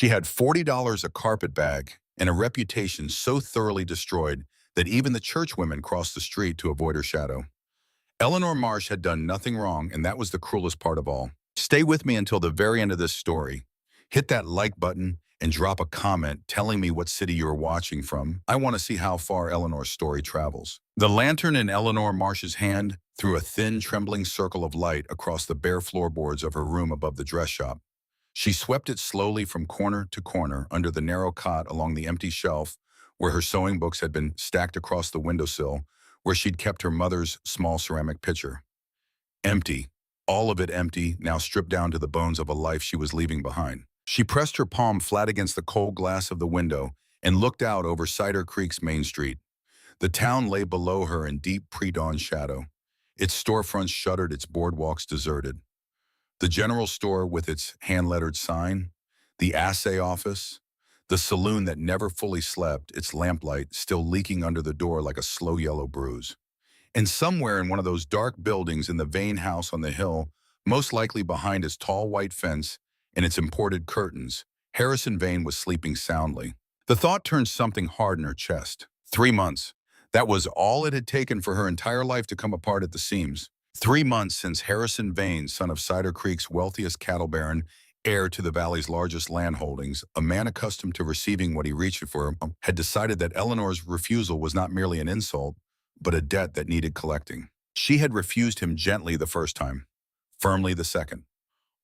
She had $40 a carpet bag and a reputation so thoroughly destroyed that even the church women crossed the street to avoid her shadow. Eleanor Marsh had done nothing wrong, and that was the cruelest part of all. Stay with me until the very end of this story. Hit that like button and drop a comment telling me what city you're watching from. I want to see how far Eleanor's story travels. The lantern in Eleanor Marsh's hand threw a thin, trembling circle of light across the bare floorboards of her room above the dress shop. She swept it slowly from corner to corner under the narrow cot along the empty shelf where her sewing books had been stacked across the windowsill where she'd kept her mother's small ceramic pitcher. Empty, all of it empty, now stripped down to the bones of a life she was leaving behind. She pressed her palm flat against the cold glass of the window and looked out over Cider Creek's main street. The town lay below her in deep pre-dawn shadow. Its storefronts shuttered, its boardwalks deserted. The general store with its hand-lettered sign, the assay office, the saloon that never fully slept, its lamplight still leaking under the door like a slow yellow bruise. And somewhere in one of those dark buildings in the Vane house on the hill, most likely behind its tall white fence and its imported curtains, Harrison Vane was sleeping soundly. The thought turned something hard in her chest. 3 months. That was all it had taken for her entire life to come apart at the seams. 3 months since Harrison Vane, son of Cider Creek's wealthiest cattle baron, heir to the valley's largest land holdings, a man accustomed to receiving what he reached for, had decided that Eleanor's refusal was not merely an insult, but a debt that needed collecting. She had refused him gently the first time, firmly the second.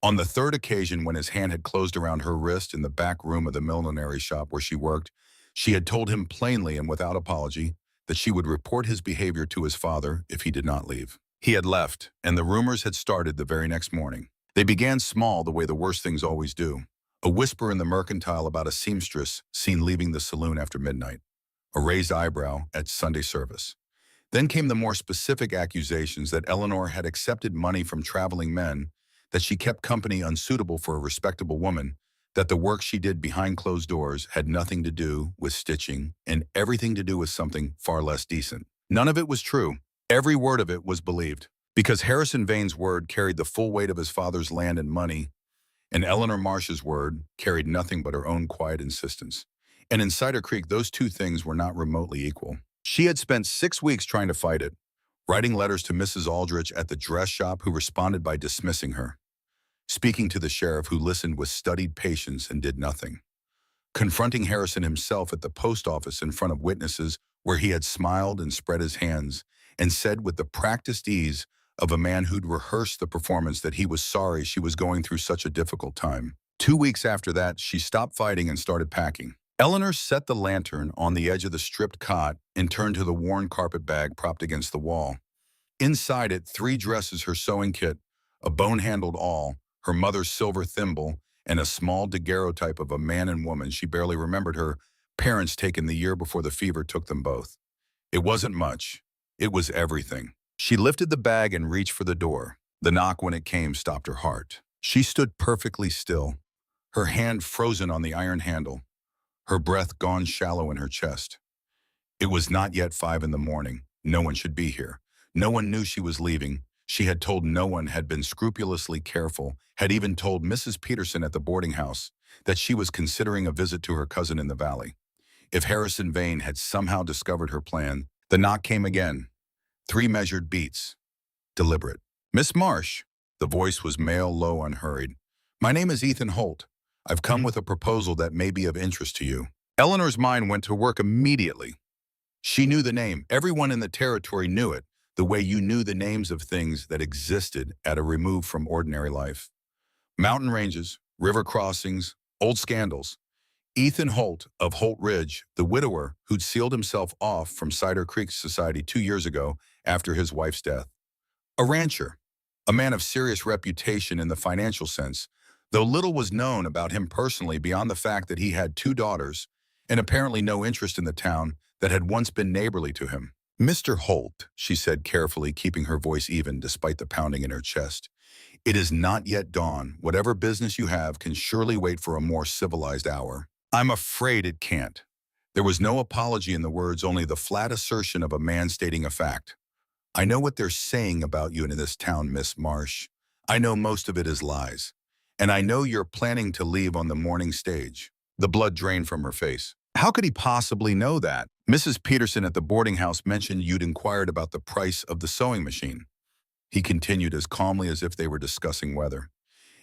On the third occasion, when his hand had closed around her wrist in the back room of the millinery shop where she worked, she had told him plainly and without apology that she would report his behavior to his father if he did not leave. He had left, and the rumors had started the very next morning. They began small, the way the worst things always do. A whisper in the mercantile about a seamstress seen leaving the saloon after midnight. A raised eyebrow at Sunday service. Then came the more specific accusations that Eleanor had accepted money from traveling men, that she kept company unsuitable for a respectable woman, that the work she did behind closed doors had nothing to do with stitching and everything to do with something far less decent. None of it was true. Every word of it was believed. Because Harrison Vane's word carried the full weight of his father's land and money, and Eleanor Marsh's word carried nothing but her own quiet insistence. And in Cider Creek, those two things were not remotely equal. She had spent 6 weeks trying to fight it, writing letters to Mrs. Aldrich at the dress shop who responded by dismissing her, speaking to the sheriff who listened with studied patience and did nothing, confronting Harrison himself at the post office in front of witnesses where he had smiled and spread his hands and said with the practiced ease of a man who'd rehearsed the performance that he was sorry she was going through such a difficult time. 2 weeks after that, she stopped fighting and started packing. Eleanor set the lantern on the edge of the stripped cot and turned to the worn carpet bag propped against the wall. Inside it, 3 dresses, her sewing kit, a bone-handled awl, her mother's silver thimble, and a small daguerreotype of a man and woman she barely remembered her parents taken the year before the fever took them both. It wasn't much. It was everything. She lifted the bag and reached for the door. The knock, when it came, stopped her heart. She stood perfectly still, her hand frozen on the iron handle, her breath gone shallow in her chest. It was not yet 5 in the morning. No one should be here. No one knew she was leaving. She had told no one, had been scrupulously careful, had even told Mrs. Peterson at the boarding house that she was considering a visit to her cousin in the valley. If Harrison Vane had somehow discovered her plan, the knock came again. 3 measured beats. Deliberate. "Miss Marsh." The voice was male, low, unhurried. "My name is Ethan Holt. I've come with a proposal that may be of interest to you." Eleanor's mind went to work immediately. She knew the name. Everyone in the territory knew it, the way you knew the names of things that existed at a remove from ordinary life. Mountain ranges, river crossings, old scandals. Ethan Holt of Holt Ridge, the widower who'd sealed himself off from Cider Creek society 2 years ago after his wife's death. A rancher, a man of serious reputation in the financial sense, though little was known about him personally beyond the fact that he had 2 daughters and apparently no interest in the town that had once been neighborly to him. "Mr. Holt," she said carefully, keeping her voice even despite the pounding in her chest, "it is not yet dawn. Whatever business you have can surely wait for a more civilized hour." "I'm afraid it can't." There was no apology in the words, only the flat assertion of a man stating a fact. "I know what they're saying about you in this town, Miss Marsh. I know most of it is lies. And I know you're planning to leave on the morning stage. The blood drained from her face. How could he possibly know that? Mrs. Peterson at the boarding house mentioned you'd inquired about the price of the sewing machine. He continued as calmly as if they were discussing weather.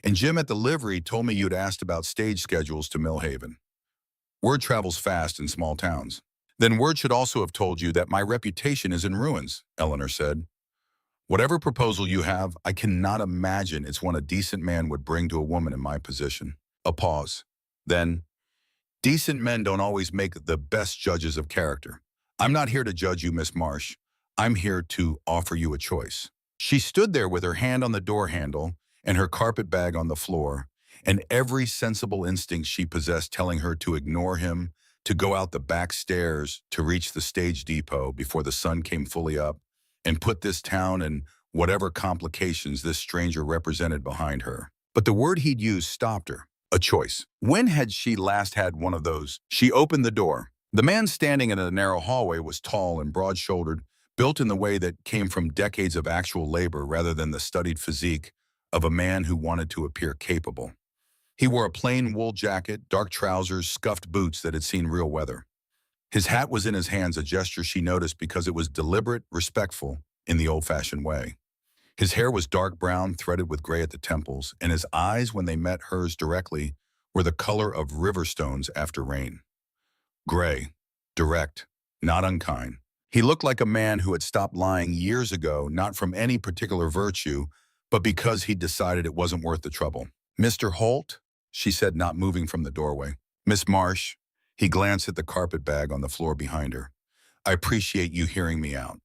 And Jim at the livery told me you'd asked about stage schedules to Millhaven. Word travels fast in small towns. Then word should also have told you that my reputation is in ruins, Eleanor said. Whatever proposal you have, I cannot imagine it's one a decent man would bring to a woman in my position. A pause. Then, decent men don't always make the best judges of character. I'm not here to judge you, Miss Marsh. I'm here to offer you a choice. She stood there with her hand on the door handle and her carpet bag on the floor, and every sensible instinct she possessed telling her to ignore him, to go out the back stairs, to reach the stage depot before the sun came fully up, and put this town and whatever complications this stranger represented behind her. But the word he'd used stopped her. A choice. When had she last had one of those? She opened the door. The man standing in the narrow hallway was tall and broad-shouldered, built in the way that came from decades of actual labor rather than the studied physique of a man who wanted to appear capable. He wore a plain wool jacket, dark trousers, scuffed boots that had seen real weather. His hat was in his hands, a gesture she noticed because it was deliberate, respectful, in the old-fashioned way. His hair was dark brown, threaded with gray at the temples, and his eyes, when they met hers directly, were the color of river stones after rain. Gray, direct, not unkind. He looked like a man who had stopped lying years ago, not from any particular virtue, but because he'd decided it wasn't worth the trouble. Mr. Holt, she said, not moving from the doorway. Miss Marsh, he glanced at the carpet bag on the floor behind her. I appreciate you hearing me out.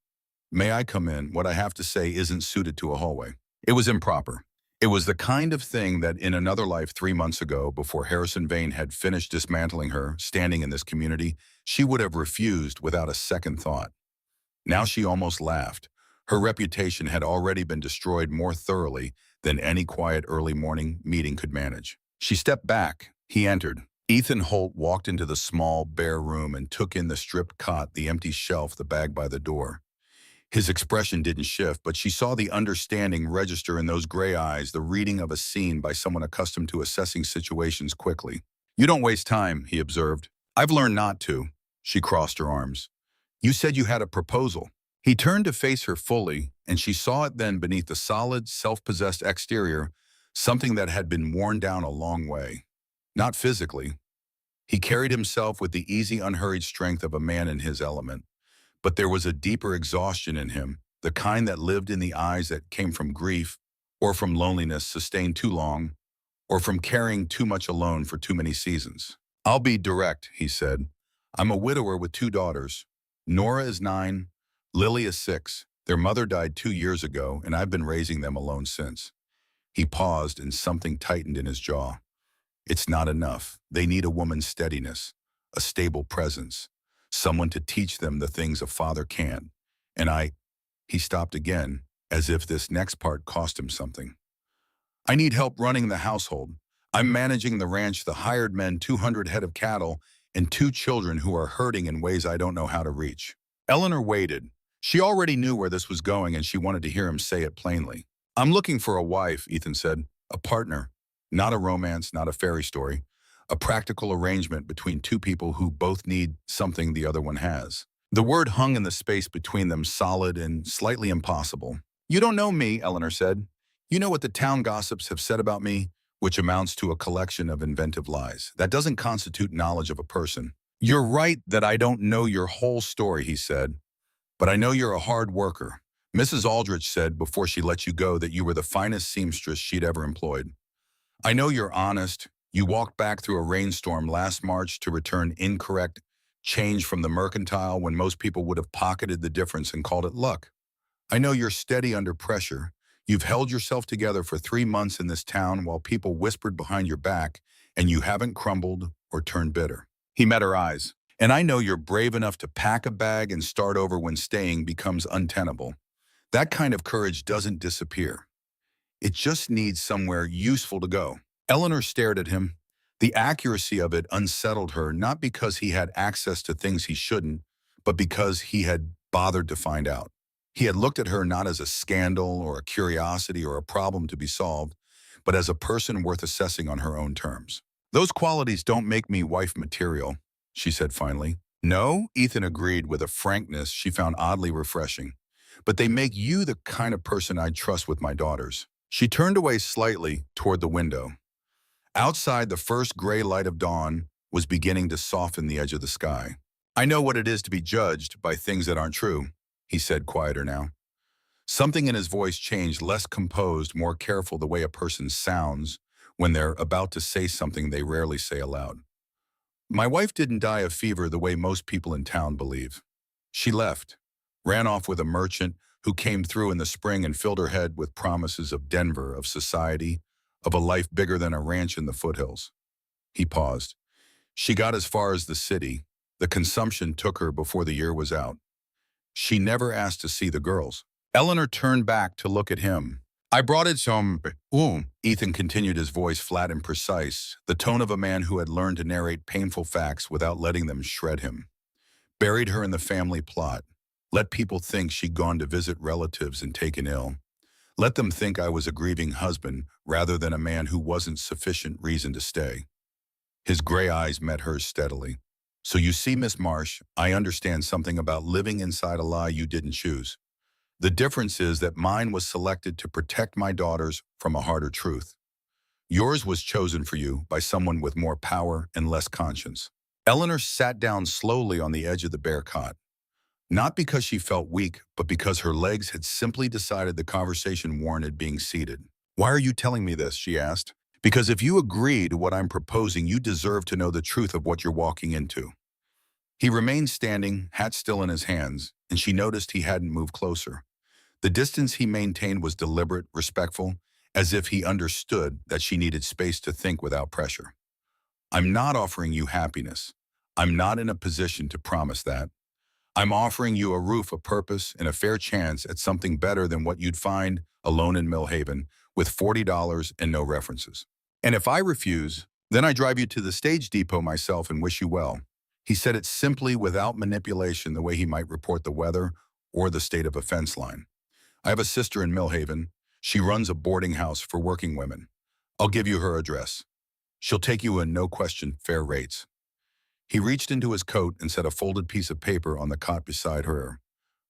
May I come in? What I have to say isn't suited to a hallway. It was improper. It was the kind of thing that in another life 3 months ago, before Harrison Vane had finished dismantling her, standing in this community, she would have refused without a second thought. Now she almost laughed. Her reputation had already been destroyed more thoroughly than any quiet early morning meeting could manage. She stepped back. He entered. Ethan Holt walked into the small, bare room and took in the stripped cot, the empty shelf, the bag by the door. His expression didn't shift, but she saw the understanding register in those gray eyes, the reading of a scene by someone accustomed to assessing situations quickly. You don't waste time, he observed. I've learned not to. She crossed her arms. You said you had a proposal. He turned to face her fully, and she saw it then beneath the solid, self-possessed exterior, something that had been worn down a long way. Not physically. He carried himself with the easy, unhurried strength of a man in his element. But there was a deeper exhaustion in him, the kind that lived in the eyes that came from grief, or from loneliness sustained too long, or from carrying too much alone for too many seasons. I'll be direct, he said. I'm a widower with 2 daughters. Nora is 9, Lily is 6. Their mother died 2 years ago, and I've been raising them alone since. He paused, and something tightened in his jaw. It's not enough. They need a woman's steadiness, a stable presence, someone to teach them the things a father can. And he stopped again, as if this next part cost him something. I need help running the household. I'm managing the ranch, the hired men, 200 head of cattle, and 2 children who are hurting in ways I don't know how to reach. Eleanor waited. She already knew where this was going, and she wanted to hear him say it plainly. I'm looking for a wife, Ethan said, a partner, not a romance, not a fairy story. A practical arrangement between 2 people who both need something the other one has. The word hung in the space between them, solid and slightly impossible. You don't know me, Eleanor said. You know what the town gossips have said about me, which amounts to a collection of inventive lies. That doesn't constitute knowledge of a person. You're right that I don't know your whole story, he said, but I know you're a hard worker. Mrs. Aldrich said before she let you go that you were the finest seamstress she'd ever employed. I know you're honest. You walked back through a rainstorm last March to return incorrect change from the mercantile when most people would have pocketed the difference and called it luck. I know you're steady under pressure. You've held yourself together for 3 months in this town while people whispered behind your back, and you haven't crumbled or turned bitter. He met her eyes. And I know you're brave enough to pack a bag and start over when staying becomes untenable. That kind of courage doesn't disappear. It just needs somewhere useful to go. Eleanor stared at him. The accuracy of it unsettled her, not because he had access to things he shouldn't, but because he had bothered to find out. He had looked at her not as a scandal or a curiosity or a problem to be solved, but as a person worth assessing on her own terms. Those qualities don't make me wife material, she said finally. No, Ethan agreed with a frankness she found oddly refreshing. But they make you the kind of person I'd trust with my daughters. She turned away slightly toward the window. Outside, the first gray light of dawn was beginning to soften the edge of the sky. I know what it is to be judged by things that aren't true, he said, quieter now. Something in his voice changed, less composed, more careful, the way a person sounds when they're about to say something they rarely say aloud. My wife didn't die of fever the way most people in town believe. She left, ran off with a merchant who came through in the spring and filled her head with promises of Denver, of society, of a life bigger than a ranch in the foothills. He paused. She got as far as the city. The consumption took her before the year was out. She never asked to see the girls. Eleanor turned back to look at him. I brought it some. Ethan continued, his voice flat and precise, the tone of a man who had learned to narrate painful facts without letting them shred him. Buried her in the family plot. Let people think she'd gone to visit relatives and taken ill. Let them think I was a grieving husband rather than a man who wasn't sufficient reason to stay. His gray eyes met hers steadily. So you see, Miss Marsh, I understand something about living inside a lie you didn't choose. The difference is that mine was selected to protect my daughters from a harder truth. Yours was chosen for you by someone with more power and less conscience. Eleanor sat down slowly on the edge of the bare cot. Not because she felt weak, but because her legs had simply decided the conversation warranted being seated. Why are you telling me this, she asked. Because if you agree to what I'm proposing, you deserve to know the truth of what you're walking into. He remained standing, hat still in his hands, and she noticed he hadn't moved closer. The distance he maintained was deliberate, respectful, as if he understood that she needed space to think without pressure. I'm not offering you happiness. I'm not in a position to promise that. I'm offering you a roof, a purpose, and a fair chance at something better than what you'd find alone in Millhaven with $40 and no references. And if I refuse, then I drive you to the stage depot myself and wish you well. He said it simply, without manipulation, the way he might report the weather or the state of a fence line. I have a sister in Millhaven. She runs a boarding house for working women. I'll give you her address. She'll take you in, no question, fair rates. He reached into his coat and set a folded piece of paper on the cot beside her.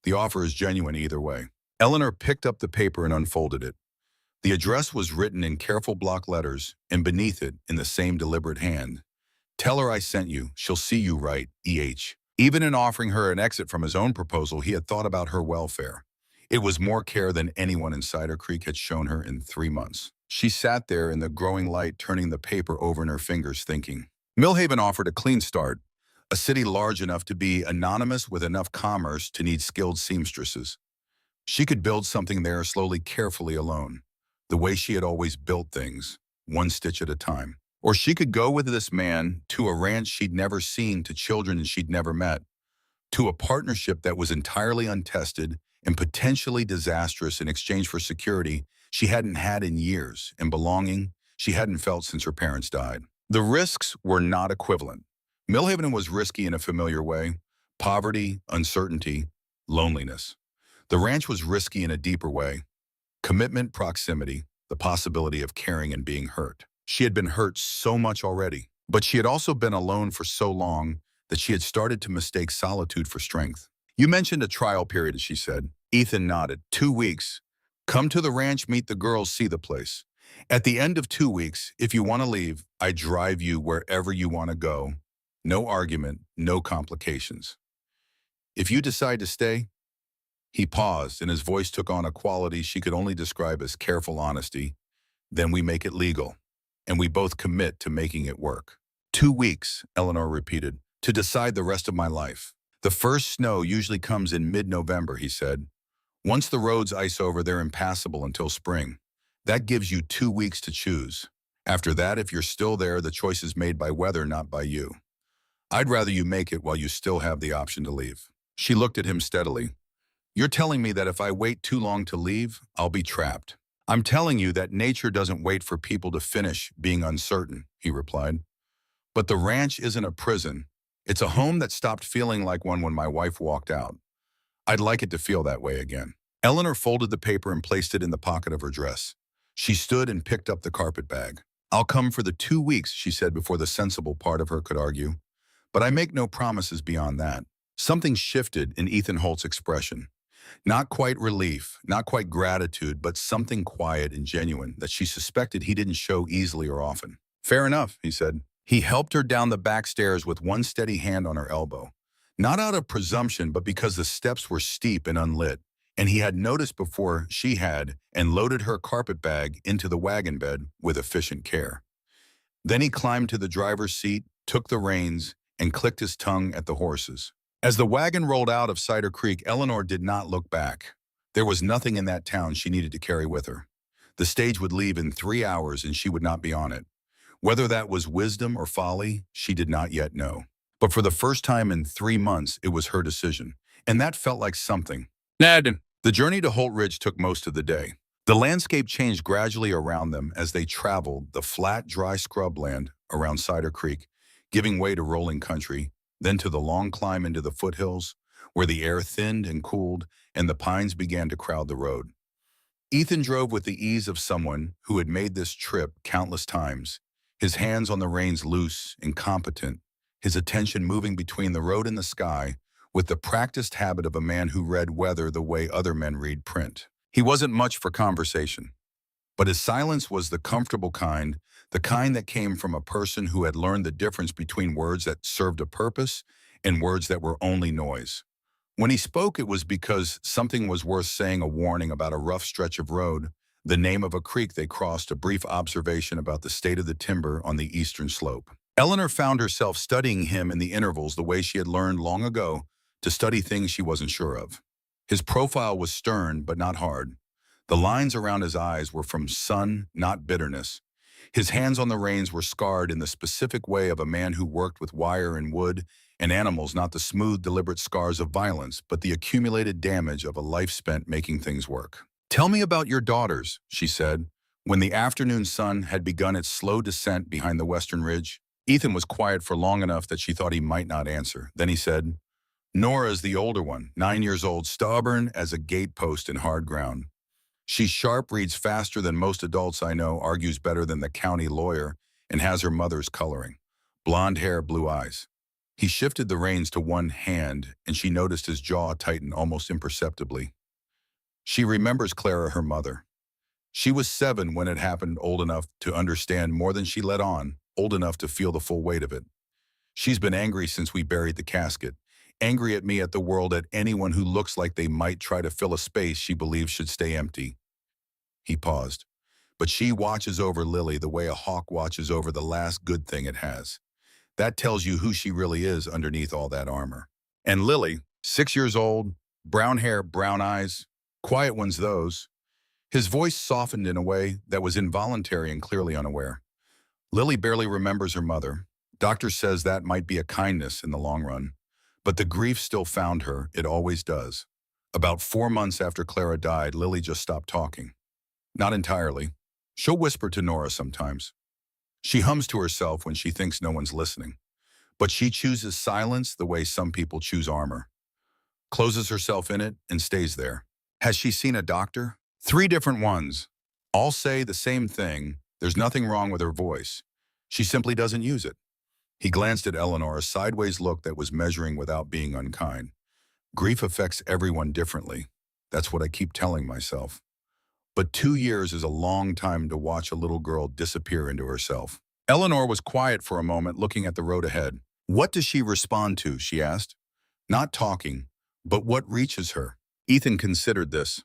The offer is genuine either way. Eleanor picked up the paper and unfolded it. The address was written in careful block letters, and beneath it, in the same deliberate hand, tell her I sent you. She'll see you right, E.H. Even in offering her an exit from his own proposal, he had thought about her welfare. It was more care than anyone in Cider Creek had shown her in 3 months. She sat there in the growing light, turning the paper over in her fingers, thinking. Millhaven offered a clean start, a city large enough to be anonymous with enough commerce to need skilled seamstresses. She could build something there slowly, carefully, alone, the way she had always built things, one stitch at a time. Or she could go with this man to a ranch she'd never seen, to children she'd never met, to a partnership that was entirely untested and potentially disastrous in exchange for security she hadn't had in years and belonging she hadn't felt since her parents died. The risks were not equivalent. Millhaven was risky in a familiar way: poverty, uncertainty, loneliness. The ranch was risky in a deeper way: commitment, proximity, the possibility of caring and being hurt. She had been hurt so much already, but she had also been alone for so long that she had started to mistake solitude for strength. You mentioned a trial period, she said. Ethan nodded. 2 weeks. Come to the ranch, meet the girls, see the place. At the end of 2 weeks, if you want to leave, I drive you wherever you want to go. No argument, no complications. If you decide to stay, he paused, and his voice took on a quality she could only describe as careful honesty. Then we make it legal, and we both commit to making it work. 2 weeks, Eleanor repeated, to decide the rest of my life. The first snow usually comes in mid-November, he said. Once the roads ice over, they're impassable until spring. That gives you 2 weeks to choose. After that, if you're still there, the choice is made by weather, not by you. I'd rather you make it while you still have the option to leave. She looked at him steadily. You're telling me that if I wait too long to leave, I'll be trapped. I'm telling you that nature doesn't wait for people to finish being uncertain, he replied. But the ranch isn't a prison. It's a home that stopped feeling like one when my wife walked out. I'd like it to feel that way again. Eleanor folded the paper and placed it in the pocket of her dress. She stood and picked up the carpet bag. "I'll come for the 2 weeks," she said before the sensible part of her could argue. "But I make no promises beyond that." Something shifted in Ethan Holt's expression. Not quite relief, not quite gratitude, but something quiet and genuine that she suspected he didn't show easily or often. "Fair enough," he said. He helped her down the back stairs with one steady hand on her elbow. Not out of presumption, but because the steps were steep and unlit, and he had noticed before she had and loaded her carpet bag into the wagon bed with efficient care. Then he climbed to the driver's seat, took the reins, and clicked his tongue at the horses. As the wagon rolled out of Cider Creek, Eleanor did not look back. There was nothing in that town she needed to carry with her. The stage would leave in 3 hours and she would not be on it. Whether that was wisdom or folly, she did not yet know. But for the first time in 3 months, it was her decision. And that felt like something. Ned. The journey to Holt Ridge took most of the day. The landscape changed gradually around them as they traveled the flat, dry scrubland around Cider Creek, giving way to rolling country, then to the long climb into the foothills, where the air thinned and cooled and the pines began to crowd the road. Ethan drove with the ease of someone who had made this trip countless times, his hands on the reins loose and competent, his attention moving between the road and the sky with the practiced habit of a man who read weather the way other men read print. He wasn't much for conversation, but his silence was the comfortable kind, the kind that came from a person who had learned the difference between words that served a purpose and words that were only noise. When he spoke, it was because something was worth saying, a warning about a rough stretch of road, the name of a creek they crossed, a brief observation about the state of the timber on the eastern slope. Eleanor found herself studying him in the intervals the way she had learned long ago to study things she wasn't sure of. His profile was stern but not hard. The lines around his eyes were from sun, not bitterness. His hands on the reins were scarred in the specific way of a man who worked with wire and wood and animals, not the smooth, deliberate scars of violence, but the accumulated damage of a life spent making things work. "Tell me about your daughters," she said, when the afternoon sun had begun its slow descent behind the western ridge. Ethan was quiet for long enough that she thought he might not answer. Then he said, "Nora's the older one, 9 years old, stubborn as a gatepost in hard ground. She's sharp, reads faster than most adults I know, argues better than the county lawyer, and has her mother's coloring. Blonde hair, blue eyes." He shifted the reins to one hand, and she noticed his jaw tighten almost imperceptibly. "She remembers Clara, her mother. She was 7 when it happened, old enough to understand more than she let on, old enough to feel the full weight of it. She's been angry since we buried the casket. Angry at me, at the world, at anyone who looks like they might try to fill a space she believes should stay empty." He paused. "But she watches over Lily the way a hawk watches over the last good thing it has. That tells you who she really is underneath all that armor. And Lily, 6 years old, brown hair, brown eyes, quiet ones those." His voice softened in a way that was involuntary and clearly unaware. "Lily barely remembers her mother. Doctor says that might be a kindness in the long run. But the grief still found her, it always does. About 4 months after Clara died, Lily just stopped talking. Not entirely. She'll whisper to Nora sometimes. She hums to herself when she thinks no one's listening. But she chooses silence the way some people choose armor. Closes herself in it and stays there." "Has she seen a doctor?" "3 different ones. All say the same thing. There's nothing wrong with her voice. She simply doesn't use it." He glanced at Eleanor, a sideways look that was measuring without being unkind. "Grief affects everyone differently. That's what I keep telling myself. But 2 years is a long time to watch a little girl disappear into herself." Eleanor was quiet for a moment, looking at the road ahead. "What does she respond to?" she asked. "Not talking, but what reaches her?" Ethan considered this.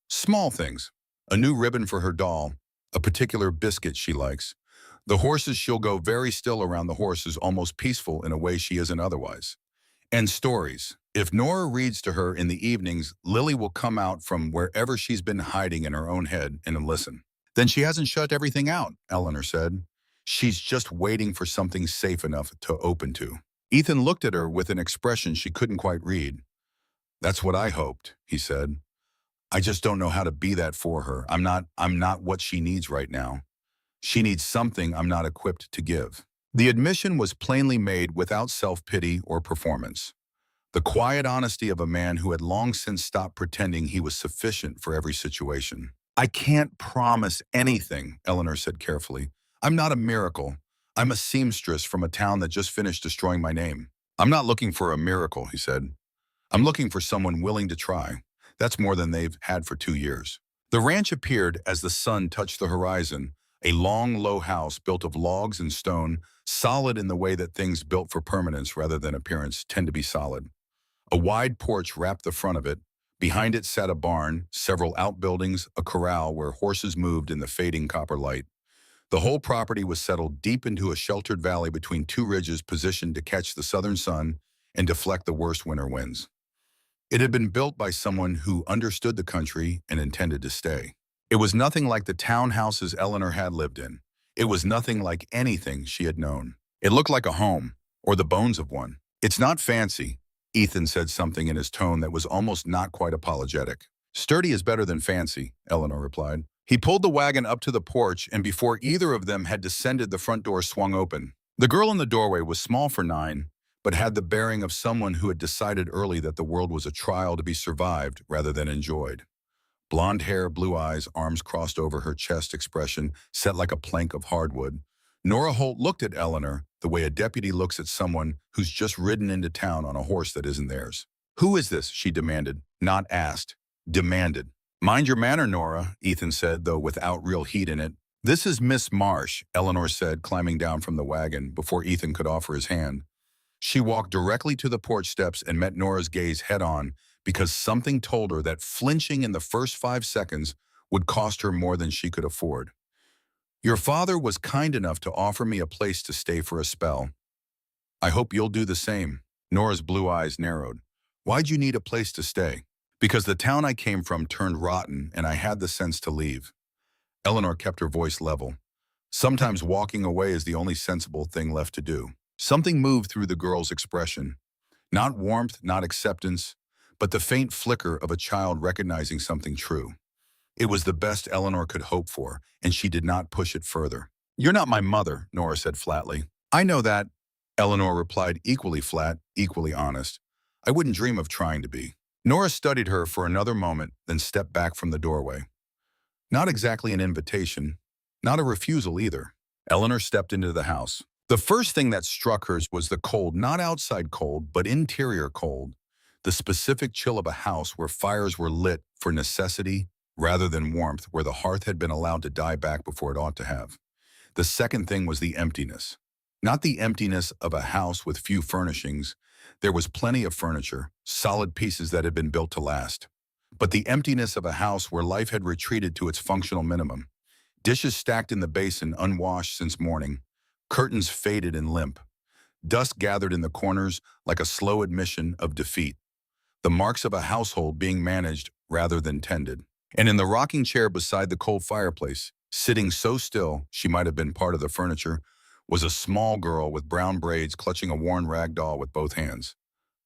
"Small things. A new ribbon for her doll, a particular biscuit she likes. The horses, she'll go very still around the horses, almost peaceful in a way she isn't otherwise. And stories. If Nora reads to her in the evenings, Lily will come out from wherever she's been hiding in her own head and listen." "Then she hasn't shut everything out," Eleanor said. "She's just waiting for something safe enough to open to." Ethan looked at her with an expression she couldn't quite read. "That's what I hoped," he said. "I just don't know how to be that for her. I'm not what she needs right now. She needs something I'm not equipped to give." The admission was plainly made without self-pity or performance. The quiet honesty of a man who had long since stopped pretending he was sufficient for every situation. I can't promise anything, Eleanor said carefully. I'm not a miracle. I'm a seamstress from a town that just finished destroying my name. I'm not looking for a miracle, he said. I'm looking for someone willing to try. That's more than they've had for 2 years. The ranch appeared as the sun touched the horizon, a long, low house built of logs and stone, solid in the way that things built for permanence rather than appearance tend to be solid. A wide porch wrapped the front of it. Behind it sat a barn, several outbuildings, a corral where horses moved in the fading copper light. The whole property was settled deep into a sheltered valley between two ridges positioned to catch the southern sun and deflect the worst winter winds. It had been built by someone who understood the country and intended to stay. It was nothing like the townhouses Eleanor had lived in. It was nothing like anything she had known. It looked like a home, or the bones of one. It's not fancy, Ethan said, something in his tone that was almost not quite apologetic. Sturdy is better than fancy, Eleanor replied. He pulled the wagon up to the porch, and before either of them had descended, the front door swung open. The girl in the doorway was small for 9, but had the bearing of someone who had decided early that the world was a trial to be survived rather than enjoyed. Blonde hair, blue eyes, arms crossed over her chest, expression set like a plank of hardwood. Nora Holt looked at Eleanor the way a deputy looks at someone who's just ridden into town on a horse that isn't theirs. Who is this? She demanded, not asked, demanded. Mind your manner, Nora, Ethan said, though without real heat in it. This is Miss Marsh, Eleanor said, climbing down from the wagon before Ethan could offer his hand. She walked directly to the porch steps and met Nora's gaze head-on because something told her that flinching in the first 5 seconds would cost her more than she could afford. Your father was kind enough to offer me a place to stay for a spell. I hope you'll do the same. Nora's blue eyes narrowed. Why'd you need a place to stay? Because the town I came from turned rotten and I had the sense to leave. Eleanor kept her voice level. Sometimes walking away is the only sensible thing left to do. Something moved through the girl's expression. Not warmth, not acceptance, but the faint flicker of a child recognizing something true. It was the best Eleanor could hope for, and she did not push it further. You're not my mother, Nora said flatly. I know that, Eleanor replied, equally flat, equally honest. I wouldn't dream of trying to be. Nora studied her for another moment, then stepped back from the doorway. Not exactly an invitation, not a refusal either. Eleanor stepped into the house. The first thing that struck her was the cold, not outside cold, but interior cold. The specific chill of a house where fires were lit for necessity rather than warmth, where the hearth had been allowed to die back before it ought to have. The second thing was the emptiness. Not the emptiness of a house with few furnishings. There was plenty of furniture, solid pieces that had been built to last. But the emptiness of a house where life had retreated to its functional minimum. Dishes stacked in the basin, unwashed since morning. Curtains faded and limp. Dust gathered in the corners like a slow admission of defeat. The marks of a household being managed rather than tended. And in the rocking chair beside the cold fireplace, sitting so still she might have been part of the furniture, was a small girl with brown braids clutching a worn rag doll with both hands.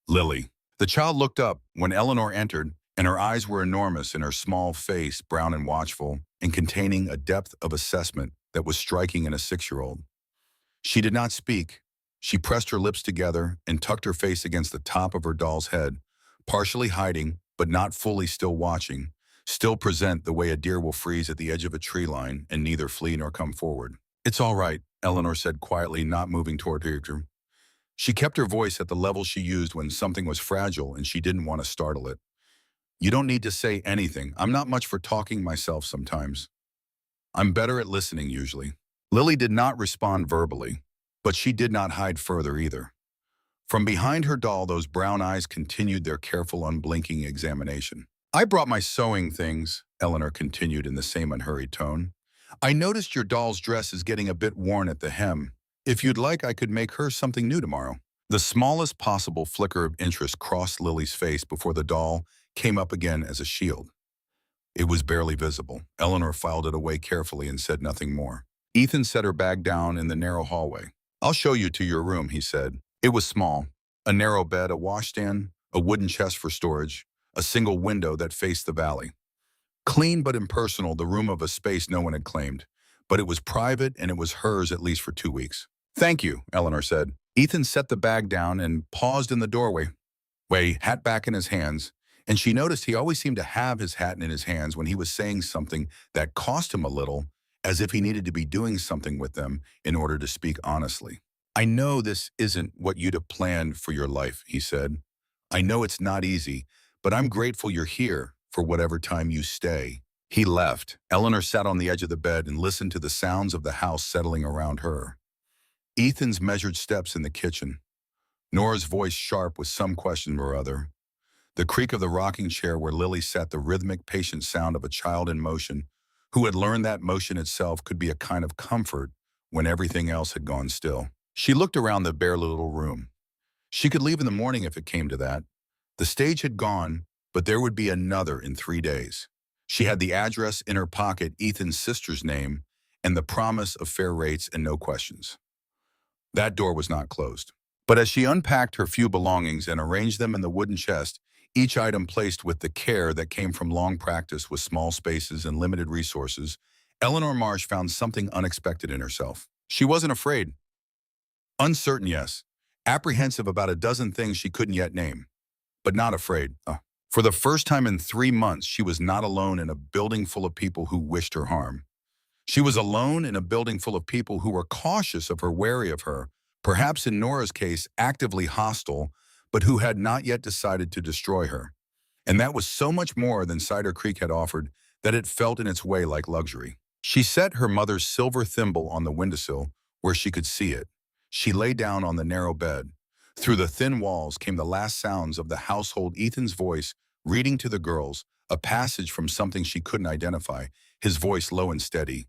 Lily. The child looked up when Eleanor entered, and her eyes were enormous in her small face, brown and watchful, and containing a depth of assessment that was striking in a 6-year-old. She did not speak. She pressed her lips together and tucked her face against the top of her doll's head, partially hiding, but not fully, still watching, still present the way a deer will freeze at the edge of a tree line and neither flee nor come forward. It's all right, Eleanor said quietly, not moving toward her. She kept her voice at the level she used when something was fragile and she didn't want to startle it. You don't need to say anything. I'm not much for talking myself sometimes. I'm better at listening usually. Lily did not respond verbally, but she did not hide further either. From behind her doll, those brown eyes continued their careful, unblinking examination. I brought my sewing things, Eleanor continued in the same unhurried tone. I noticed your doll's dress is getting a bit worn at the hem. If you'd like, I could make her something new tomorrow. The smallest possible flicker of interest crossed Lily's face before the doll came up again as a shield. It was barely visible. Eleanor filed it away carefully and said nothing more. Ethan set her bag down in the narrow hallway. I'll show you to your room, he said. It was small. A narrow bed, a washstand, a wooden chest for storage, a single window that faced the valley. Clean but impersonal, the room of a space no one had claimed. But it was private and it was hers at least for 2 weeks. Thank you, Eleanor said. Ethan set the bag down and paused in the doorway, hat back in his hands, And she noticed he always seemed to have his hat in his hands when he was saying something that cost him a little, as if he needed to be doing something with them in order to speak honestly. "I know this isn't what you'd have planned for your life," he said. "I know it's not easy, but I'm grateful you're here for whatever time you stay." He left. Eleanor sat on the edge of the bed and listened to the sounds of the house settling around her. Ethan's measured steps in the kitchen. Nora's voice sharp with some question or other. The creak of the rocking chair where Lily sat, the rhythmic, patient sound of a child in motion, who had learned that motion itself could be a kind of comfort when everything else had gone still. She looked around the bare little room. She could leave in the morning if it came to that. The stage had gone, but there would be another in 3 days. She had the address in her pocket, Ethan's sister's name, and the promise of fair rates and no questions. That door was not closed. But as she unpacked her few belongings and arranged them in the wooden chest, each item placed with the care that came from long practice with small spaces and limited resources, Eleanor Marsh found something unexpected in herself. She wasn't afraid. Uncertain, yes. Apprehensive about a dozen things she couldn't yet name. But not afraid. For the first time in 3 months, she was not alone in a building full of people who wished her harm. She was alone in a building full of people who were cautious of her, wary of her, perhaps in Nora's case, actively hostile, but who had not yet decided to destroy her. And that was so much more than Cider Creek had offered that it felt in its way like luxury. She set her mother's silver thimble on the windowsill where she could see it. She lay down on the narrow bed. Through the thin walls came the last sounds of the household, Ethan's voice reading to the girls, a passage from something she couldn't identify, his voice low and steady.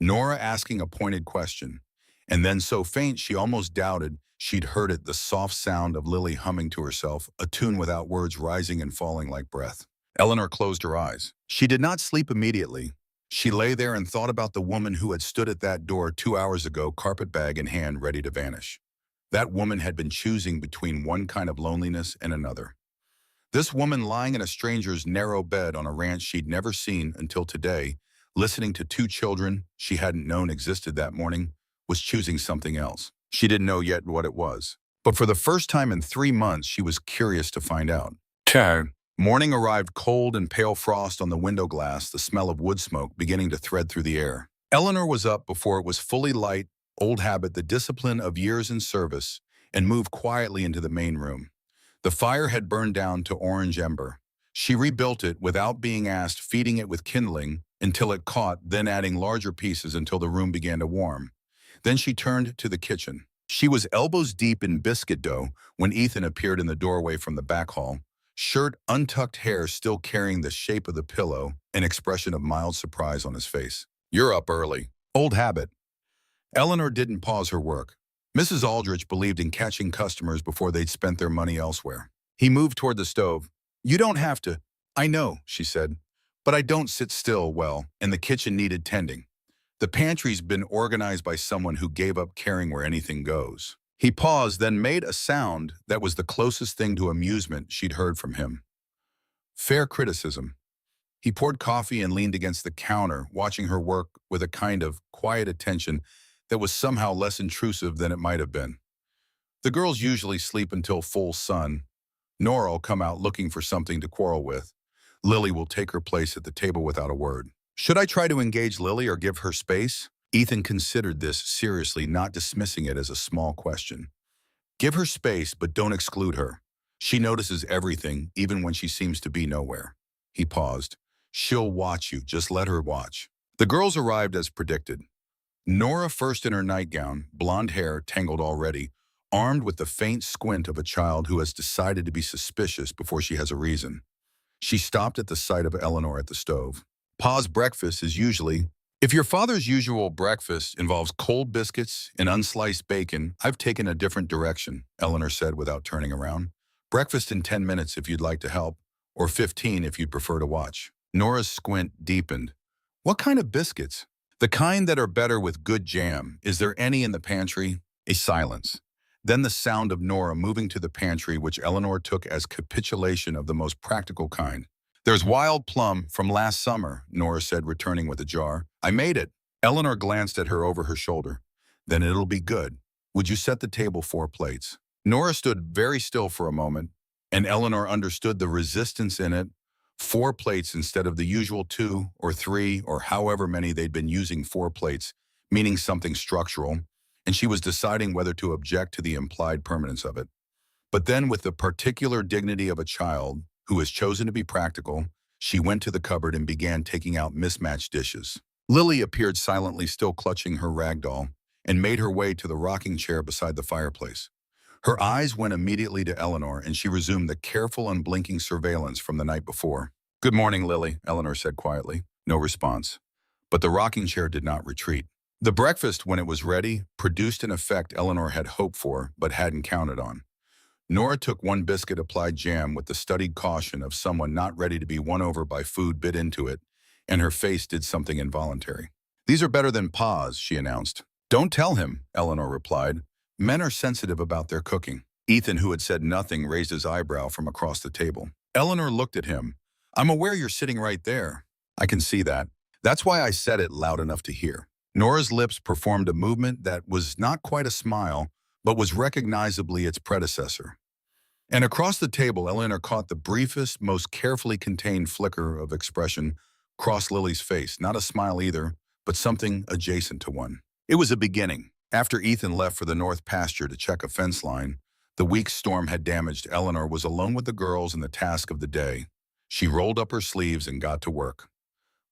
Nora asking a pointed question, and then so faint she almost doubted she'd heard it, the soft sound of Lily humming to herself, a tune without words rising and falling like breath. Eleanor closed her eyes. She did not sleep immediately. She lay there and thought about the woman who had stood at that door 2 hours ago, carpetbag in hand, ready to vanish. That woman had been choosing between one kind of loneliness and another. This woman lying in a stranger's narrow bed on a ranch she'd never seen until today, listening to 2 children she hadn't known existed that morning, was choosing something else. She didn't know yet what it was. But for the first time in 3 months, she was curious to find out. Morning arrived, cold and pale frost on the window glass, the smell of wood smoke beginning to thread through the air. Eleanor was up before it was fully light, old habit, the discipline of years in service, and moved quietly into the main room. The fire had burned down to orange ember. She rebuilt it without being asked, feeding it with kindling until it caught, then adding larger pieces until the room began to warm. Then she turned to the kitchen. She was elbows deep in biscuit dough when Ethan appeared in the doorway from the back hall, shirt, untucked hair still carrying the shape of the pillow, an expression of mild surprise on his face. "You're up early." Old habit. Eleanor didn't pause her work. Mrs. Aldrich believed in catching customers before they'd spent their money elsewhere. He moved toward the stove. "You don't have to." "I know," she said, "but I don't sit still well, and the kitchen needed tending. The pantry's been organized by someone who gave up caring where anything goes." He paused, then made a sound that was the closest thing to amusement she'd heard from him. Fair criticism. He poured coffee and leaned against the counter, watching her work with a kind of quiet attention that was somehow less intrusive than it might have been. "The girls usually sleep until full sun. Nora will come out looking for something to quarrel with. Lily will take her place at the table without a word." Should I try to engage Lily or give her space? Ethan considered this seriously, not dismissing it as a small question. "Give her space, but don't exclude her. She notices everything, even when she seems to be nowhere." He paused. "She'll watch you, just let her watch." The girls arrived as predicted. Nora first in her nightgown, blonde hair tangled already, armed with the faint squint of a child who has decided to be suspicious before she has a reason. She stopped at the sight of Eleanor at the stove. "Pa's breakfast is usually..." "If your father's usual breakfast involves cold biscuits and unsliced bacon, I've taken a different direction," Eleanor said without turning around. "Breakfast in 10 minutes if you'd like to help, or 15 if you'd prefer to watch." Nora's squint deepened. "What kind of biscuits?" "The kind that are better with good jam. Is there any in the pantry?" A silence. Then the sound of Nora moving to the pantry, which Eleanor took as capitulation of the most practical kind. "There's wild plum from last summer," Nora said, returning with a jar. "I made it." Eleanor glanced at her over her shoulder. "Then it'll be good. Would you set the table 4 plates?" Nora stood very still for a moment, And Eleanor understood the resistance in it. 4 plates instead of the usual 2 or 3 or however many they'd been using 4 plates, meaning something structural, and she was deciding whether to object to the implied permanence of it. But then, with the particular dignity of a child who has chosen to be practical, she went to the cupboard and began taking out mismatched dishes. Lily appeared silently, still clutching her rag doll, and made her way to the rocking chair beside the fireplace. Her eyes went immediately to Eleanor, and she resumed the careful, unblinking surveillance from the night before. "Good morning, Lily," Eleanor said quietly. No response. But the rocking chair did not retreat. The breakfast, when it was ready, produced an effect Eleanor had hoped for but hadn't counted on. Nora took one biscuit, applied jam with the studied caution of someone not ready to be won over by food bit into it, and her face did something involuntary. "These are better than Pa's," she announced. "Don't tell him," Eleanor replied. "Men are sensitive about their cooking." Ethan, who had said nothing, raised his eyebrow from across the table. Eleanor looked at him. "I'm aware you're sitting right there." "I can see that. That's why I said it loud enough to hear." Nora's lips performed a movement that was not quite a smile, but was recognizably its predecessor. And across the table, Eleanor caught the briefest, most carefully contained flicker of expression cross Lily's face. Not a smile either, but something adjacent to one. It was a beginning. After Ethan left for the north pasture to check a fence line, the week's storm had damaged. Eleanor was alone with the girls and the task of the day. She rolled up her sleeves and got to work.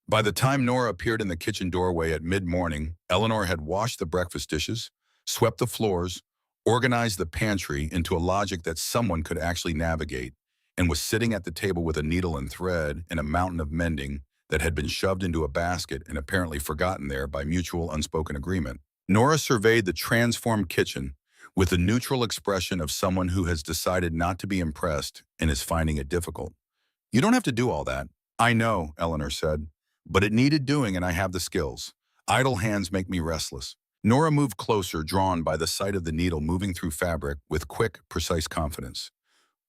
By the time Nora appeared in the kitchen doorway at mid-morning, Eleanor had washed the breakfast dishes, swept the floors, organized the pantry into a logic that someone could actually navigate, and was sitting at the table with a needle and thread and a mountain of mending that had been shoved into a basket and apparently forgotten there by mutual unspoken agreement. Nora surveyed the transformed kitchen with the neutral expression of someone who has decided not to be impressed and is finding it difficult. "You don't have to do all that." "I know," Eleanor said, "but it needed doing and I have the skills. Idle hands make me restless." Nora moved closer, drawn by the sight of the needle moving through fabric with quick, precise confidence.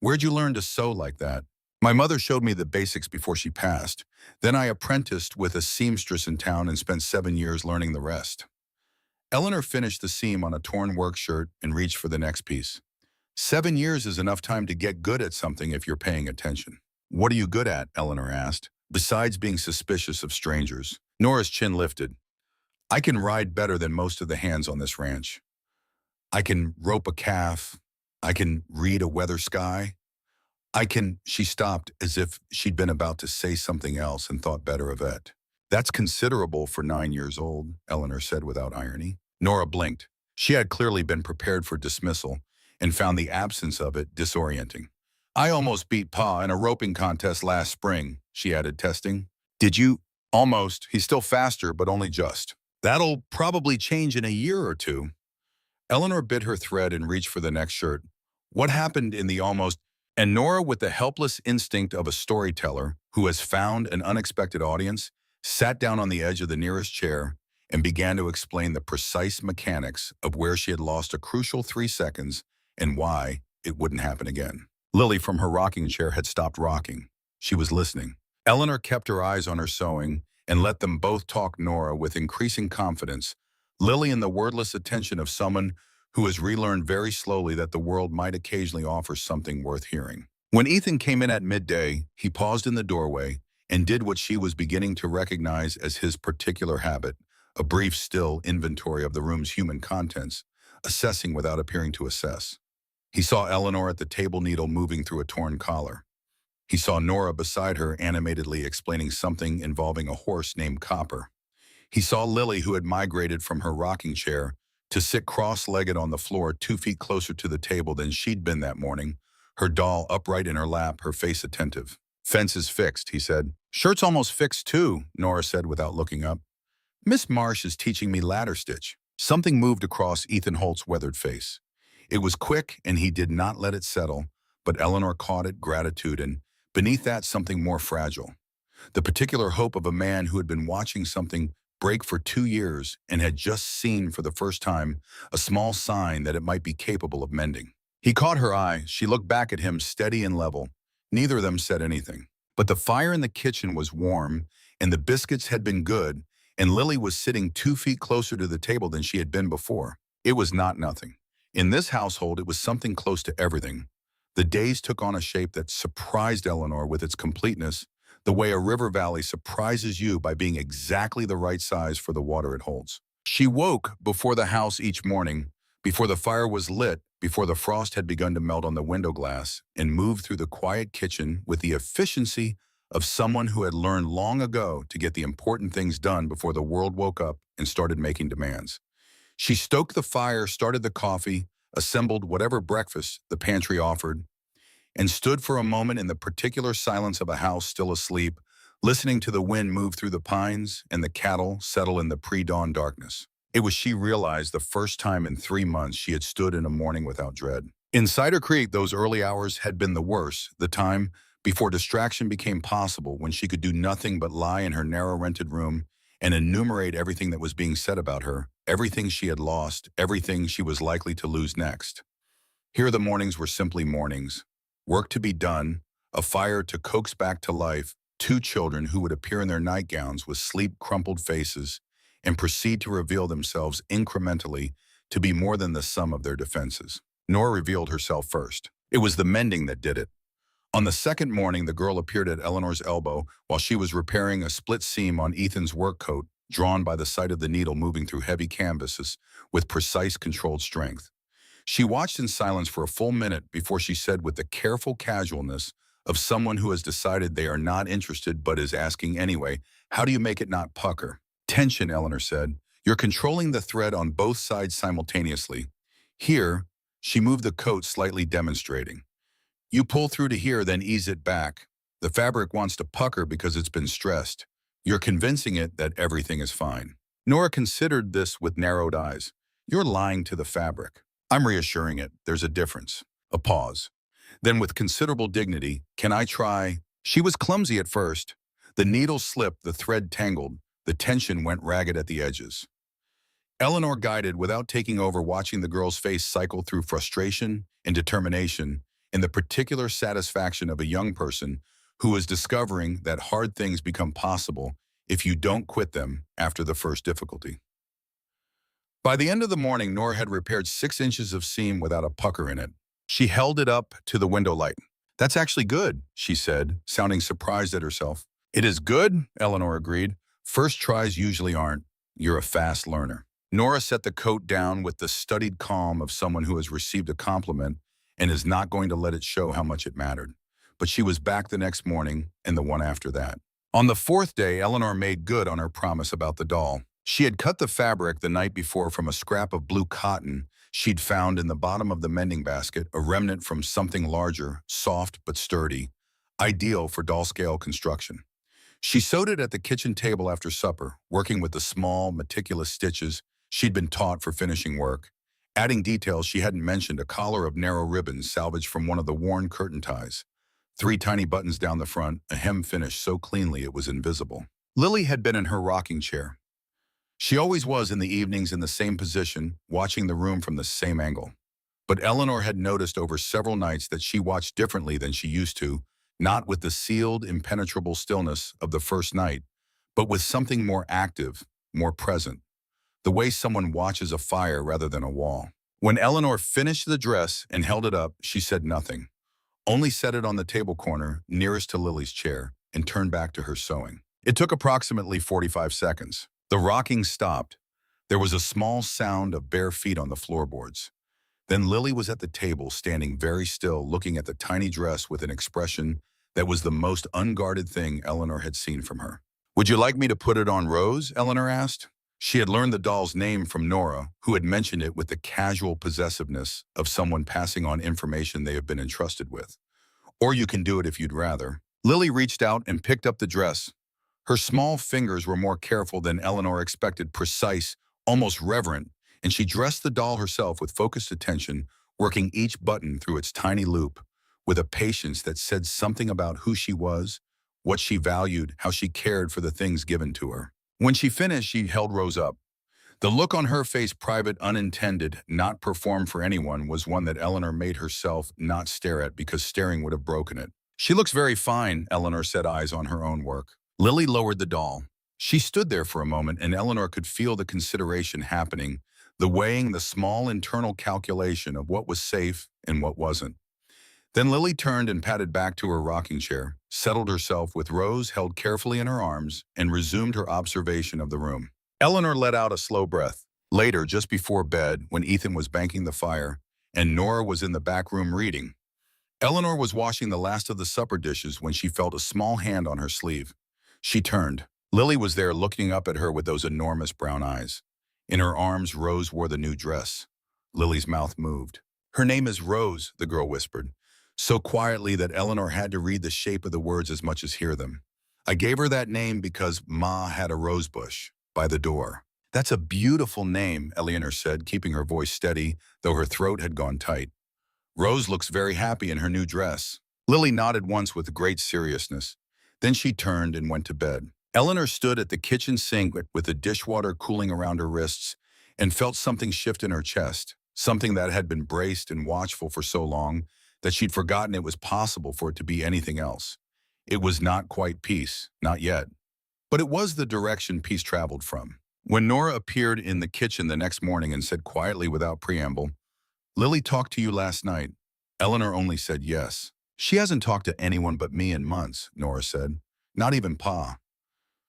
"Where'd you learn to sew like that?" "My mother showed me the basics before she passed. Then I apprenticed with a seamstress in town and spent 7 years learning the rest." Eleanor finished the seam on a torn work shirt and reached for the next piece. 7 years is enough time to get good at something if you're paying attention. "What are you good at?" Eleanor asked, "besides being suspicious of strangers." Nora's chin lifted. "I can ride better than most of the hands on this ranch. I can rope a calf. I can read a weather sky. I can—" She stopped as if she'd been about to say something else and thought better of it. "That's considerable for 9 years old," Eleanor said without irony. Nora blinked. She had clearly been prepared for dismissal and found the absence of it disorienting. "I almost beat Pa in a roping contest last spring," she added, testing. "Did you?" "Almost. He's still faster, but only just." "That'll probably change in a year or two." Eleanor bit her thread and reached for the next shirt. "What happened in the almost—" And Nora, with the helpless instinct of a storyteller who has found an unexpected audience, sat down on the edge of the nearest chair and began to explain the precise mechanics of where she had lost a crucial 3 seconds and why it wouldn't happen again. Lily, from her rocking chair, had stopped rocking. She was listening. Eleanor kept her eyes on her sewing and let them both talk. Nora, with increasing confidence, Lily in the wordless attention of someone who has relearned very slowly that the world might occasionally offer something worth hearing. When Ethan came in at midday, he paused in the doorway and did what she was beginning to recognize as his particular habit, a brief, still inventory of the room's human contents, assessing without appearing to assess. He saw Eleanor at the table, needle moving through a torn collar. He saw Nora beside her, animatedly explaining something involving a horse named Copper. He saw Lily, who had migrated from her rocking chair to sit cross-legged on the floor 2 feet closer to the table than she'd been that morning, her doll upright in her lap, her face attentive. "Fence is fixed," he said. "Shirt's almost fixed too," Nora said without looking up. "Miss Marsh is teaching me ladder stitch." Something moved across Ethan Holt's weathered face. It was quick, and he did not let it settle, but Eleanor caught it, gratitude, and beneath that, something more fragile. The particular hope of a man who had been watching something break for 2 years and had just seen for the first time a small sign that it might be capable of mending. He caught her eye. She looked back at him, steady and level. Neither of them said anything. But the fire in the kitchen was warm, and the biscuits had been good, and Lily was sitting 2 feet closer to the table than she had been before. It was not nothing. In this household, it was something close to everything. The days took on a shape that surprised Eleanor with its completeness, the way a river valley surprises you by being exactly the right size for the water it holds. She woke before the house each morning, before the fire was lit, before the frost had begun to melt on the window glass, and moved through the quiet kitchen with the efficiency of someone who had learned long ago to get the important things done before the world woke up and started making demands. She stoked the fire, started the coffee, assembled whatever breakfast the pantry offered, and stood for a moment in the particular silence of a house still asleep, listening to the wind move through the pines and the cattle settle in the pre-dawn darkness. It was, she realized, the first time in 3 months she had stood in a morning without dread. In Cider Creek, those early hours had been the worst, the time before distraction became possible, when she could do nothing but lie in her narrow rented room and enumerate everything that was being said about her, everything she had lost, everything she was likely to lose next. Here the mornings were simply mornings. Work to be done, a fire to coax back to life, two children who would appear in their nightgowns with sleep-crumpled faces and proceed to reveal themselves incrementally to be more than the sum of their defenses. Nora revealed herself first. It was the mending that did it. On the second morning, the girl appeared at Eleanor's elbow while she was repairing a split seam on Ethan's work coat, drawn by the sight of the needle moving through heavy canvases with precise, controlled strength. She watched in silence for a full minute before she said, with the careful casualness of someone who has decided they are not interested but is asking anyway, "How do you make it not pucker?" "Tension," Eleanor said. "You're controlling the thread on both sides simultaneously. Here," she moved the coat, slightly demonstrating. "You pull through to here, then ease it back. The fabric wants to pucker because it's been stressed. You're convincing it that everything is fine." Nora considered this with narrowed eyes. "You're lying to the fabric." "I'm reassuring it. There's a difference." A pause. Then, with considerable dignity, "Can I try?" She was clumsy at first. The needle slipped, the thread tangled, the tension went ragged at the edges. Eleanor guided without taking over, watching the girl's face cycle through frustration and determination, and the particular satisfaction of a young person who is discovering that hard things become possible if you don't quit them after the first difficulty. By the end of the morning, Nora had repaired 6 inches of seam without a pucker in it. She held it up to the window light. "That's actually good," she said, sounding surprised at herself. "It is good," Eleanor agreed. "First tries usually aren't. You're a fast learner." Nora set the coat down with the studied calm of someone who has received a compliment and is not going to let it show how much it mattered. But she was back the next morning and the one after that. On the fourth day, Eleanor made good on her promise about the doll. She had cut the fabric the night before from a scrap of blue cotton she'd found in the bottom of the mending basket, a remnant from something larger, soft but sturdy, ideal for doll-scale construction. She sewed it at the kitchen table after supper, working with the small, meticulous stitches she'd been taught for finishing work, adding details she hadn't mentioned: a collar of narrow ribbons salvaged from one of the worn curtain ties, 3 tiny buttons down the front, a hem finished so cleanly it was invisible. Lily had been in her rocking chair. She always was in the evenings, in the same position, watching the room from the same angle. But Eleanor had noticed over several nights that she watched differently than she used to, not with the sealed, impenetrable stillness of the first night, but with something more active, more present, the way someone watches a fire rather than a wall. When Eleanor finished the dress and held it up, she said nothing, only set it on the table corner nearest to Lily's chair and turned back to her sewing. It took approximately 45 seconds. The rocking stopped. There was a small sound of bare feet on the floorboards. Then Lily was at the table, standing very still, looking at the tiny dress with an expression that was the most unguarded thing Eleanor had seen from her. "Would you like me to put it on Rose?" Eleanor asked. She had learned the doll's name from Nora, who had mentioned it with the casual possessiveness of someone passing on information they have been entrusted with. "Or you can do it if you'd rather." Lily reached out and picked up the dress. Her small fingers were more careful than Eleanor expected, precise, almost reverent, and she dressed the doll herself with focused attention, working each button through its tiny loop, with a patience that said something about who she was, what she valued, how she cared for the things given to her. When she finished, she held Rose up. The look on her face, private, unintended, not performed for anyone, was one that Eleanor made herself not stare at, because staring would have broken it. "She looks very fine," Eleanor said, eyes on her own work. Lily lowered the doll. She stood there for a moment, and Eleanor could feel the consideration happening, the weighing, the small internal calculation of what was safe and what wasn't. Then Lily turned and padded back to her rocking chair, settled herself with Rose held carefully in her arms, and resumed her observation of the room. Eleanor let out a slow breath. Later, just before bed, when Ethan was banking the fire, and Nora was in the back room reading, Eleanor was washing the last of the supper dishes when she felt a small hand on her sleeve. She turned. Lily was there looking up at her with those enormous brown eyes. In her arms, Rose wore the new dress. Lily's mouth moved. "Her name is Rose," the girl whispered, so quietly that Eleanor had to read the shape of the words as much as hear them. "I gave her that name because Ma had a rose bush by the door." "That's a beautiful name," Eleanor said, keeping her voice steady, though her throat had gone tight. "Rose looks very happy in her new dress." Lily nodded once with great seriousness. Then she turned and went to bed. Eleanor stood at the kitchen sink with the dishwater cooling around her wrists and felt something shift in her chest, something that had been braced and watchful for so long that she'd forgotten it was possible for it to be anything else. It was not quite peace, not yet. But it was the direction peace traveled from. When Nora appeared in the kitchen the next morning and said quietly without preamble, "Lily talked to you last night," Eleanor only said yes. "She hasn't talked to anyone but me in months," Nora said. "Not even Pa."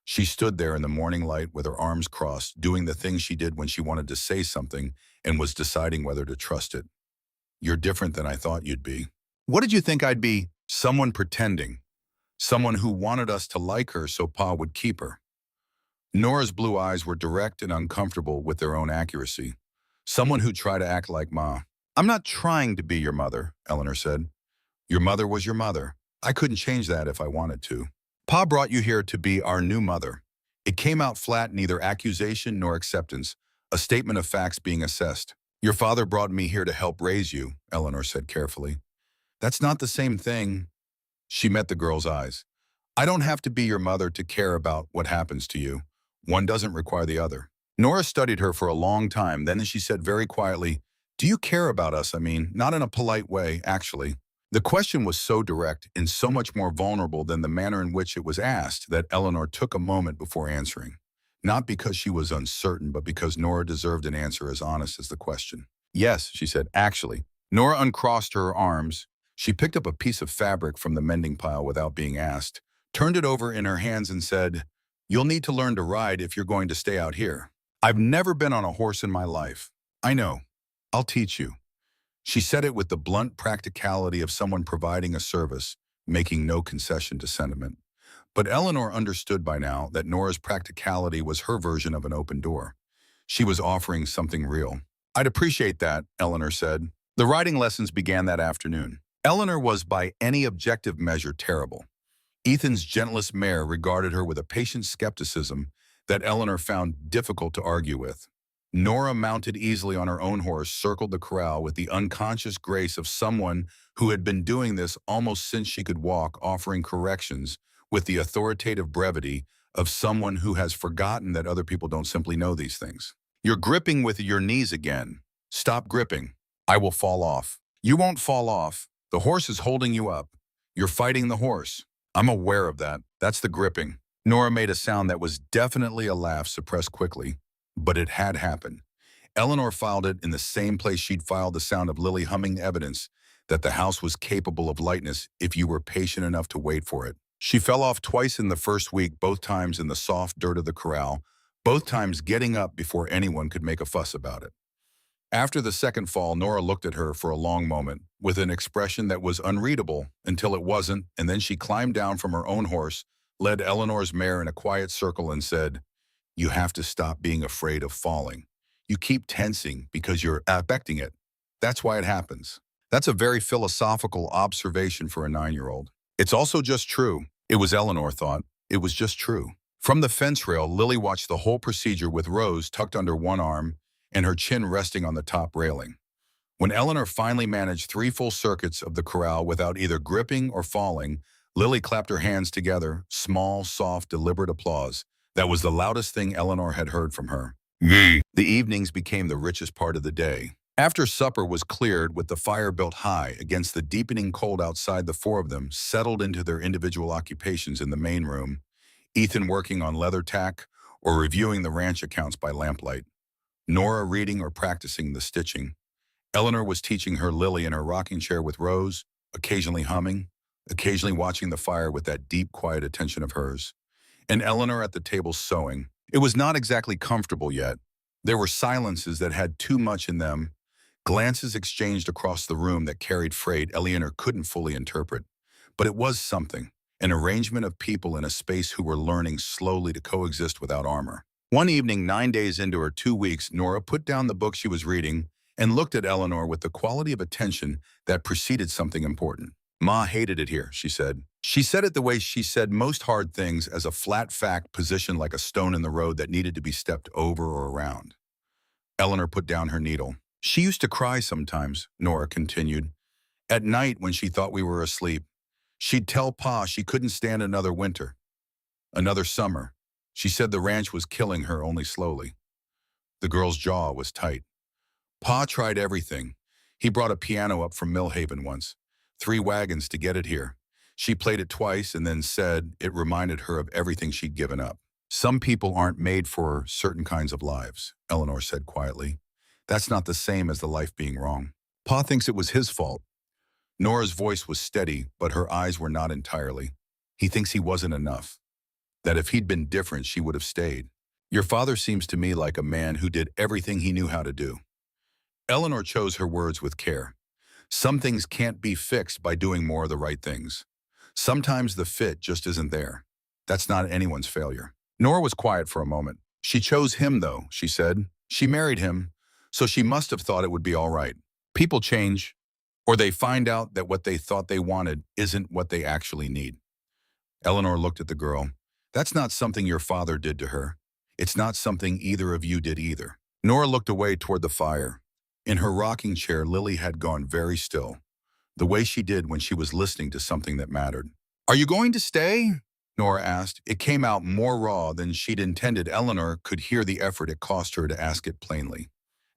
She stood there in the morning light with her arms crossed, doing the thing she did when she wanted to say something and was deciding whether to trust it. "You're different than I thought you'd be." "What did you think I'd be?" "Someone pretending. Someone who wanted us to like her so Pa would keep her." Nora's blue eyes were direct and uncomfortable with their own accuracy. "Someone who tried to act like Ma." "I'm not trying to be your mother," Eleanor said. "Your mother was your mother. I couldn't change that if I wanted to. Pa brought you here to be our new mother." It came out flat, neither accusation nor acceptance, a statement of facts being assessed. "Your father brought me here to help raise you," Eleanor said carefully. "That's not the same thing." She met the girl's eyes. "I don't have to be your mother to care about what happens to you. One doesn't require the other." Nora studied her for a long time, then she said very quietly, "Do you care about us? I mean, not in a polite way, actually." The question was so direct and so much more vulnerable than the manner in which it was asked that Eleanor took a moment before answering. Not because she was uncertain, but because Nora deserved an answer as honest as the question. "Yes," she said, "actually." Nora uncrossed her arms. She picked up a piece of fabric from the mending pile without being asked, turned it over in her hands and said, "You'll need to learn to ride if you're going to stay out here." "I've never been on a horse in my life." "I know. I'll teach you." She said it with the blunt practicality of someone providing a service, making no concession to sentiment. But Eleanor understood by now that Nora's practicality was her version of an open door. She was offering something real. "I'd appreciate that," Eleanor said. The riding lessons began that afternoon. Eleanor was by any objective measure terrible. Ethan's gentlest mare regarded her with a patient skepticism that Eleanor found difficult to argue with. Nora, mounted easily on her own horse, circled the corral with the unconscious grace of someone who had been doing this almost since she could walk, offering corrections with the authoritative brevity of someone who has forgotten that other people don't simply know these things. "You're gripping with your knees again. Stop gripping. I will fall off." "You won't fall off. The horse is holding you up. You're fighting the horse." "I'm aware of that. That's the gripping." Nora made a sound that was definitely a laugh suppressed quickly. But it had happened. Eleanor filed it in the same place she'd filed the sound of Lily humming evidence that the house was capable of lightness if you were patient enough to wait for it. She fell off twice in the first week, both times in the soft dirt of the corral, both times getting up before anyone could make a fuss about it. After the second fall, Nora looked at her for a long moment, with an expression that was unreadable until it wasn't, and then she climbed down from her own horse, led Eleanor's mare in a quiet circle and said, "You have to stop being afraid of falling. You keep tensing because you're affecting it. That's why it happens." That's a very philosophical observation for a 9-year-old. It's also just true. It was, Eleanor thought. It was just true. From the fence rail, Lily watched the whole procedure with Rose tucked under one arm and her chin resting on the top railing. When Eleanor finally managed 3 full circuits of the corral without either gripping or falling, Lily clapped her hands together, small, soft, deliberate applause. That was the loudest thing Eleanor had heard from her. The evenings became the richest part of the day. After supper was cleared with the fire built high against the deepening cold outside, the 4 of them settled into their individual occupations in the main room, Ethan working on leather tack or reviewing the ranch accounts by lamplight, Nora reading or practicing the stitching. Eleanor was teaching her Lily in her rocking chair with Rose, occasionally humming, occasionally watching the fire with that deep, quiet attention of hers. And Eleanor at the table sewing. It was not exactly comfortable yet. There were silences that had too much in them, glances exchanged across the room that carried freight Eleanor couldn't fully interpret. But it was something, an arrangement of people in a space who were learning slowly to coexist without armor. One evening, 9 days into her 2 weeks, Nora put down the book she was reading and looked at Eleanor with the quality of attention that preceded something important. Ma hated it here, she said. She said it the way she said most hard things, as a flat fact positioned like a stone in the road that needed to be stepped over or around. Eleanor put down her needle. She used to cry sometimes, Nora continued. At night when she thought we were asleep, she'd tell Pa she couldn't stand another winter, another summer. She said the ranch was killing her only slowly. The girl's jaw was tight. Pa tried everything. He brought a piano up from Millhaven once, 3 wagons to get it here. She played it twice and then said it reminded her of everything she'd given up. Some people aren't made for certain kinds of lives, Eleanor said quietly. That's not the same as the life being wrong. Pa thinks it was his fault. Nora's voice was steady, but her eyes were not entirely. He thinks he wasn't enough. That if he'd been different, she would have stayed. Your father seems to me like a man who did everything he knew how to do. Eleanor chose her words with care. Some things can't be fixed by doing more of the right things. Sometimes the fit just isn't there. That's not anyone's failure. Nora was quiet for a moment. She chose him, though, she said. She married him, so she must have thought it would be all right. People change, or they find out that what they thought they wanted isn't what they actually need. Eleanor looked at the girl. That's not something your father did to her. It's not something either of you did either. Nora looked away toward the fire. In her rocking chair, Lily had gone very still, the way she did when she was listening to something that mattered. Are you going to stay? Nora asked. It came out more raw than she'd intended. Eleanor could hear the effort it cost her to ask it plainly.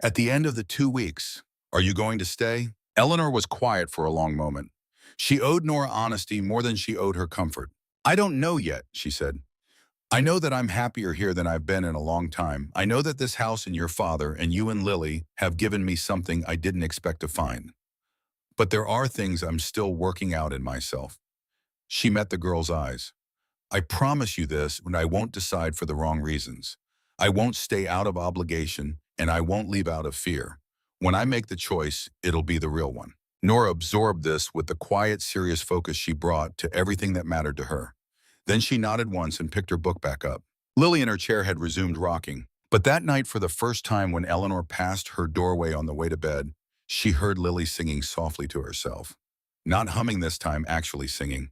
At the end of the 2 weeks, are you going to stay? Eleanor was quiet for a long moment. She owed Nora honesty more than she owed her comfort. I don't know yet, she said. I know that I'm happier here than I've been in a long time. I know that this house and your father and you and Lily have given me something I didn't expect to find. But there are things I'm still working out in myself. She met the girl's eyes. I promise you this, and I won't decide for the wrong reasons. I won't stay out of obligation, and I won't leave out of fear. When I make the choice, it'll be the real one. Nora absorbed this with the quiet, serious focus she brought to everything that mattered to her. Then she nodded once and picked her book back up. Lily in her chair had resumed rocking. But that night, for the first time when Eleanor passed her doorway on the way to bed, she heard Lily singing softly to herself. Not humming this time, actually singing.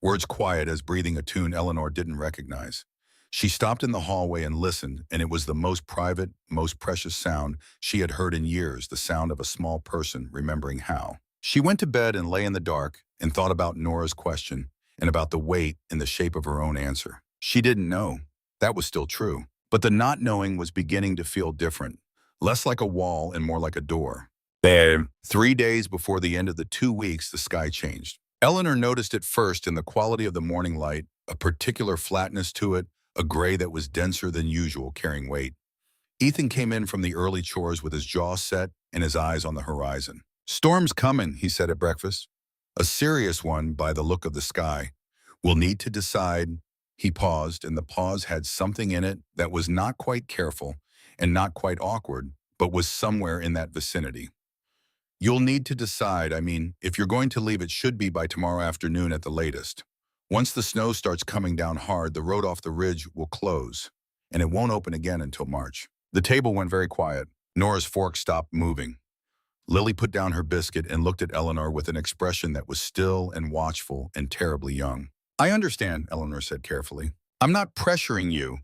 Words quiet as breathing a tune Eleanor didn't recognize. She stopped in the hallway and listened, and it was the most private, most precious sound she had heard in years, the sound of a small person remembering how. She went to bed and lay in the dark and thought about Nora's question and about the weight and the shape of her own answer. She didn't know. That was still true. But the not knowing was beginning to feel different, less like a wall and more like a door. Then, 3 days before the end of the 2 weeks, the sky changed. Eleanor noticed it first in the quality of the morning light, a particular flatness to it, a gray that was denser than usual, carrying weight. Ethan came in from the early chores with his jaw set and his eyes on the horizon. Storm's coming, he said at breakfast. A serious one by the look of the sky. We'll need to decide. He paused, and the pause had something in it that was not quite careful and not quite awkward, but was somewhere in that vicinity. You'll need to decide. If you're going to leave, it should be by tomorrow afternoon at the latest. Once the snow starts coming down hard, the road off the ridge will close, and it won't open again until March. The table went very quiet. Nora's fork stopped moving. Lily put down her biscuit and looked at Eleanor with an expression that was still and watchful and terribly young. I understand, Eleanor said carefully. I'm not pressuring you,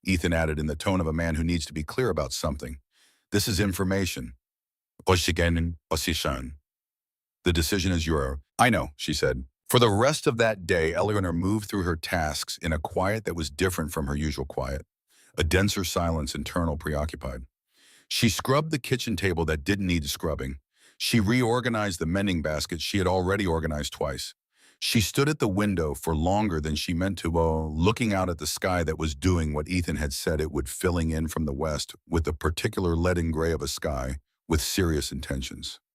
Ethan added in the tone of a man who needs to be clear about something. This is information. The decision is yours. I know, she said. For the rest of that day, Eleanor moved through her tasks in a quiet that was different from her usual quiet, a denser silence, internal, preoccupied. She scrubbed the kitchen table that didn't need scrubbing. She reorganized the mending basket she had already organized twice. She stood at the window for longer than she meant to, looking out at the sky that was doing what Ethan had said it would, filling in from the west with a particular leaden gray of a sky with serious intentions.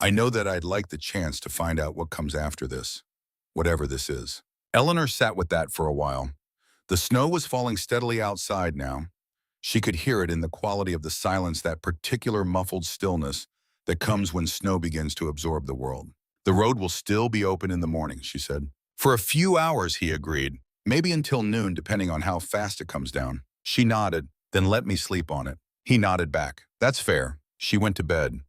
I know that I'd like the chance to find out what comes after this, whatever this is." Eleanor sat with that for a while. The snow was falling steadily outside now. She could hear it in the quality of the silence, that particular muffled stillness that comes when snow begins to absorb the world. "The road will still be open in the morning," she said. "For a few hours," he agreed. "Maybe until noon, depending on how fast it comes down." She nodded. "Then let me sleep on it." He nodded back. "That's fair." She went to bed.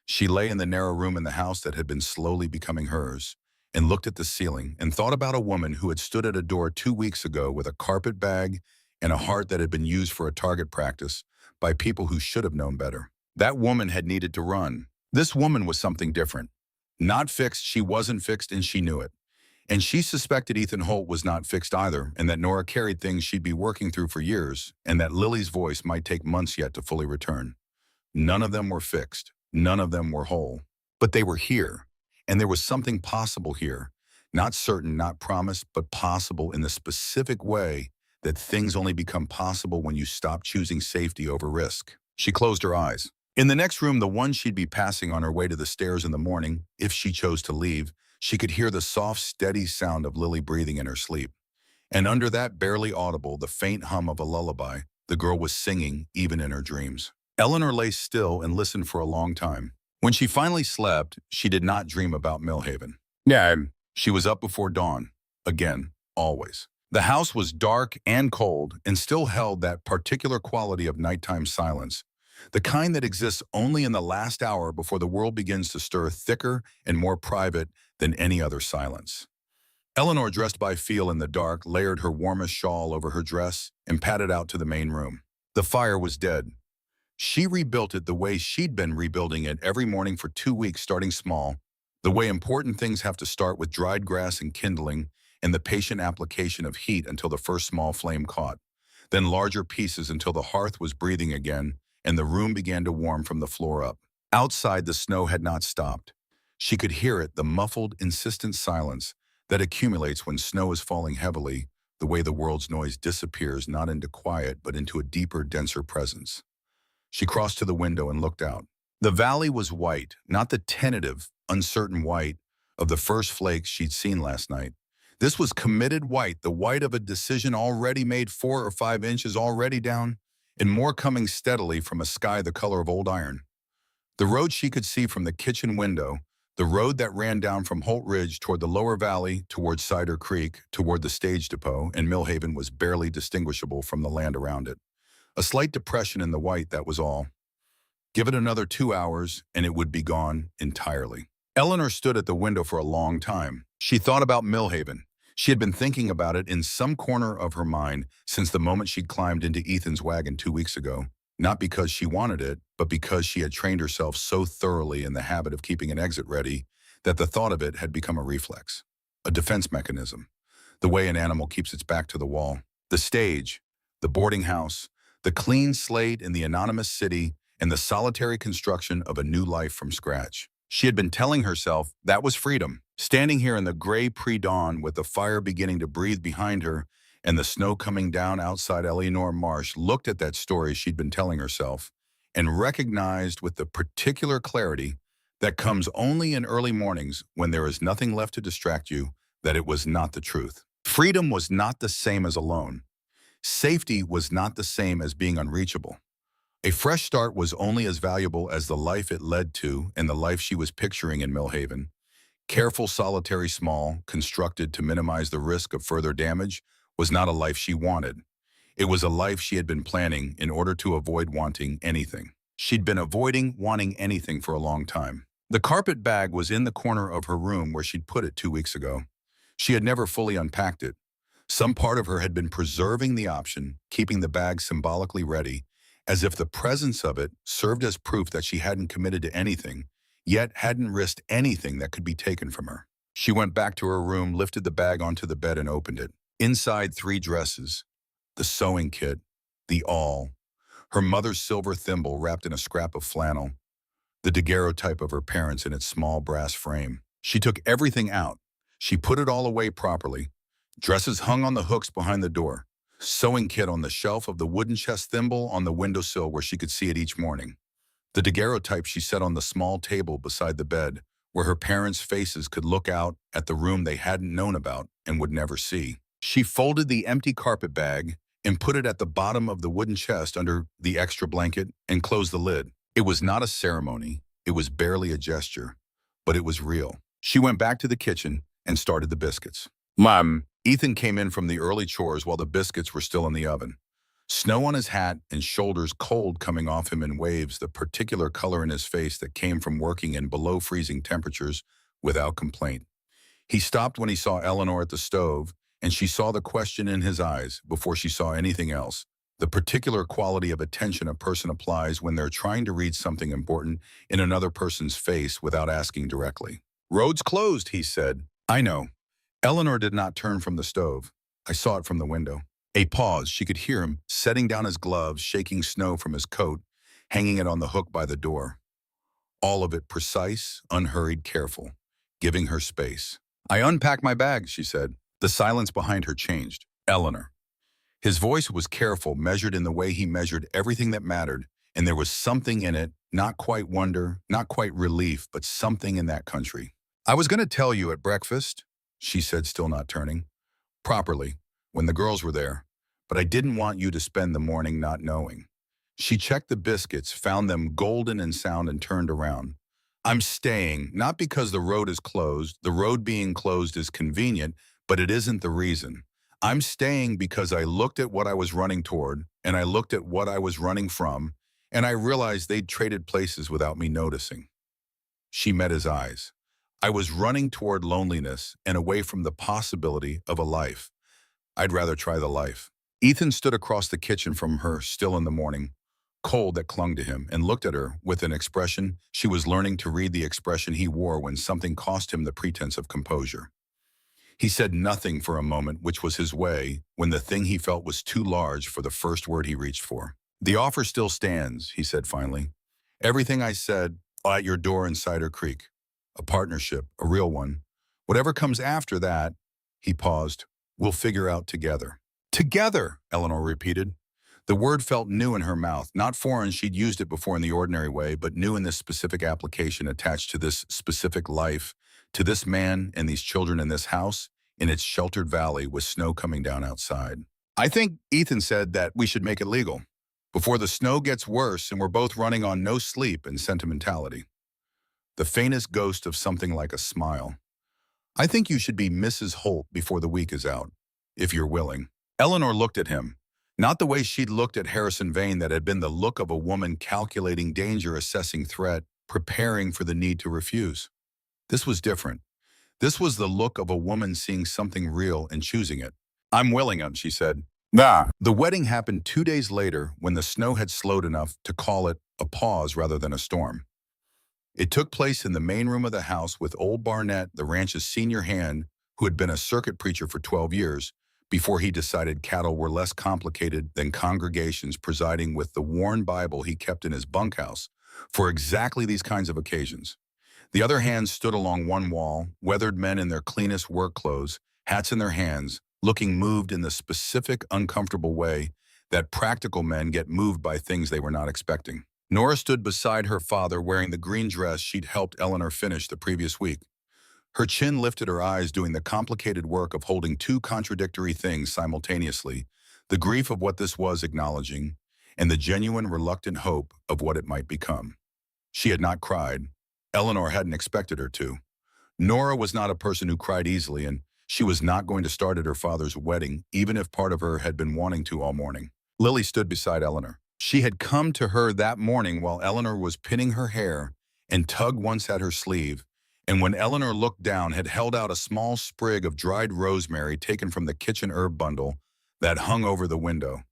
She lay in the narrow room in the house that had been slowly becoming hers, and looked at the ceiling and thought about a woman who had stood at a door 2 weeks ago with a carpet bag and a heart that had been used for a target practice by people who should have known better. That woman had needed to run. This woman was something different. Not fixed, she wasn't fixed, and she knew it. And she suspected Ethan Holt was not fixed either, and that Nora carried things she'd be working through for years, and that Lily's voice might take months yet to fully return. None of them were fixed. None of them were whole. But they were here, and there was something possible here. Not certain, not promised, but possible in the specific way that things only become possible when you stop choosing safety over risk. She closed her eyes. In the next room, the one she'd be passing on her way to the stairs in the morning, if she chose to leave, she could hear the soft, steady sound of Lily breathing in her sleep. And under that, barely audible, the faint hum of a lullaby. The girl was singing, even in her dreams. Eleanor lay still and listened for a long time. When she finally slept, she did not dream about Millhaven. No. She was up before dawn. Again, always. The house was dark and cold and still held that particular quality of nighttime silence, the kind that exists only in the last hour before the world begins to stir, thicker and more private than any other silence. Eleanor, dressed by feel in the dark, layered her warmest shawl over her dress and padded out to the main room. The fire was dead. She rebuilt it the way she'd been rebuilding it every morning for 2 weeks, starting small, the way important things have to start, with dried grass and kindling and the patient application of heat until the first small flame caught, then larger pieces until the hearth was breathing again and the room began to warm from the floor up. Outside, the snow had not stopped. She could hear it, the muffled, insistent silence that accumulates when snow is falling heavily, the way the world's noise disappears not into quiet but into a deeper, denser presence. She crossed to the window and looked out. The valley was white, not the tentative, uncertain white of the first flakes she'd seen last night. This was committed white, the white of a decision already made, 4 or 5 inches already down, and more coming steadily from a sky the color of old iron. The road she could see from the kitchen window, the road that ran down from Holt Ridge toward the lower valley, toward Cider Creek, toward the stage depot, and Millhaven, was barely distinguishable from the land around it. A slight depression in the white, that was all. Give it another 2 hours, and it would be gone entirely. Eleanor stood at the window for a long time. She thought about Millhaven. She had been thinking about it in some corner of her mind since the moment she'd climbed into Ethan's wagon 2 weeks ago. Not because she wanted it, but because she had trained herself so thoroughly in the habit of keeping an exit ready that the thought of it had become a reflex, a defense mechanism, the way an animal keeps its back to the wall. The stage, the boarding house, the clean slate in the anonymous city, and the solitary construction of a new life from scratch. She had been telling herself that was freedom. Standing here in the gray pre-dawn with the fire beginning to breathe behind her and the snow coming down outside, Eleanor Marsh looked at that story she'd been telling herself and recognized with the particular clarity that comes only in early mornings when there is nothing left to distract you that it was not the truth. Freedom was not the same as alone. Safety was not the same as being unreachable. A fresh start was only as valuable as the life it led to and the life she was picturing in Millhaven. Careful, solitary, small, constructed to minimize the risk of further damage, was not a life she wanted. It was a life she had been planning in order to avoid wanting anything. She'd been avoiding wanting anything for a long time. The carpet bag was in the corner of her room where she'd put it 2 weeks ago. She had never fully unpacked it. Some part of her had been preserving the option, keeping the bag symbolically ready, as if the presence of it served as proof that she hadn't committed to anything, yet hadn't risked anything that could be taken from her. She went back to her room, lifted the bag onto the bed, and opened it. Inside, 3 dresses, the sewing kit, the awl, her mother's silver thimble wrapped in a scrap of flannel, the daguerreotype of her parents in its small brass frame. She took everything out. She put it all away properly. Dresses hung on the hooks behind the door. Sewing kit on the shelf of the wooden chest, thimble on the windowsill where she could see it each morning. The daguerreotype she set on the small table beside the bed, where her parents' faces could look out at the room they hadn't known about and would never see. She folded the empty carpet bag and put it at the bottom of the wooden chest under the extra blanket and closed the lid. It was not a ceremony. It was barely a gesture, but it was real. She went back to the kitchen and started the biscuits. Mom. Ethan came in from the early chores while the biscuits were still in the oven. Snow on his hat and shoulders cold coming off him in waves, the particular color in his face that came from working in below freezing temperatures without complaint. He stopped when he saw Eleanor at the stove, and she saw the question in his eyes before she saw anything else. The particular quality of attention a person applies when they're trying to read something important in another person's face without asking directly. "Road's closed," he said. "I know." Eleanor did not turn from the stove. I saw it from the window. A pause. She could hear him setting down his gloves, shaking snow from his coat, hanging it on the hook by the door. All of it precise, unhurried, careful, giving her space. "I unpacked my bags," she said. The silence behind her changed. "Eleanor." His voice was careful, measured in the way he measured everything that mattered, and there was something in it, not quite wonder, not quite relief, but something in that country. "I was going to tell you at breakfast," she said, still not turning. "Properly, when the girls were there, but I didn't want you to spend the morning not knowing." She checked the biscuits, found them golden and sound, and turned around. "I'm staying, not because the road is closed. The road being closed is convenient, but it isn't the reason. I'm staying because I looked at what I was running toward, and I looked at what I was running from, and I realized they'd traded places without me noticing." She met his eyes. "I was running toward loneliness and away from the possibility of a life. I'd rather try the life." Ethan stood across the kitchen from her, still in the morning, cold that clung to him, and looked at her with an expression she was learning to read, the expression he wore when something cost him the pretense of composure. He said nothing for a moment, which was his way when the thing he felt was too large for the first word he reached for. "The offer still stands," he said finally. "Everything I said at your door in Cider Creek. A partnership, a real one. Whatever comes after that," he paused, "we'll figure out together." "Together," Eleanor repeated. The word felt new in her mouth, not foreign. She'd used it before in the ordinary way, but new in this specific application attached to this specific life, to this man and these children in this house, in its sheltered valley with snow coming down outside. "I think," Ethan said, "that we should make it legal, before the snow gets worse and we're both running on no sleep and sentimentality." The faintest ghost of something like a smile. "I think you should be Mrs. Holt before the week is out, if you're willing." Eleanor looked at him, not the way she'd looked at Harrison Vane, that had been the look of a woman calculating danger, assessing threat, preparing for the need to refuse. This was different. This was the look of a woman seeing something real and choosing it. "I'm willing," she said. "Nah." The wedding happened 2 days later, when the snow had slowed enough to call it a pause rather than a storm. It took place in the main room of the house with old Barnett, the ranch's senior hand, who had been a circuit preacher for 12 years, before he decided cattle were less complicated than congregations, presiding with the worn Bible he kept in his bunkhouse for exactly these kinds of occasions. The other hand stood along one wall, weathered men in their cleanest work clothes, hats in their hands, looking moved in the specific, uncomfortable way that practical men get moved by things they were not expecting. Nora stood beside her father, wearing the green dress she'd helped Eleanor finish the previous week. Her chin lifted, her eyes doing the complicated work of holding two contradictory things simultaneously, the grief of what this was acknowledging, and the genuine, reluctant hope of what it might become. She had not cried. Eleanor hadn't expected her to. Nora was not a person who cried easily, and she was not going to start at her father's wedding, even if part of her had been wanting to all morning. Lily stood beside Eleanor. She had come to her that morning while Eleanor was pinning her hair, and tugged once at her sleeve, and when Eleanor looked down, had held out a small sprig of dried rosemary taken from the kitchen herb bundle that hung over the window.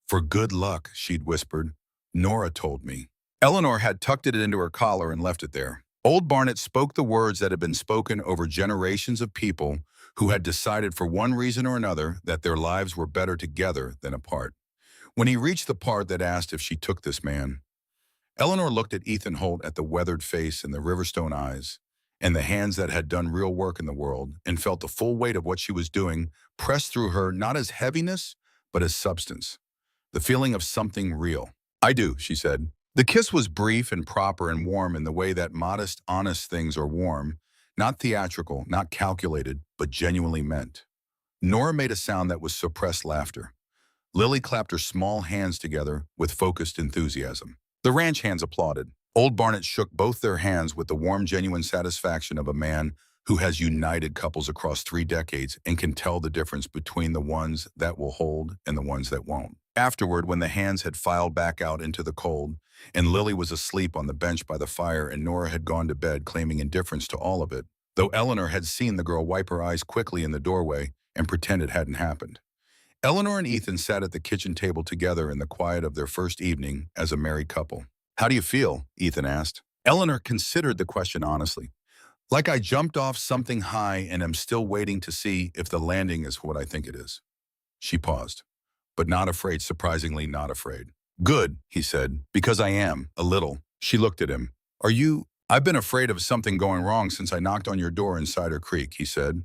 "For good luck," she'd whispered. "Nora told me." Eleanor had tucked it into her collar and left it there. Old Barnett spoke the words that had been spoken over generations of people who had decided for one reason or another that their lives were better together than apart. When he reached the part that asked if she took this man, Eleanor looked at Ethan Holt, at the weathered face and the Riverstone eyes, and the hands that had done real work in the world, and felt the full weight of what she was doing pressed through her, not as heaviness, but as substance, the feeling of something real. "I do," she said. The kiss was brief and proper and warm in the way that modest, honest things are warm, not theatrical, not calculated, but genuinely meant. Nora made a sound that was suppressed laughter. Lily clapped her small hands together with focused enthusiasm. The ranch hands applauded. Old Barnett shook both their hands with the warm, genuine satisfaction of a man who has united couples across 3 decades and can tell the difference between the ones that will hold and the ones that won't. Afterward, when the hands had filed back out into the cold, and Lily was asleep on the bench by the fire and Nora had gone to bed claiming indifference to all of it, though Eleanor had seen the girl wipe her eyes quickly in the doorway and pretend it hadn't happened. Eleanor and Ethan sat at the kitchen table together in the quiet of their first evening as a married couple. "How do you feel?" Ethan asked. Eleanor considered the question honestly. "Like I jumped off something high and am still waiting to see if the landing is what I think it is." She paused, but not afraid, surprisingly not afraid. "Good," he said, "because I am, a little." She looked at him. "Are you—" "I've been afraid of something going wrong since I knocked on your door in Cider Creek," he said.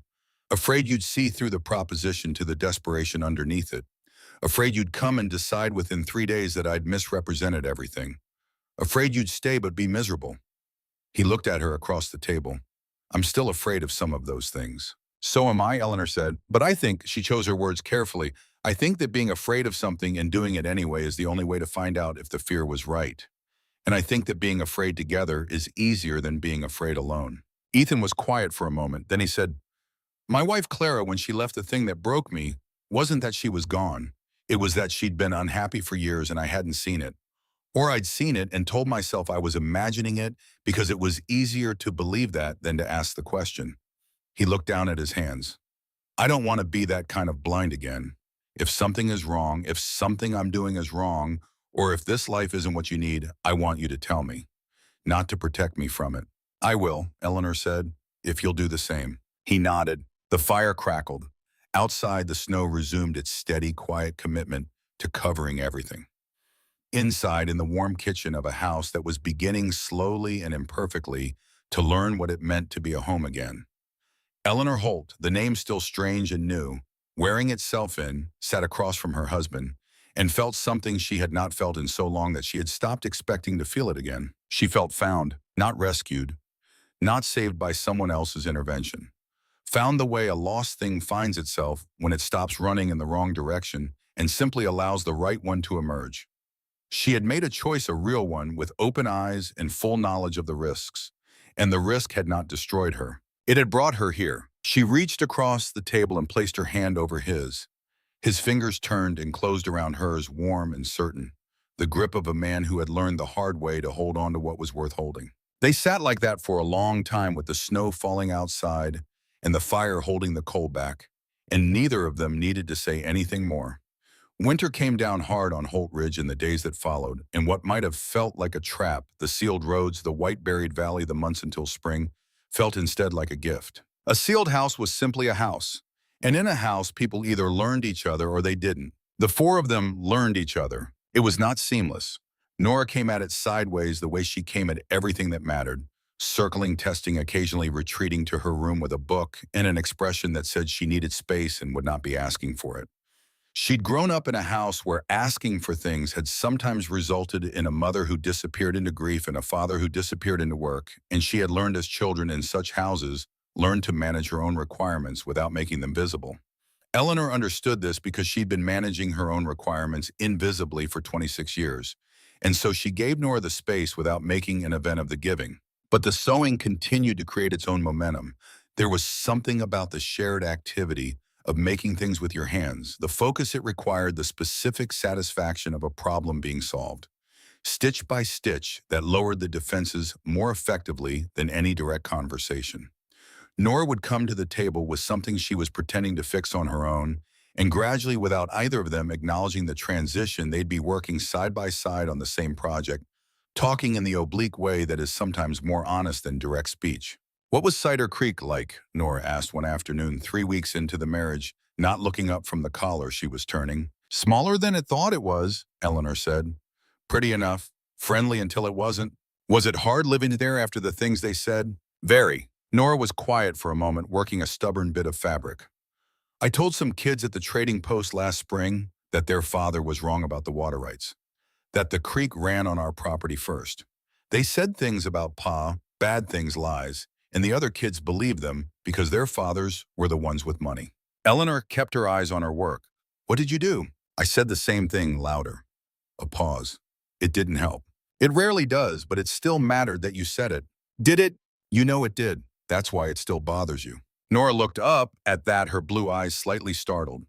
"Afraid you'd see through the proposition to the desperation underneath it. Afraid you'd come and decide within 3 days that I'd misrepresented everything. Afraid you'd stay but be miserable." He looked at her across the table. "I'm still afraid of some of those things." "So am I," Eleanor said, "but I think," she chose her words carefully, "I think that being afraid of something and doing it anyway is the only way to find out if the fear was right. And I think that being afraid together is easier than being afraid alone." Ethan was quiet for a moment. Then he said, "My wife Clara, when she left the thing that broke me, wasn't that she was gone. It was that she'd been unhappy for years and I hadn't seen it. Or I'd seen it and told myself I was imagining it because it was easier to believe that than to ask the question." He looked down at his hands. "I don't want to be that kind of blind again. If something is wrong, if something I'm doing is wrong, or if this life isn't what you need, I want you to tell me, not to protect me from it." "I will," Eleanor said, "if you'll do the same." He nodded. The fire crackled. Outside, the snow resumed its steady, quiet commitment to covering everything. Inside, in the warm kitchen of a house that was beginning slowly and imperfectly to learn what it meant to be a home again, Eleanor Holt, the name still strange and new, wearing itself in, sat across from her husband and felt something she had not felt in so long that she had stopped expecting to feel it again. She felt found, not rescued, not saved by someone else's intervention. Found the way a lost thing finds itself when it stops running in the wrong direction and simply allows the right one to emerge. She had made a choice, a real one, with open eyes and full knowledge of the risks, and the risk had not destroyed her. It had brought her here. She reached across the table and placed her hand over his. His fingers turned and closed around hers, warm and certain, the grip of a man who had learned the hard way to hold on to what was worth holding. They sat like that for a long time with the snow falling outside and the fire holding the coal back, and neither of them needed to say anything more. Winter came down hard on Holt Ridge in the days that followed, and what might have felt like a trap, the sealed roads, the white-buried valley, the months until spring, felt instead like a gift. A sealed house was simply a house, and in a house people either learned each other or they didn't. The four of them learned each other. It was not seamless. Nora came at it sideways the way she came at everything that mattered, circling, testing, occasionally retreating to her room with a book and an expression that said she needed space and would not be asking for it. She'd grown up in a house where asking for things had sometimes resulted in a mother who disappeared into grief and a father who disappeared into work, and she had learned as children in such houses, learned to manage her own requirements without making them visible. Eleanor understood this because she'd been managing her own requirements invisibly for 26 years, and so she gave Nora the space without making an event of the giving. But the sewing continued to create its own momentum. There was something about the shared activity of making things with your hands, the focus it required, the specific satisfaction of a problem being solved, stitch by stitch, that lowered the defenses more effectively than any direct conversation. Nora would come to the table with something she was pretending to fix on her own, and gradually, without either of them acknowledging the transition, they'd be working side by side on the same project, talking in the oblique way that is sometimes more honest than direct speech. "What was Cider Creek like?" Nora asked one afternoon, 3 weeks into the marriage, not looking up from the collar she was turning. "Smaller than it thought it was," Eleanor said. "Pretty enough. Friendly until it wasn't." "Was it hard living there after the things they said?" "Very." Nora was quiet for a moment, working a stubborn bit of fabric. "I told some kids at the trading post last spring that their father was wrong about the water rights. that the creek ran on our property first. They said things about Pa, bad things, lies, and the other kids believed them because their fathers were the ones with money. Eleanor kept her eyes on her work. What did you do? I said the same thing louder. A pause. It didn't help. It rarely does, but it still mattered that you said it. Did it? You know it did. That's why it still bothers you. Nora looked up at that, her blue eyes slightly startled.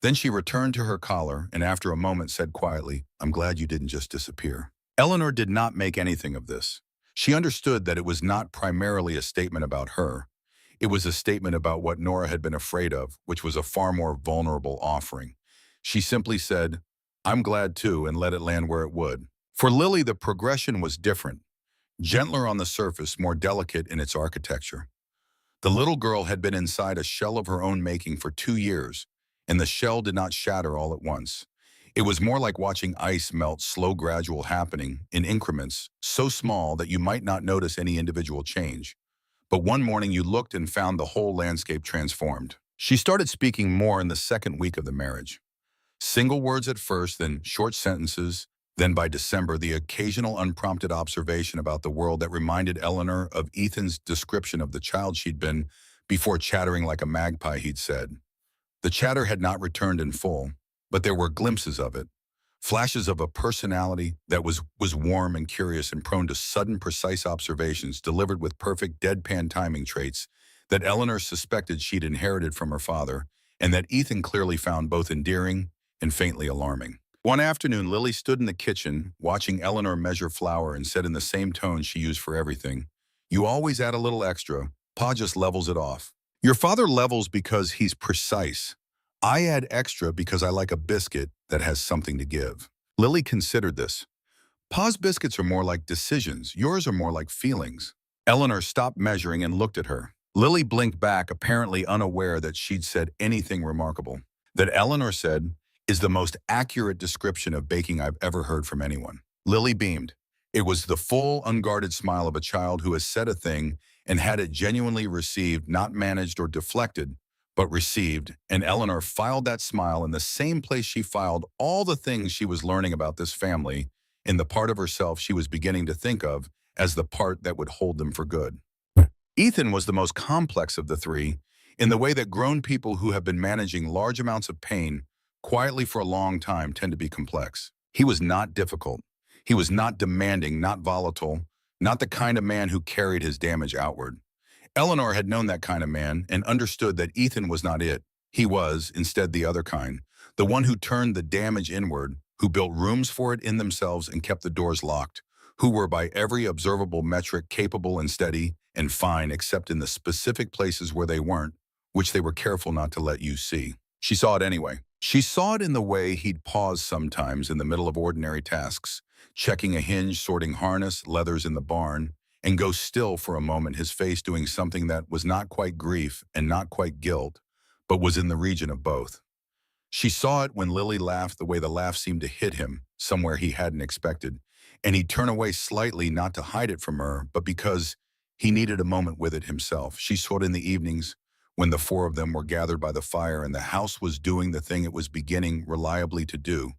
Then she returned to her collar and after a moment said quietly, I'm glad you didn't just disappear. Eleanor did not make anything of this. She understood that it was not primarily a statement about her. It was a statement about what Nora had been afraid of, which was a far more vulnerable offering. She simply said, I'm glad too, and let it land where it would. For Lily, the progression was different. Gentler on the surface, more delicate in its architecture. The little girl had been inside a shell of her own making for 2 years, and the shell did not shatter all at once. It was more like watching ice melt, slow, gradual happening in increments, so small that you might not notice any individual change. But one morning you looked and found the whole landscape transformed. She started speaking more in the second week of the marriage. Single words at first, then short sentences, then by December, the occasional unprompted observation about the world that reminded Eleanor of Ethan's description of the child she'd been before chattering like a magpie, he'd said. The chatter had not returned in full, but there were glimpses of it, flashes of a personality that was warm and curious and prone to sudden, precise observations delivered with perfect deadpan timing traits that Eleanor suspected she'd inherited from her father and that Ethan clearly found both endearing and faintly alarming. One afternoon, Lily stood in the kitchen, watching Eleanor measure flour and said in the same tone she used for everything, You always add a little extra. Pa just levels it off. Your father levels because he's precise. I add extra because I like a biscuit that has something to give. Lily considered this. Pa's biscuits are more like decisions. Yours are more like feelings. Eleanor stopped measuring and looked at her. Lily blinked back, apparently unaware that she'd said anything remarkable. That Eleanor said is the most accurate description of baking I've ever heard from anyone. Lily beamed. It was the full, unguarded smile of a child who has said a thing and had it genuinely received, not managed or deflected, but received, and Eleanor filed that smile in the same place she filed all the things she was learning about this family in the part of herself she was beginning to think of as the part that would hold them for good. Ethan was the most complex of the three in the way that grown people who have been managing large amounts of pain quietly for a long time tend to be complex. He was not difficult. He was not demanding, not volatile, not the kind of man who carried his damage outward. Eleanor had known that kind of man and understood that Ethan was not it. He was, instead, the other kind, the one who turned the damage inward, who built rooms for it in themselves and kept the doors locked, who were by every observable metric capable and steady and fine except in the specific places where they weren't, which they were careful not to let you see. She saw it anyway. She saw it in the way he'd pause sometimes in the middle of ordinary tasks, checking a hinge, sorting harness, leathers in the barn, and go still for a moment, his face doing something that was not quite grief and not quite guilt, but was in the region of both. She saw it when Lily laughed the way the laugh seemed to hit him, somewhere he hadn't expected, and he'd turn away slightly not to hide it from her, but because he needed a moment with it himself. She saw it in the evenings when the four of them were gathered by the fire and the house was doing the thing it was beginning reliably to do,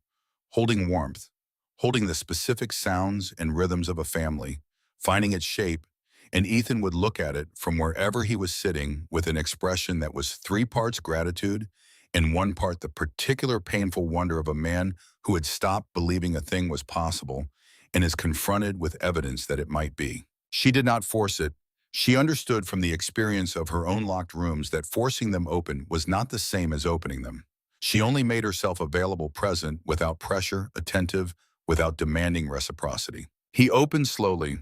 holding warmth, holding the specific sounds and rhythms of a family, finding its shape, and Ethan would look at it from wherever he was sitting with an expression that was 3 parts gratitude and 1 part the particular painful wonder of a man who had stopped believing a thing was possible and is confronted with evidence that it might be. She did not force it. She understood from the experience of her own locked rooms that forcing them open was not the same as opening them. She only made herself available, present, without pressure, attentive, without demanding reciprocity. He opened slowly,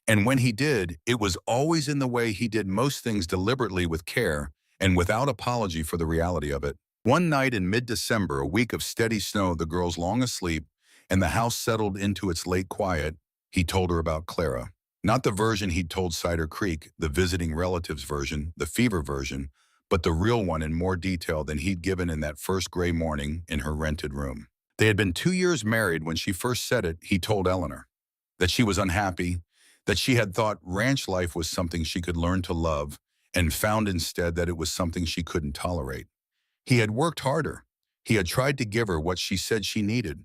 and when he did, it was always in the way he did most things, deliberately, with care, and without apology for the reality of it. One night in mid-December, a week of steady snow, the girls long asleep, and the house settled into its late quiet, he told her about Clara. Not the version he'd told Cider Creek, the visiting relatives version, the fever version, but the real one in more detail than he'd given in that first gray morning in her rented room. They had been 2 years married when she first said it, he told Eleanor. That she was unhappy, that she had thought ranch life was something she could learn to love, and found instead that it was something she couldn't tolerate. He had worked harder. He had tried to give her what she said she needed,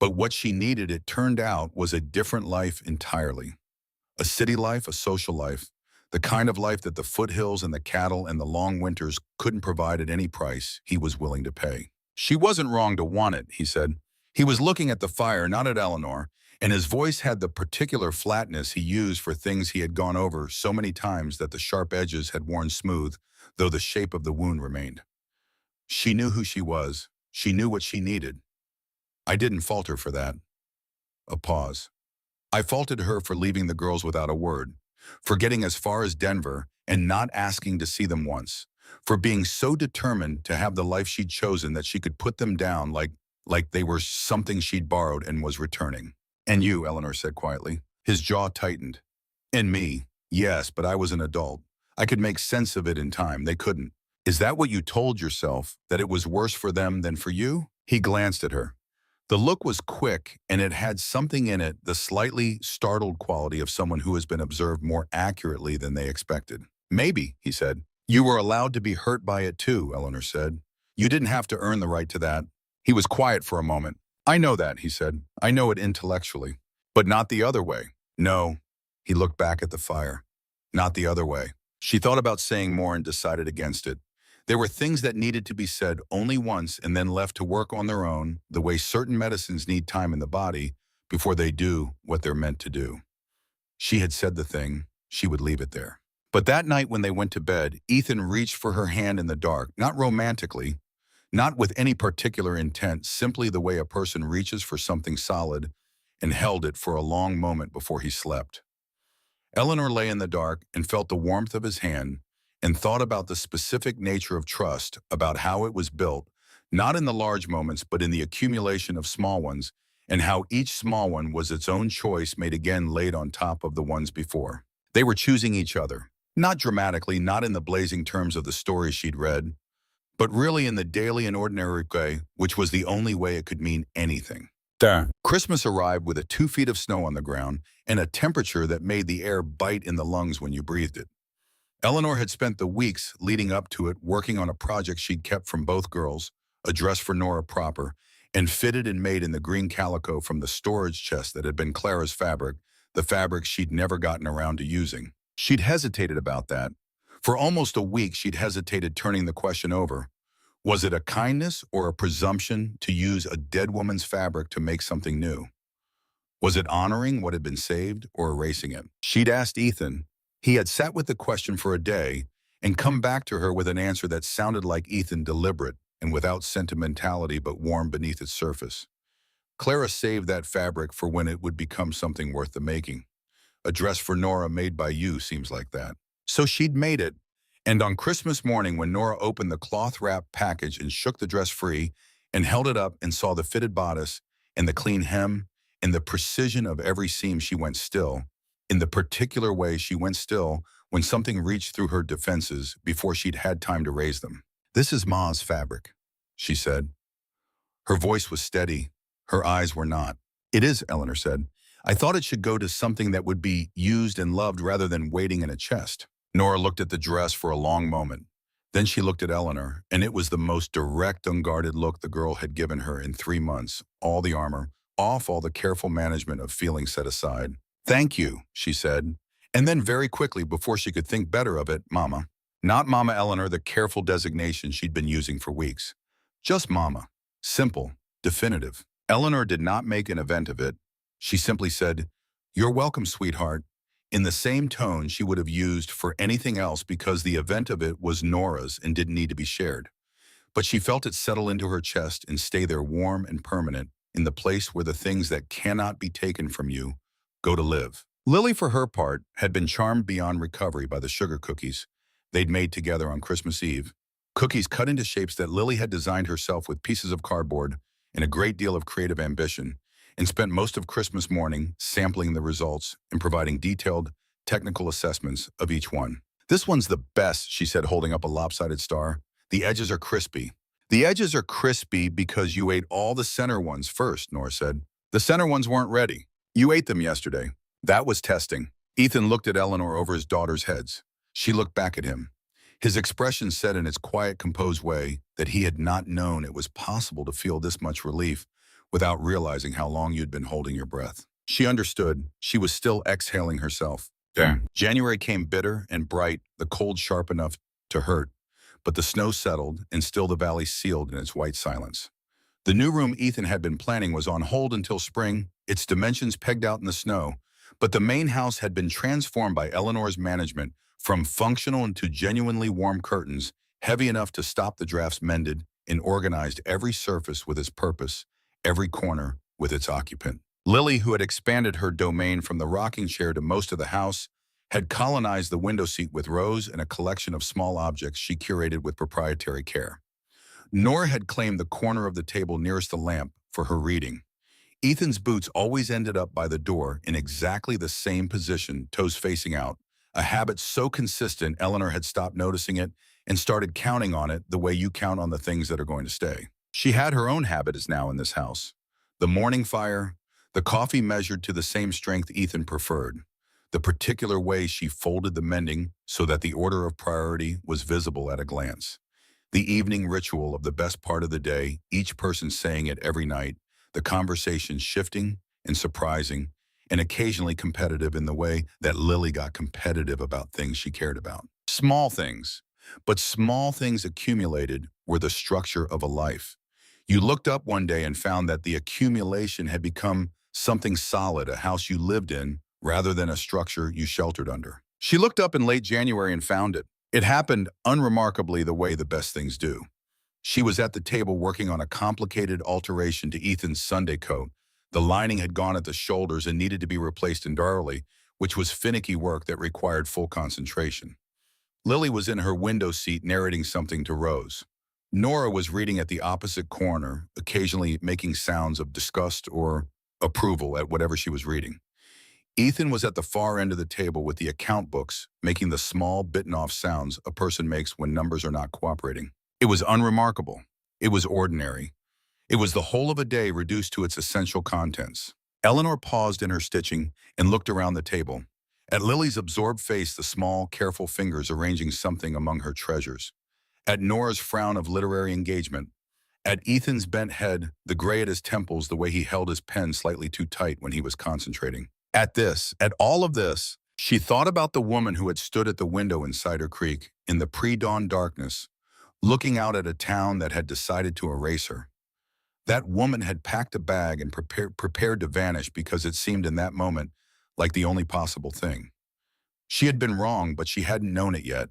But what she needed, it turned out, was a different life entirely. A city life, a social life, the kind of life that the foothills and the cattle and the long winters couldn't provide at any price he was willing to pay. She wasn't wrong to want it, he said. He was looking at the fire, not at Eleanor, and his voice had the particular flatness he used for things he had gone over so many times that the sharp edges had worn smooth, though the shape of the wound remained. She knew who she was. She knew what she needed. I didn't fault her for that. A pause. I faulted her for leaving the girls without a word, for getting as far as Denver and not asking to see them once, for being so determined to have the life she'd chosen that she could put them down like they were something she'd borrowed and was returning. And you, Eleanor said quietly. His jaw tightened. And me. Yes, but I was an adult. I could make sense of it in time. They couldn't. Is that what you told yourself, that it was worse for them than for you? He glanced at her. The look was quick, and it had something in it, the slightly startled quality of someone who has been observed more accurately than they expected. Maybe, he said. You were allowed to be hurt by it too, Eleanor said. You didn't have to earn the right to that. He was quiet for a moment. I know that, he said. I know it intellectually. But not the other way. No. He looked back at the fire. Not the other way. She thought about saying more and decided against it. There were things that needed to be said only once and then left to work on their own, the way certain medicines need time in the body before they do what they're meant to do. She had said the thing. She would leave it there. But that night when they went to bed, Ethan reached for her hand in the dark, not romantically, not with any particular intent, simply the way a person reaches for something solid, and held it for a long moment before he slept. Eleanor lay in the dark and felt the warmth of his hand and thought about the specific nature of trust, about how it was built, not in the large moments but in the accumulation of small ones, and how each small one was its own choice made again laid on top of the ones before. They were choosing each other, not dramatically, not in the blazing terms of the stories she'd read, but really in the daily and ordinary way, which was the only way it could mean anything. Christmas arrived with 2 feet of snow on the ground and a temperature that made the air bite in the lungs when you breathed it. Eleanor had spent the weeks leading up to it working on a project she'd kept from both girls, a dress for Nora proper, and fitted and made in the green calico from the storage chest that had been Clara's fabric, the fabric she'd never gotten around to using. She'd hesitated about that. For almost a week, she'd hesitated turning the question over. Was it a kindness or a presumption to use a dead woman's fabric to make something new? Was it honoring what had been saved or erasing it? She'd asked Ethan. He had sat with the question for a day and come back to her with an answer that sounded like Ethan, deliberate and without sentimentality but warm beneath its surface. Clara saved that fabric for when it would become something worth the making. A dress for Nora made by you seems like that. So she'd made it, and on Christmas morning when Nora opened the cloth-wrapped package and shook the dress free and held it up and saw the fitted bodice and the clean hem and the precision of every seam, she went still. In the particular way she went still when something reached through her defenses before she'd had time to raise them. This is Ma's fabric, she said. Her voice was steady. Her eyes were not. It is, Eleanor said. I thought it should go to something that would be used and loved rather than waiting in a chest. Nora looked at the dress for a long moment. Then she looked at Eleanor, and it was the most direct, unguarded look the girl had given her in 3 months. All the armor, off, all the careful management of feelings set aside. Thank you, she said, and then very quickly, before she could think better of it, Mama. Not Mama Eleanor, the careful designation she'd been using for weeks. Just Mama. Simple, definitive. Eleanor did not make an event of it. She simply said, "You're welcome, sweetheart," in the same tone she would have used for anything else because the event of it was Nora's and didn't need to be shared. But she felt it settle into her chest and stay there warm and permanent in the place where the things that cannot be taken from you go to live. Lily, for her part, had been charmed beyond recovery by the sugar cookies they'd made together on Christmas Eve. Cookies cut into shapes that Lily had designed herself with pieces of cardboard and a great deal of creative ambition, and spent most of Christmas morning sampling the results and providing detailed, technical assessments of each one. This one's the best, she said, holding up a lopsided star. The edges are crispy. The edges are crispy because you ate all the center ones first, Nora said. The center ones weren't ready. You ate them yesterday. That was testing. Ethan looked at Eleanor over his daughter's heads. She looked back at him. His expression said in its quiet, composed way that he had not known it was possible to feel this much relief without realizing how long you'd been holding your breath. She understood. She was still exhaling herself. Damn. January came bitter and bright, the cold sharp enough to hurt, but the snow settled and still the valley sealed in its white silence. The new room Ethan had been planning was on hold until spring, its dimensions pegged out in the snow, but the main house had been transformed by Eleanor's management from functional into genuinely warm curtains, heavy enough to stop the drafts mended, and organized every surface with its purpose, every corner with its occupant. Lily, who had expanded her domain from the rocking chair to most of the house, had colonized the window seat with Rose and a collection of small objects she curated with proprietary care. Nora had claimed the corner of the table nearest the lamp for her reading. Ethan's boots always ended up by the door in exactly the same position, toes facing out, a habit so consistent Eleanor had stopped noticing it and started counting on it the way you count on the things that are going to stay. She had her own habits now in this house. The morning fire, the coffee measured to the same strength Ethan preferred, the particular way she folded the mending so that the order of priority was visible at a glance. The evening ritual of the best part of the day, each person saying it every night, the conversation shifting and surprising, and occasionally competitive in the way that Lily got competitive about things she cared about. Small things, but small things accumulated were the structure of a life. You looked up one day and found that the accumulation had become something solid, a house you lived in, rather than a structure you sheltered under. She looked up in late January and found it. It happened unremarkably the way the best things do. She was at the table working on a complicated alteration to Ethan's Sunday coat. The lining had gone at the shoulders and needed to be replaced entirely, which was finicky work that required full concentration. Lily was in her window seat narrating something to Rose. Nora was reading at the opposite corner, occasionally making sounds of disgust or approval at whatever she was reading. Ethan was at the far end of the table with the account books, making the small, bitten-off sounds a person makes when numbers are not cooperating. It was unremarkable. It was ordinary. It was the whole of a day reduced to its essential contents. Eleanor paused in her stitching and looked around the table. At Lily's absorbed face, the small, careful fingers arranging something among her treasures. At Nora's frown of literary engagement. At Ethan's bent head, the gray at his temples, the way he held his pen slightly too tight when he was concentrating. At all of this, she thought about the woman who had stood at the window in Cider Creek in the pre-dawn darkness, looking out at a town that had decided to erase her. That woman had packed a bag and prepared to vanish because it seemed in that moment like the only possible thing. She had been wrong, but she hadn't known it yet.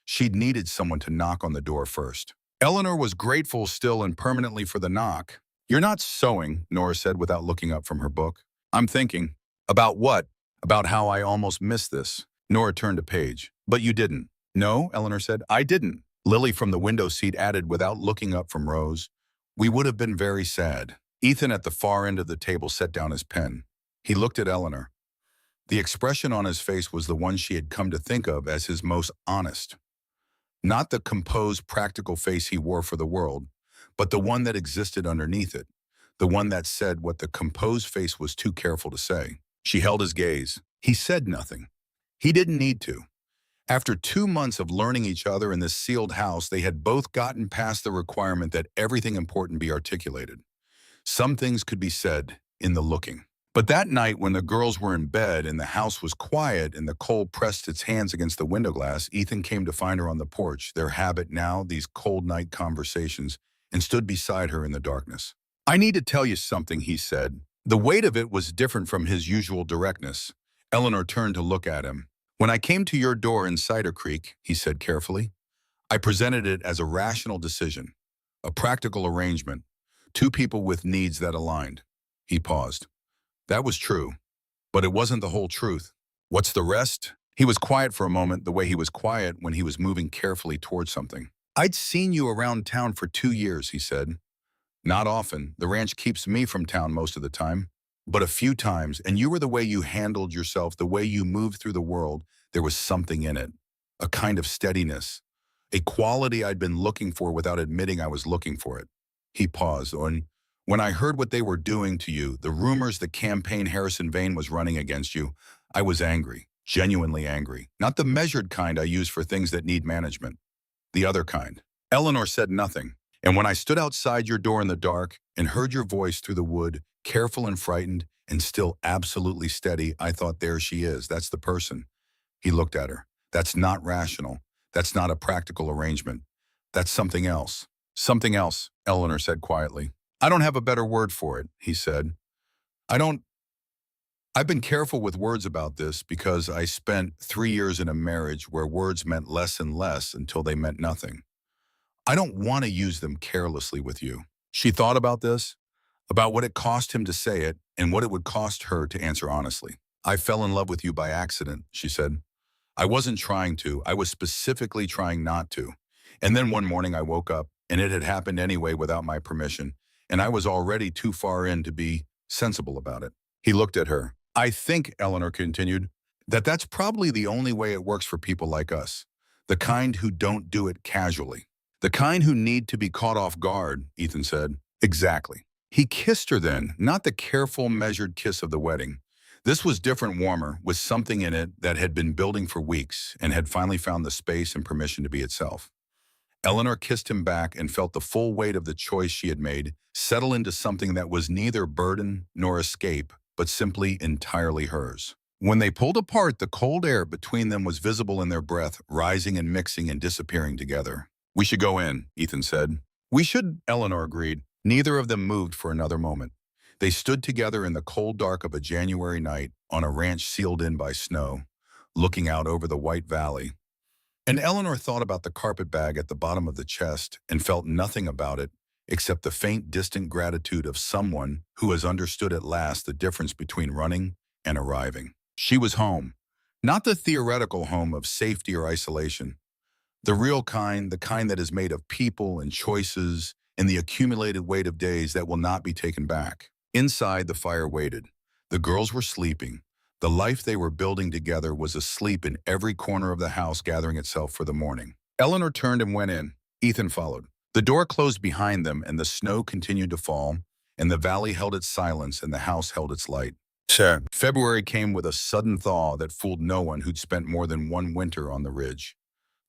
She'd needed someone to knock on the door first. Eleanor was grateful still and permanently for the knock. "You're not sewing," Nora said without looking up from her book. "I'm thinking." "About what?" "About how I almost missed this." Nora turned a page. "But you didn't." "No," Eleanor said, "I didn't." Lily from the window seat added without looking up from Rose, "We would have been very sad." Ethan at the far end of the table set down his pen. He looked at Eleanor. The expression on his face was the one she had come to think of as his most honest. Not the composed, practical face he wore for the world, but the one that existed underneath it, the one that said what the composed face was too careful to say. She held his gaze. He said nothing. He didn't need to. After 2 months of learning each other in this sealed house, they had both gotten past the requirement that everything important be articulated. Some things could be said in the looking. But that night when the girls were in bed and the house was quiet and the cold pressed its hands against the window glass, Ethan came to find her on the porch, their habit now, these cold night conversations, and stood beside her in the darkness. "I need to tell you something," he said. The weight of it was different from his usual directness. Eleanor turned to look at him. "When I came to your door in Cider Creek," he said carefully, "I presented it as a rational decision, a practical arrangement, two people with needs that aligned." He paused. "That was true, but it wasn't the whole truth. What's the rest?" He was quiet for a moment, the way he was quiet when he was moving carefully towards something. "I'd seen you around town for 2 years," he said. "Not often. The ranch keeps me from town most of the time. But a few times, and you were the way you handled yourself, the way you moved through the world, there was something in it. A kind of steadiness. A quality I'd been looking for without admitting I was looking for it." He paused. "And when I heard what they were doing to you, the rumors the campaign Harrison Vane was running against you, I was angry. Genuinely angry. Not the measured kind I use for things that need management. The other kind." Eleanor said nothing. And when I stood outside your door in the dark and heard your voice through the wood, careful and frightened and still absolutely steady, I thought, there she is. That's the person. He looked at her. That's not rational. That's not a practical arrangement. That's something else. Something else, Eleanor said quietly. I don't have a better word for it, he said. I don't I've been careful with words about this because I spent 3 years in a marriage where words meant less and less until they meant nothing. I don't want to use them carelessly with you. She thought about this, about what it cost him to say it and what it would cost her to answer honestly. I fell in love with you by accident, she said. I wasn't trying to. I was specifically trying not to. And then one morning I woke up and it had happened anyway without my permission, and I was already too far in to be sensible about it. He looked at her. I think, Eleanor continued, that's probably the only way it works for people like us. The kind who don't do it casually. The kind who need to be caught off guard, Ethan said. Exactly. He kissed her then, not the careful, measured kiss of the wedding. This was different, warmer, with something in it that had been building for weeks and had finally found the space and permission to be itself. Eleanor kissed him back and felt the full weight of the choice she had made settle into something that was neither burden nor escape, but simply entirely hers. When they pulled apart, the cold air between them was visible in their breath, rising and mixing and disappearing together. We should go in, Ethan said. We should, Eleanor agreed. Neither of them moved for another moment. They stood together in the cold dark of a January night on a ranch sealed in by snow, looking out over the white valley. And Eleanor thought about the carpetbag at the bottom of the chest and felt nothing about it except the faint, distant gratitude of someone who has understood at last the difference between running and arriving. She was home, not the theoretical home of safety or isolation. The real kind, the kind that is made of people and choices and the accumulated weight of days that will not be taken back. Inside, the fire waited. The girls were sleeping. The life they were building together was asleep in every corner of the house, gathering itself for the morning. Eleanor turned and went in. Ethan followed. The door closed behind them, and the snow continued to fall, and the valley held its silence, and the house held its light. Sure. February came with a sudden thaw that fooled no one who'd spent more than one winter on the ridge.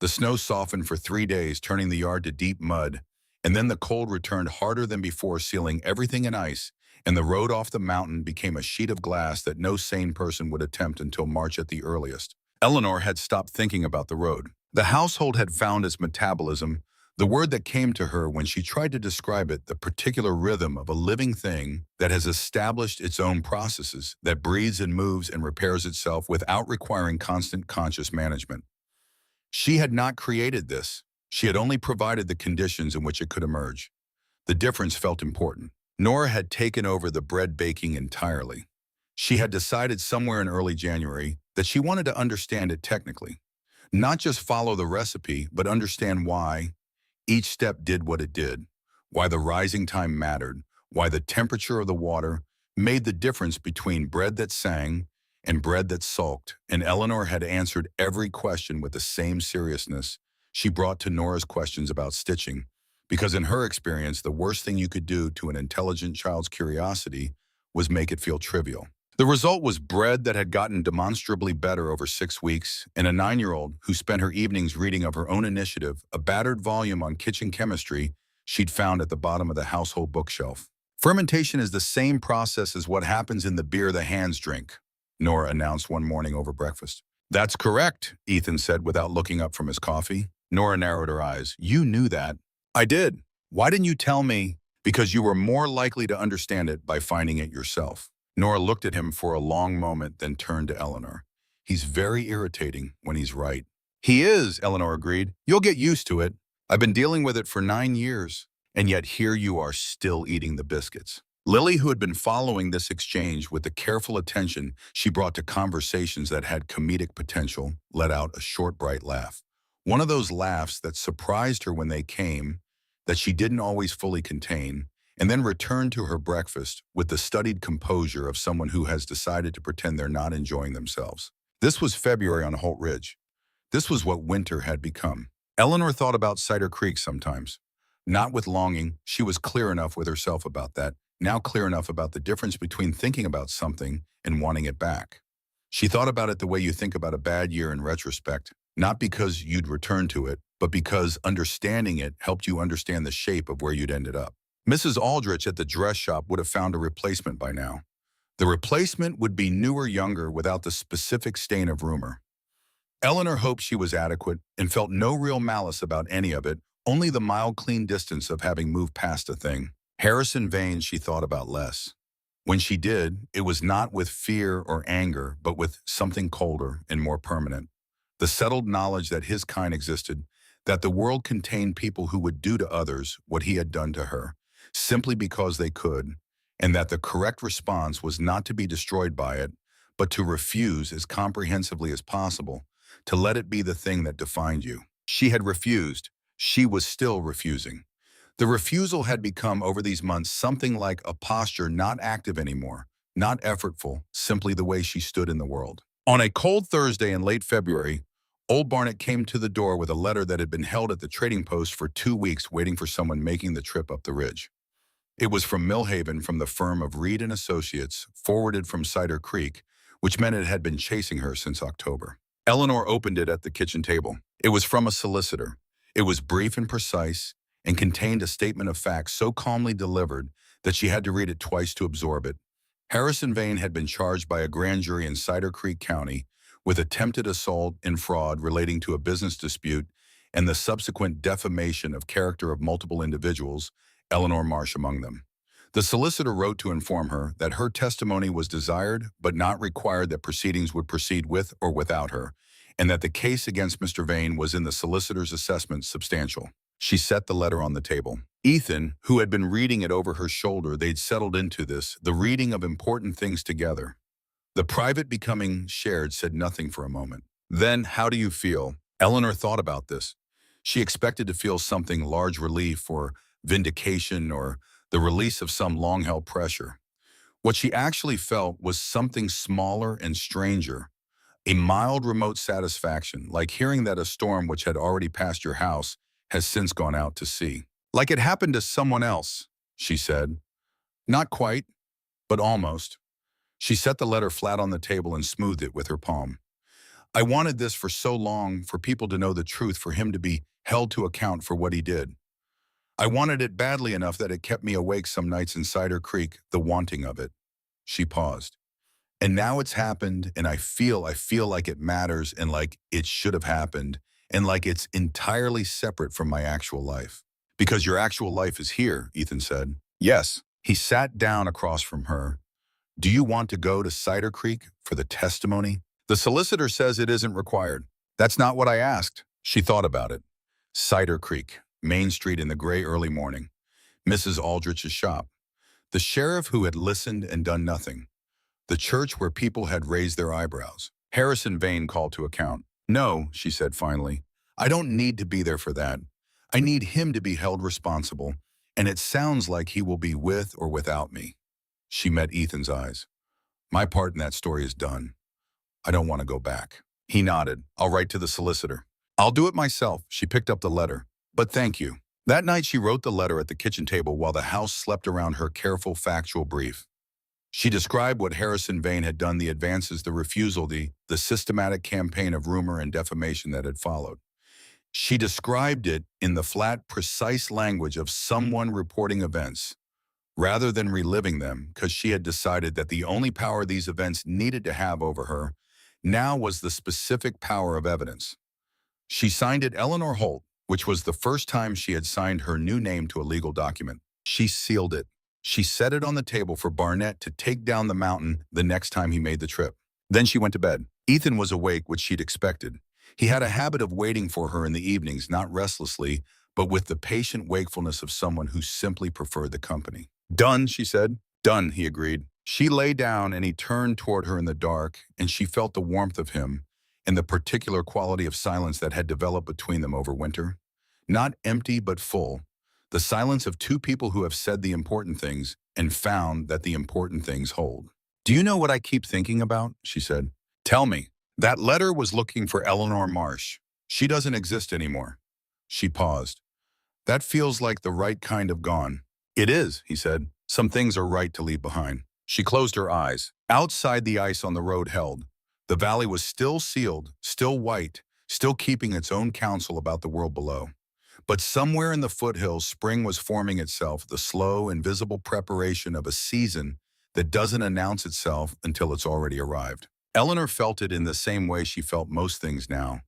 The snow softened for 3 days, turning the yard to deep mud, and then the cold returned harder than before, sealing everything in ice, and the road off the mountain became a sheet of glass that no sane person would attempt until March at the earliest. Eleanor had stopped thinking about the road. The household had found its metabolism, the word that came to her when she tried to describe it, the particular rhythm of a living thing that has established its own processes, that breathes and moves and repairs itself without requiring constant conscious management. She had not created this. She had only provided the conditions in which it could emerge. The difference felt important. Nora had taken over the bread baking entirely. She had decided somewhere in early January that she wanted to understand it technically. Not just follow the recipe, but understand why each step did what it did, why the rising time mattered, why the temperature of the water made the difference between bread that sang and bread that sulked. And Eleanor had answered every question with the same seriousness she brought to Nora's questions about stitching, because in her experience, the worst thing you could do to an intelligent child's curiosity was make it feel trivial. The result was bread that had gotten demonstrably better over 6 weeks, and a 9-year-old who spent her evenings reading of her own initiative, a battered volume on kitchen chemistry she'd found at the bottom of the household bookshelf. Fermentation is the same process as what happens in the beer the hands drink, Nora announced one morning over breakfast. That's correct, Ethan said without looking up from his coffee. Nora narrowed her eyes. You knew that. I did. Why didn't you tell me? Because you were more likely to understand it by finding it yourself. Nora looked at him for a long moment, then turned to Eleanor. He's very irritating when he's right. He is, Eleanor agreed. You'll get used to it. I've been dealing with it for 9 years, and yet here you are still eating the biscuits. Lily, who had been following this exchange with the careful attention she brought to conversations that had comedic potential, let out a short, bright laugh. One of those laughs that surprised her when they came, that she didn't always fully contain, and then returned to her breakfast with the studied composure of someone who has decided to pretend they're not enjoying themselves. This was February on Holt Ridge. This was what winter had become. Eleanor thought about Cider Creek sometimes. Not with longing, she was clear enough with herself about that, now clear enough about the difference between thinking about something and wanting it back. She thought about it the way you think about a bad year in retrospect, not because you'd return to it, but because understanding it helped you understand the shape of where you'd ended up. Mrs. Aldrich at the dress shop would have found a replacement by now. The replacement would be newer, younger, without the specific stain of rumor. Eleanor hoped she was adequate and felt no real malice about any of it, only the mild, clean distance of having moved past a thing. Harrison Vane she thought about less. When she did, it was not with fear or anger, but with something colder and more permanent. The settled knowledge that his kind existed, that the world contained people who would do to others what he had done to her, simply because they could, and that the correct response was not to be destroyed by it, but to refuse as comprehensively as possible, to let it be the thing that defined you. She had refused. She was still refusing. The refusal had become, over these months, something like a posture not active anymore, not effortful, simply the way she stood in the world. On a cold Thursday in late February, old Barnett came to the door with a letter that had been held at the trading post for 2 weeks waiting for someone making the trip up the ridge. It was from Millhaven, from the firm of Reed & Associates, forwarded from Cider Creek, which meant it had been chasing her since October. Eleanor opened it at the kitchen table. It was from a solicitor. It was brief and precise, and contained a statement of facts so calmly delivered that she had to read it twice to absorb it. Harrison Vane had been charged by a grand jury in Cider Creek County with attempted assault and fraud relating to a business dispute and the subsequent defamation of character of multiple individuals, Eleanor Marsh among them. The solicitor wrote to inform her that her testimony was desired but not required, that proceedings would proceed with or without her, and that the case against Mr. Vane was in the solicitor's assessment substantial. She set the letter on the table. Ethan, who had been reading it over her shoulder, they'd settled into this, the reading of important things together. The private becoming shared said nothing for a moment. Then, how do you feel? Eleanor thought about this. She expected to feel something, large relief or vindication or the release of some long-held pressure. What she actually felt was something smaller and stranger, a mild, remote satisfaction, like hearing that a storm which had already passed your house has since gone out to sea. Like it happened to someone else, she said. Not quite, but almost. She set the letter flat on the table and smoothed it with her palm. I wanted this for so long, for people to know the truth, for him to be held to account for what he did. I wanted it badly enough that it kept me awake some nights in Cider Creek, the wanting of it. She paused. And now it's happened, and I feel like it matters, and like it should have happened, and like it's entirely separate from my actual life. Because your actual life is here, Ethan said. Yes. He sat down across from her. Do you want to go to Cider Creek for the testimony? The solicitor says it isn't required. That's not what I asked. She thought about it. Cider Creek, Main Street in the gray early morning. Mrs. Aldrich's shop. The sheriff who had listened and done nothing. The church where people had raised their eyebrows. Harrison Vane called to account. No, she said finally. I don't need to be there for that. I need him to be held responsible, and it sounds like he will be with or without me. She met Ethan's eyes. My part in that story is done. I don't want to go back. He nodded. I'll write to the solicitor. I'll do it myself. She picked up the letter. But thank you. That night she wrote the letter at the kitchen table while the house slept around her careful, factual brief. She described what Harrison Vane had done, the advances, the refusal, the systematic campaign of rumor and defamation that had followed. She described it in the flat, precise language of someone reporting events, rather than reliving them, because she had decided that the only power these events needed to have over her now was the specific power of evidence. She signed it Eleanor Holt, which was the first time she had signed her new name to a legal document. She sealed it. She set it on the table for Barnett to take down the mountain the next time he made the trip. Then she went to bed. Ethan was awake, which she'd expected. He had a habit of waiting for her in the evenings, not restlessly, but with the patient wakefulness of someone who simply preferred the company. Done, she said. Done, he agreed. She lay down and he turned toward her in the dark, and she felt the warmth of him and the particular quality of silence that had developed between them over winter. Not empty, but full. The silence of two people who have said the important things and found that the important things hold. Do you know what I keep thinking about? She said. Tell me. That letter was looking for Eleanor Marsh. She doesn't exist anymore. She paused. That feels like the right kind of gone. It is, he said. Some things are right to leave behind. She closed her eyes. Outside, the ice on the road held. The valley was still sealed, still white, still keeping its own counsel about the world below. But somewhere in the foothills, spring was forming itself, the slow, invisible preparation of a season that doesn't announce itself until it's already arrived. Eleanor felt it in the same way she felt most things now,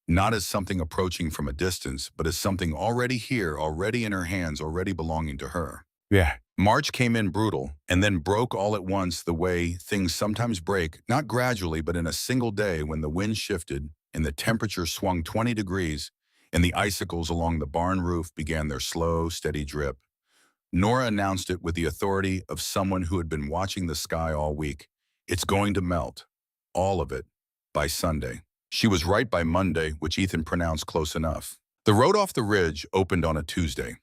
not as something approaching from a distance, but as something already here, already in her hands, already belonging to her. Yeah. March came in brutal, and then broke all at once the way things sometimes break, not gradually, but in a single day when the wind shifted and the temperature swung 20 degrees and the icicles along the barn roof began their slow, steady drip. Nora announced it with the authority of someone who had been watching the sky all week. It's going to melt. All of it. By Sunday. She was right by Monday, which Ethan pronounced close enough. The road off the ridge opened on a Tuesday.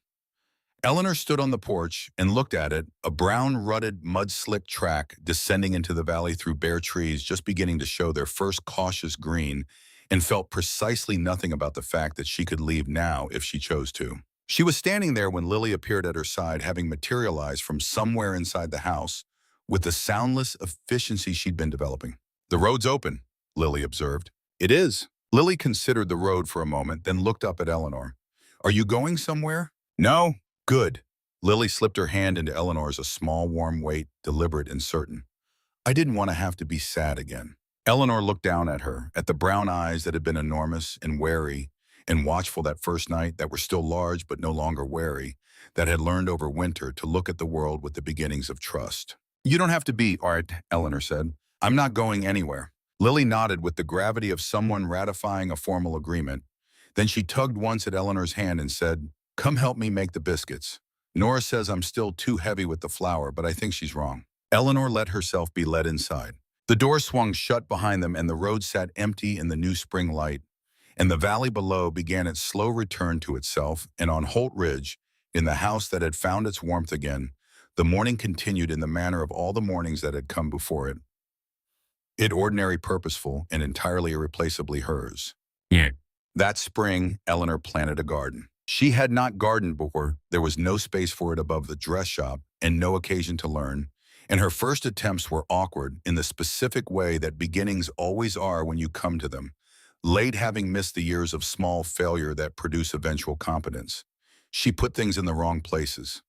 Eleanor stood on the porch and looked at it, a brown, rutted, mud-slick track descending into the valley through bare trees just beginning to show their first cautious green, and felt precisely nothing about the fact that she could leave now if she chose to. She was standing there when Lily appeared at her side, having materialized from somewhere inside the house with the soundless efficiency she'd been developing. "The road's open," Lily observed. "It is." Lily considered the road for a moment, then looked up at Eleanor. "Are you going somewhere?" "No." "Good." Lily slipped her hand into Eleanor's, a small, warm weight, deliberate and certain. "I didn't want to have to be sad again." Eleanor looked down at her, at the brown eyes that had been enormous and wary and watchful that first night, that were still large but no longer wary, that had learned over winter to look at the world with the beginnings of trust. "You don't have to be, Art," Eleanor said. "I'm not going anywhere." Lily nodded with the gravity of someone ratifying a formal agreement. Then she tugged once at Eleanor's hand and said, "Come help me make the biscuits. Nora says I'm still too heavy with the flour, but I think she's wrong." Eleanor let herself be led inside. The door swung shut behind them and the road sat empty in the new spring light, and the valley below began its slow return to itself, and on Holt Ridge, in the house that had found its warmth again, the morning continued in the manner of all the mornings that had come before it. It ordinary, purposeful, and entirely irreplaceably hers. Yeah. That spring, Eleanor planted a garden. She had not gardened before. There was no space for it above the dress shop and no occasion to learn, and her first attempts were awkward in the specific way that beginnings always are when you come to them, late, having missed the years of small failure that produce eventual competence. She put things in the wrong places.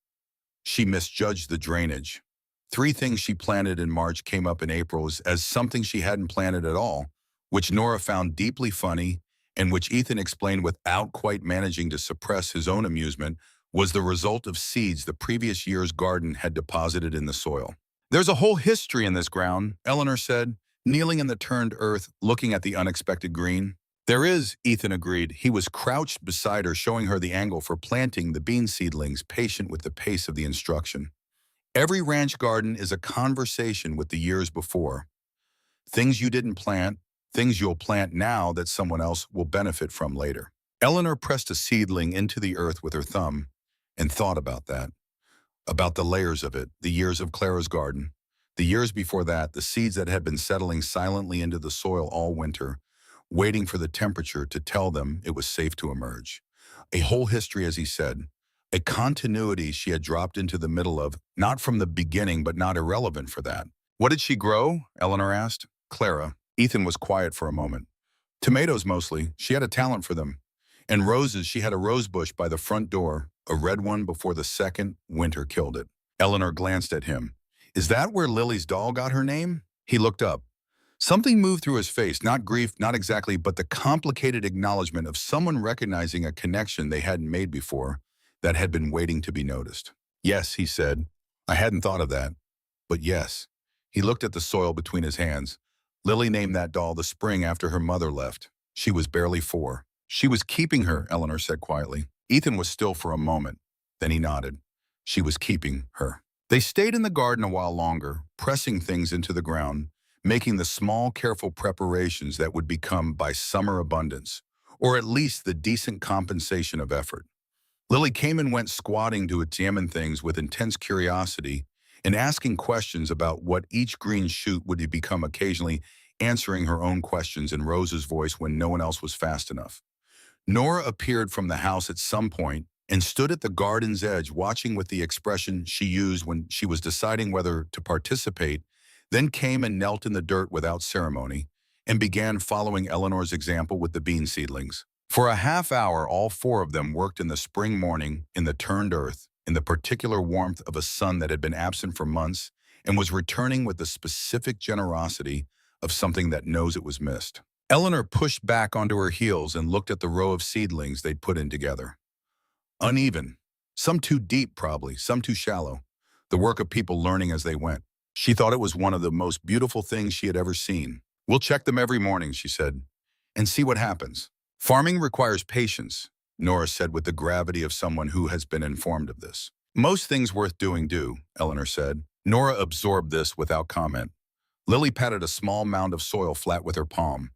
She misjudged the drainage. 3 things she planted in March came up in April as something she hadn't planted at all, which Nora found deeply funny, and which Ethan explained without quite managing to suppress his own amusement, was the result of seeds the previous year's garden had deposited in the soil. "There's a whole history in this ground," Eleanor said, kneeling in the turned earth, looking at the unexpected green. "There is," Ethan agreed. He was crouched beside her, showing her the angle for planting the bean seedlings, patient with the pace of the instruction. "Every ranch garden is a conversation with the years before. Things you didn't plant, things you'll plant now that someone else will benefit from later." Eleanor pressed a seedling into the earth with her thumb and thought about that, about the layers of it, the years of Clara's garden, the years before that, the seeds that had been settling silently into the soil all winter, waiting for the temperature to tell them it was safe to emerge. A whole history, as he said, a continuity she had dropped into the middle of, not from the beginning, but not irrelevant for that. "What did she grow?" Eleanor asked. "Clara." Ethan was quiet for a moment. "Tomatoes mostly. She had a talent for them. And roses. She had a rose bush by the front door, a red one before the second winter killed it." Eleanor glanced at him. "Is that where Lily's doll got her name?" He looked up. Something moved through his face, not grief, not exactly, but the complicated acknowledgement of someone recognizing a connection they hadn't made before, that had been waiting to be noticed. "Yes," he said. "I hadn't thought of that. But yes." He looked at the soil between his hands. "Lily named that doll the spring after her mother left. She was barely 4. She was keeping her," Eleanor said quietly. Ethan was still for a moment. Then he nodded. "She was keeping her." They stayed in the garden a while longer, pressing things into the ground, making the small, careful preparations that would become, by summer, abundance, or at least the decent compensation of effort. Lily came and went, squatting to examine things with intense curiosity and asking questions about what each green shoot would become, occasionally answering her own questions in Rose's voice when no one else was fast enough. Nora appeared from the house at some point and stood at the garden's edge, watching with the expression she used when she was deciding whether to participate, then came and knelt in the dirt without ceremony and began following Eleanor's example with the bean seedlings. For a half hour, all four of them worked in the spring morning in the turned earth, in the particular warmth of a sun that had been absent for months and was returning with the specific generosity of something that knows it was missed. Eleanor pushed back onto her heels and looked at the row of seedlings they'd put in together. Uneven. Some too deep, probably, some too shallow. The work of people learning as they went. She thought it was one of the most beautiful things she had ever seen. "We'll check them every morning," she said, "and see what happens." "Farming requires patience," Nora said with the gravity of someone who has been informed of this. "Most things worth doing do," Eleanor said. Nora absorbed this without comment. Lily patted a small mound of soil flat with her palm.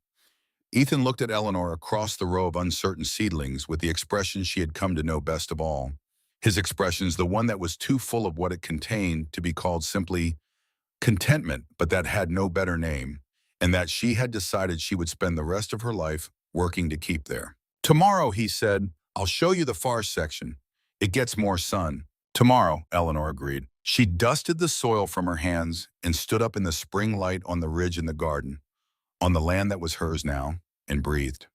Ethan looked at Eleanor across the row of uncertain seedlings with the expression she had come to know best of all. His expression's the one that was too full of what it contained to be called simply contentment, but that had no better name, and that she had decided she would spend the rest of her life working to keep there. "Tomorrow," he said, "I'll show you the far section. It gets more sun." "Tomorrow," Eleanor agreed. She dusted the soil from her hands and stood up in the spring light on the ridge in the garden, on the land that was hers now, and breathed.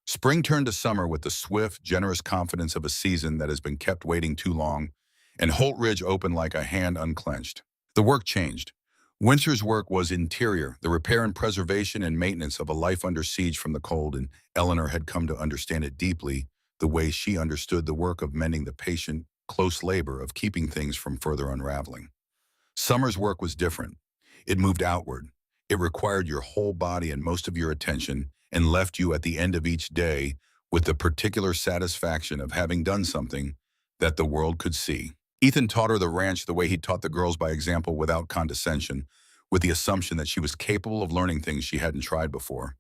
Spring turned to summer with the swift, generous confidence of a season that has been kept waiting too long, and Holt Ridge opened like a hand unclenched. The work changed. Winter's work was interior, the repair and preservation and maintenance of a life under siege from the cold, and Eleanor had come to understand it deeply, the way she understood the work of mending the patient, close labor of keeping things from further unraveling. Summer's work was different. It moved outward. It required your whole body and most of your attention, and left you at the end of each day with the particular satisfaction of having done something that the world could see. Ethan taught her the ranch the way he taught the girls, by example, without condescension, with the assumption that she was capable of learning things she hadn't tried before.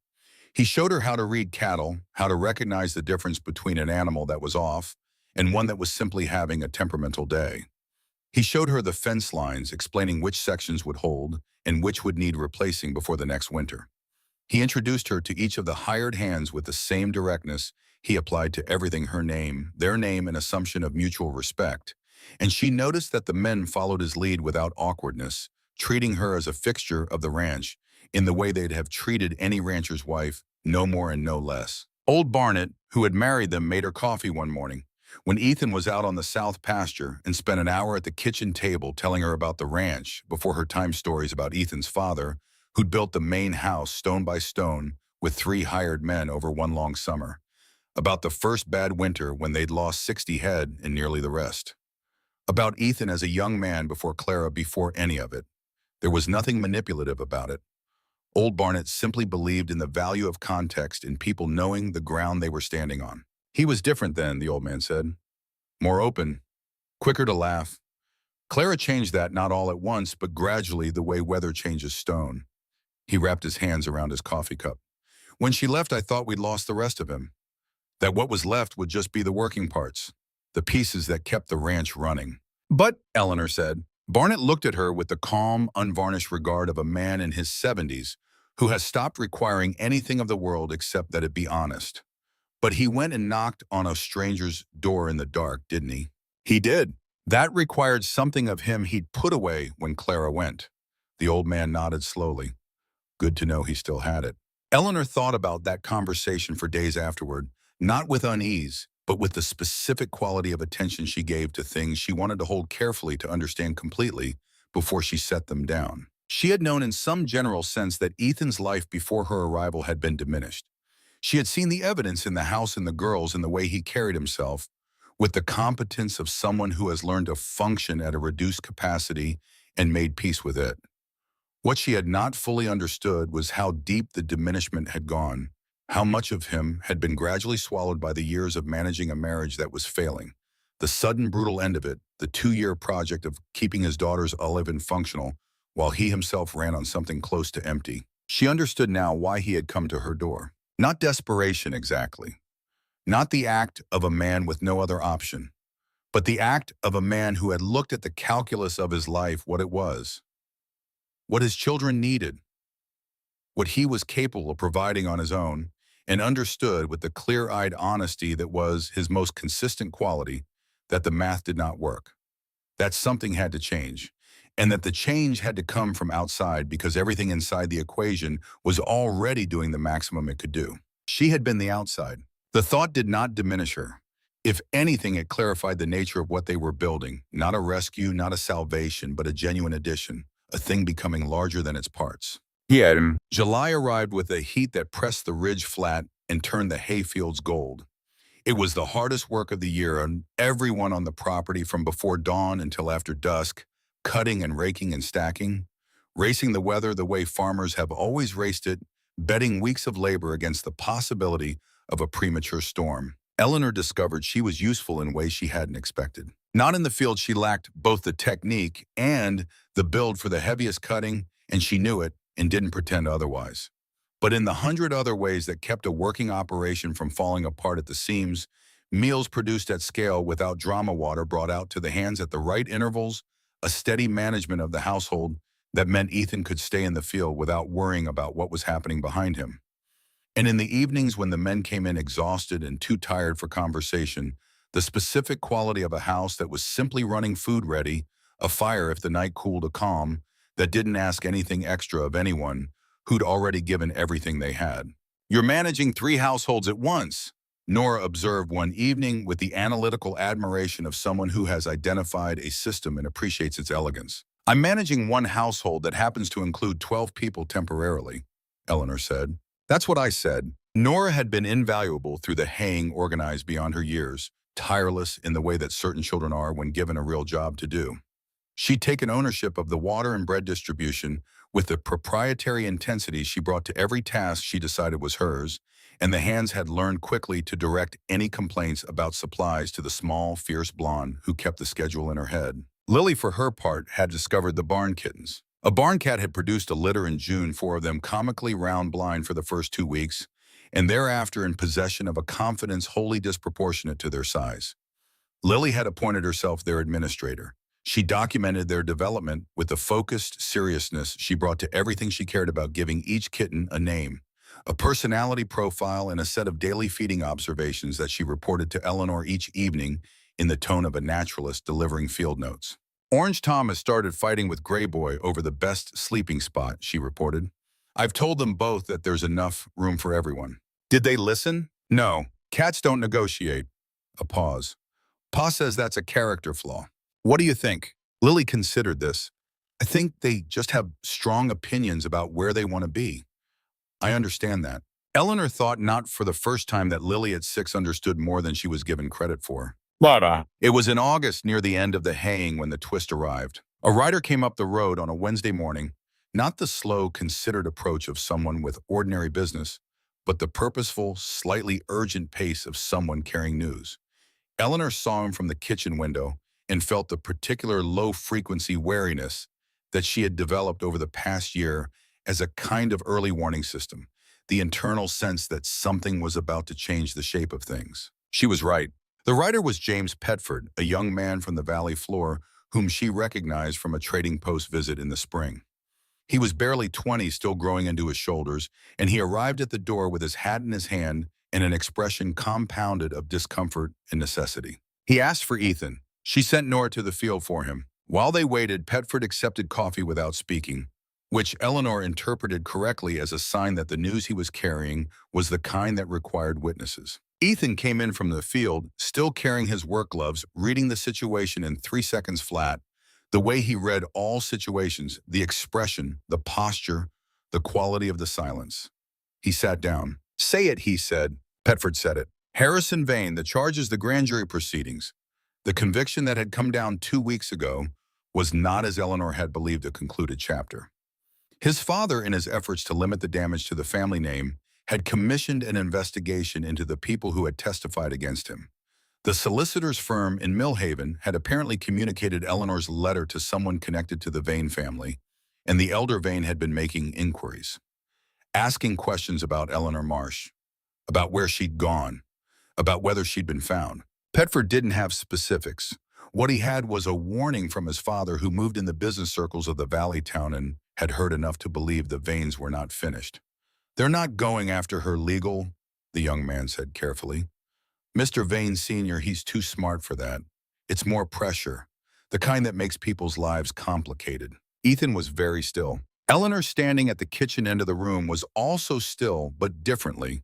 He showed her how to read cattle, how to recognize the difference between an animal that was off and one that was simply having a temperamental day. He showed her the fence lines, explaining which sections would hold and which would need replacing before the next winter. He introduced her to each of the hired hands with the same directness he applied to everything: her name, their name, an assumption of mutual respect. And she noticed that the men followed his lead without awkwardness, treating her as a fixture of the ranch in the way they'd have treated any rancher's wife, no more and no less. Old Barnett, who had married them, made her coffee one morning when Ethan was out on the south pasture, and spent an hour at the kitchen table telling her about the ranch before her time stories about Ethan's father, who'd built the main house stone by stone with 3 hired men over one long summer, about the first bad winter when they'd lost 60 head and nearly the rest, about Ethan as a young man before Clara, before any of it. There was nothing manipulative about it. Old Barnett simply believed in the value of context, in people knowing the ground they were standing on. He was different then, the old man said. More open, quicker to laugh. Clara changed that, not all at once, but gradually, the way weather changes stone. He wrapped his hands around his coffee cup. "When she left, I thought we'd lost the rest of him. That what was left would just be the working parts, the pieces that kept the ranch running." "But," Eleanor said. Barnett looked at her with the calm, unvarnished regard of a man in his 70s who has stopped requiring anything of the world except that it be honest. "But he went and knocked on a stranger's door in the dark, didn't he?" "He did. That required something of him he'd put away when Clara went." The old man nodded slowly. Good to know he still had it. Eleanor thought about that conversation for days afterward, not with unease, but with the specific quality of attention she gave to things she wanted to hold carefully to understand completely before she set them down. She had known in some general sense that Ethan's life before her arrival had been diminished. She had seen the evidence in the house and the girls, in the way he carried himself, with the competence of someone who has learned to function at a reduced capacity and made peace with it. What she had not fully understood was how deep the diminishment had gone, how much of him had been gradually swallowed by the years of managing a marriage that was failing, the sudden brutal end of it, the 2-year project of keeping his daughters alive and functional, while he himself ran on something close to empty. She understood now why he had come to her door. Not desperation exactly, not the act of a man with no other option, but the act of a man who had looked at the calculus of his life, what it was, what his children needed, what he was capable of providing on his own, and understood with the clear-eyed honesty that was his most consistent quality that the math did not work, that something had to change, and that the change had to come from outside because everything inside the equation was already doing the maximum it could do. She had been the outside. The thought did not diminish her. If anything, it clarified the nature of what they were building, not a rescue, not a salvation, but a genuine addition, a thing becoming larger than its parts. July arrived with a heat that pressed the ridge flat and turned the hayfields gold. It was the hardest work of the year, and everyone on the property from before dawn until after dusk, cutting and raking and stacking, racing the weather the way farmers have always raced it, betting weeks of labor against the possibility of a premature storm. Eleanor discovered she was useful in ways she hadn't expected. Not in the field, she lacked both the technique and the build for the heaviest cutting, and she knew it and didn't pretend otherwise. But in the 100 other ways that kept a working operation from falling apart at the seams, meals produced at scale without drama water brought out to the hands at the right intervals, a steady management of the household that meant Ethan could stay in the field without worrying about what was happening behind him. And in the evenings when the men came in exhausted and too tired for conversation, the specific quality of a house that was simply running food ready, a fire if the night cooled, a calm, that didn't ask anything extra of anyone who'd already given everything they had. "You're managing 3 households at once," Nora observed one evening with the analytical admiration of someone who has identified a system and appreciates its elegance. "I'm managing one household that happens to include 12 people temporarily," Eleanor said. "That's what I said." Nora had been invaluable through the haying, organized beyond her years, tireless in the way that certain children are when given a real job to do. She'd taken ownership of the water and bread distribution with the proprietary intensity she brought to every task she decided was hers, and the hands had learned quickly to direct any complaints about supplies to the small, fierce blonde who kept the schedule in her head. Lily, for her part, had discovered the barn kittens. A barn cat had produced a litter in June, 4 of them comically round blind for the first 2 weeks, and thereafter in possession of a confidence wholly disproportionate to their size. Lily had appointed herself their administrator. She documented their development with the focused seriousness she brought to everything she cared about, giving each kitten a name, a personality profile, and a set of daily feeding observations that she reported to Eleanor each evening in the tone of a naturalist delivering field notes. "Orange Tom has started fighting with Gray Boy over the best sleeping spot," she reported. "I've told them both that there's enough room for everyone." "Did they listen?" "No. Cats don't negotiate." A pause. "Pa says that's a character flaw." "What do you think?" Lily considered this. "I think they just have strong opinions about where they want to be." "I understand that." Eleanor thought not for the first time that Lily at 6 understood more than she was given credit for. It was in August, near the end of the haying, when the twist arrived. A rider came up the road on a Wednesday morning, not the slow, considered approach of someone with ordinary business, but the purposeful, slightly urgent pace of someone carrying news. Eleanor saw him from the kitchen window and felt the particular low-frequency wariness that she had developed over the past year as a kind of early warning system, the internal sense that something was about to change the shape of things. She was right. The rider was James Petford, a young man from the valley floor whom she recognized from a trading post visit in the spring. He was barely 20, still growing into his shoulders, and he arrived at the door with his hat in his hand and an expression compounded of discomfort and necessity. He asked for Ethan. She sent Nora to the field for him. While they waited, Petford accepted coffee without speaking, which Eleanor interpreted correctly as a sign that the news he was carrying was the kind that required witnesses. Ethan came in from the field, still carrying his work gloves, reading the situation in 3 seconds flat, the way he read all situations, the expression, the posture, the quality of the silence. He sat down. "Say it," he said. Petford said it. "Harrison Vane, the charges, the grand jury proceedings." The conviction that had come down 2 weeks ago was not, as Eleanor had believed, a concluded chapter. His father, in his efforts to limit the damage to the family name, had commissioned an investigation into the people who had testified against him. The solicitor's firm in Millhaven had apparently communicated Eleanor's letter to someone connected to the Vane family, and the elder Vane had been making inquiries, asking questions about Eleanor Marsh, about where she'd gone, about whether she'd been found. Petford didn't have specifics. What he had was a warning from his father, who moved in the business circles of the valley town and had heard enough to believe the Vanes were not finished. "They're not going after her legal," the young man said carefully. "Mr. Vane Sr., he's too smart for that. It's more pressure. the kind that makes people's lives complicated. Ethan was very still. Eleanor, standing at the kitchen end of the room, was also still, but differently,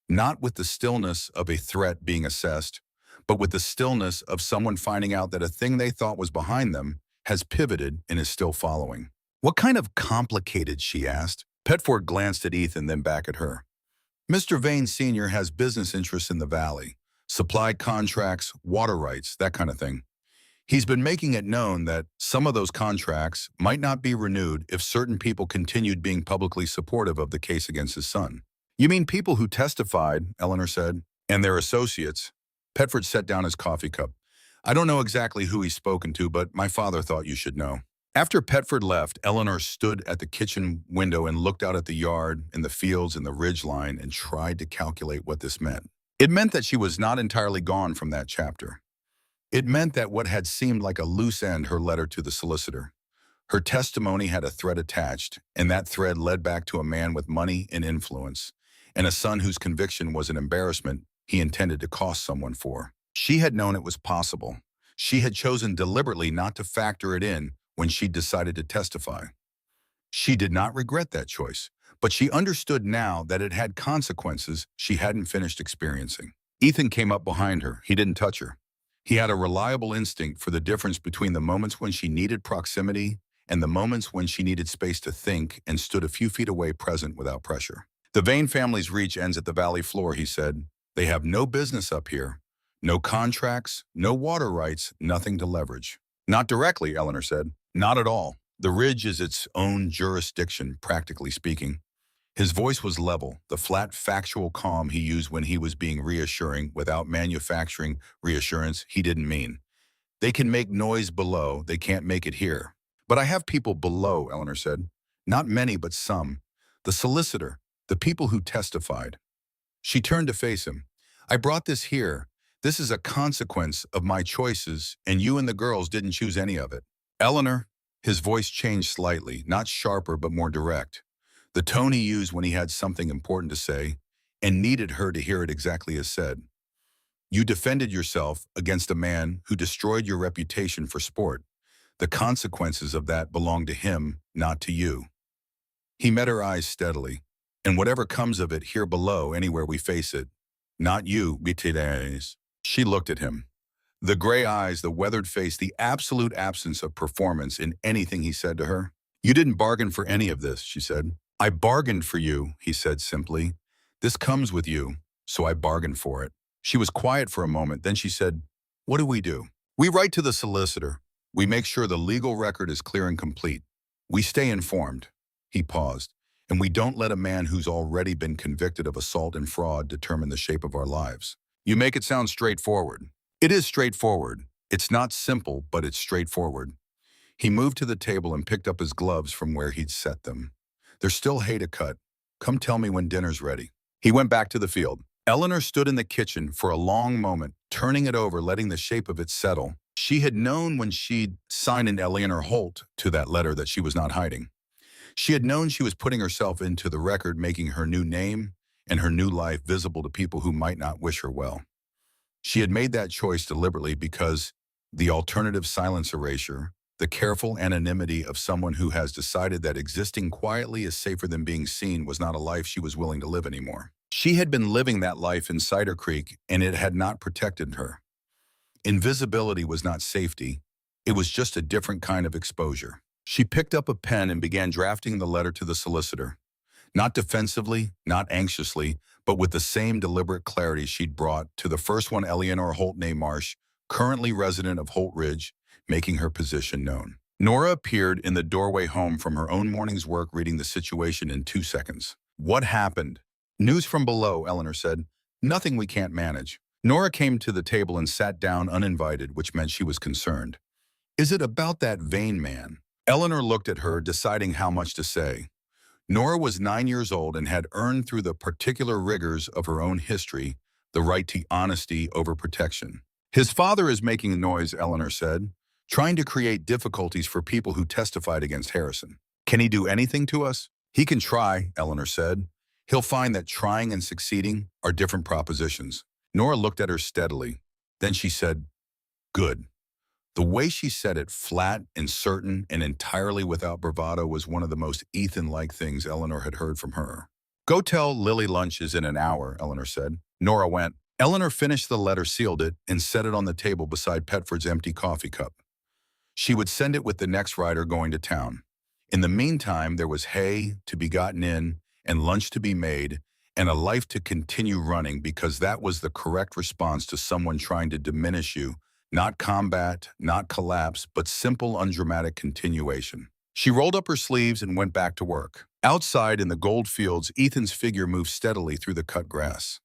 not with the stillness of a threat being assessed, but with the stillness of someone finding out that a thing they thought was behind them has pivoted and is still following. "What kind of complicated?" she asked. Petford glanced at Ethan, then back at her. "Mr. Vane Sr. has business interests in the valley, supply contracts, water rights, that kind of thing. He's been making it known that some of those contracts might not be renewed if certain people continued being publicly supportive of the case against his son." "You mean people who testified," Eleanor said, "and their associates?" Petford set down his coffee cup. "I don't know exactly who he's spoken to, but my father thought you should know." After Petford left, Eleanor stood at the kitchen window and looked out at the yard and the fields and the ridge line and tried to calculate what this meant. It meant that she was not entirely gone from that chapter. It meant that what had seemed like a loose end, her letter to the solicitor, her testimony had a thread attached, and that thread led back to a man with money and influence, and a son whose conviction was an embarrassment he intended to cost someone for. She had known it was possible. She had chosen deliberately not to factor it in when she decided to testify. She did not regret that choice, but she understood now that it had consequences she hadn't finished experiencing. Ethan came up behind her. He didn't touch her. He had a reliable instinct for the difference between the moments when she needed proximity and the moments when she needed space to think, and stood a few feet away, present without pressure. "The Vane family's reach ends at the valley floor," he said. "They have no business up here. No contracts, no water rights, nothing to leverage." "Not directly," Eleanor said. "Not at all. The ridge is its own jurisdiction, practically speaking." His voice was level, the flat, factual calm he used when he was being reassuring without manufacturing reassurance he didn't mean. "They can make noise below, they can't make it here." "But I have people below," Eleanor said. "Not many, but some. The solicitor, the people who testified." She turned to face him. "I brought this here. This is a consequence of my choices, and you and the girls didn't choose any of it." "Eleanor," his voice changed slightly, not sharper but more direct, the tone he used when he had something important to say and needed her to hear it exactly as said. "You defended yourself against a man who destroyed your reputation for sport. The consequences of that belong to him, not to you." He met her eyes steadily. "And whatever comes of it here below, anywhere we face it, not you, betrayal." She looked at him. The gray eyes, the weathered face, the absolute absence of performance in anything he said to her. "You didn't bargain for any of this," she said. "I bargained for you," he said simply. "This comes with you, so I bargained for it." She was quiet for a moment, then she said, "What do? We write to the solicitor. We make sure the legal record is clear and complete. We stay informed." He paused. "And we don't let a man who's already been convicted of assault and fraud determine the shape of our lives." "You make it sound straightforward." "It is straightforward. It's not simple, but it's straightforward." He moved to the table and picked up his gloves from where he'd set them. "There's still hay to cut. Come tell me when dinner's ready." He went back to the field. Eleanor stood in the kitchen for a long moment, turning it over, letting the shape of it settle. She had known when she'd signed in Eleanor Holt to that letter that she was not hiding. She had known she was putting herself into the record, making her new name and her new life visible to people who might not wish her well. She had made that choice deliberately because the alternative silence erasure, the careful anonymity of someone who has decided that existing quietly is safer than being seen, was not a life she was willing to live anymore. She had been living that life in Cider Creek, and it had not protected her. Invisibility was not safety. It was just a different kind of exposure. She picked up a pen and began drafting the letter to the solicitor. Not defensively, not anxiously, but with the same deliberate clarity she'd brought to the first one, Eleanor Holt Marsh, currently resident of Holt Ridge, making her position known. Nora appeared in the doorway home from her own morning's work, reading the situation in 2 seconds. "What happened?" "News from below," Eleanor said. "Nothing we can't manage." Nora came to the table and sat down uninvited, which meant she was concerned. "Is it about that Vane man?" Eleanor looked at her, deciding how much to say. Nora was 9 years old and had earned through the particular rigors of her own history the right to honesty over protection. "His father is making noise," Eleanor said, "trying to create difficulties for people who testified against Harrison." "Can he do anything to us?" "He can try," Eleanor said. "He'll find that trying and succeeding are different propositions." Nora looked at her steadily. Then she said, "Good. The way she said it, flat and certain and entirely without bravado, was one of the most Ethan-like things Eleanor had heard from her. "Go tell Lily lunch is in an hour," Eleanor said. Nora went. Eleanor finished the letter, sealed it, and set it on the table beside Petford's empty coffee cup. She would send it with the next rider going to town. In the meantime, there was hay to be gotten in and lunch to be made and a life to continue running, because that was the correct response to someone trying to diminish you. Not combat, not collapse, but simple, undramatic continuation. She rolled up her sleeves and went back to work. Outside in the gold fields, Ethan's figure moved steadily through the cut grass.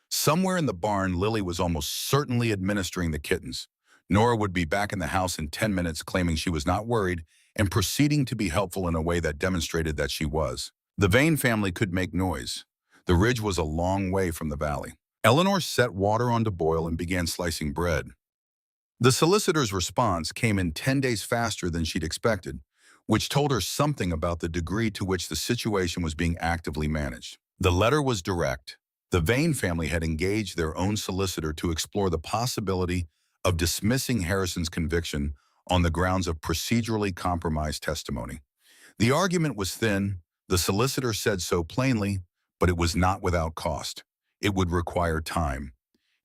Somewhere in the barn, Lily was almost certainly administering the kittens. Nora would be back in the house in 10 minutes, claiming she was not worried and proceeding to be helpful in a way that demonstrated that she was. The Vane family could make noise. The ridge was a long way from the valley. Eleanor set water on to boil and began slicing bread. The solicitor's response came in 10 days faster than she'd expected, which told her something about the degree to which the situation was being actively managed. The letter was direct. The Vane family had engaged their own solicitor to explore the possibility of dismissing Harrison's conviction on the grounds of procedurally compromised testimony. The argument was thin, the solicitor said so plainly, but it was not without cost. It would require time.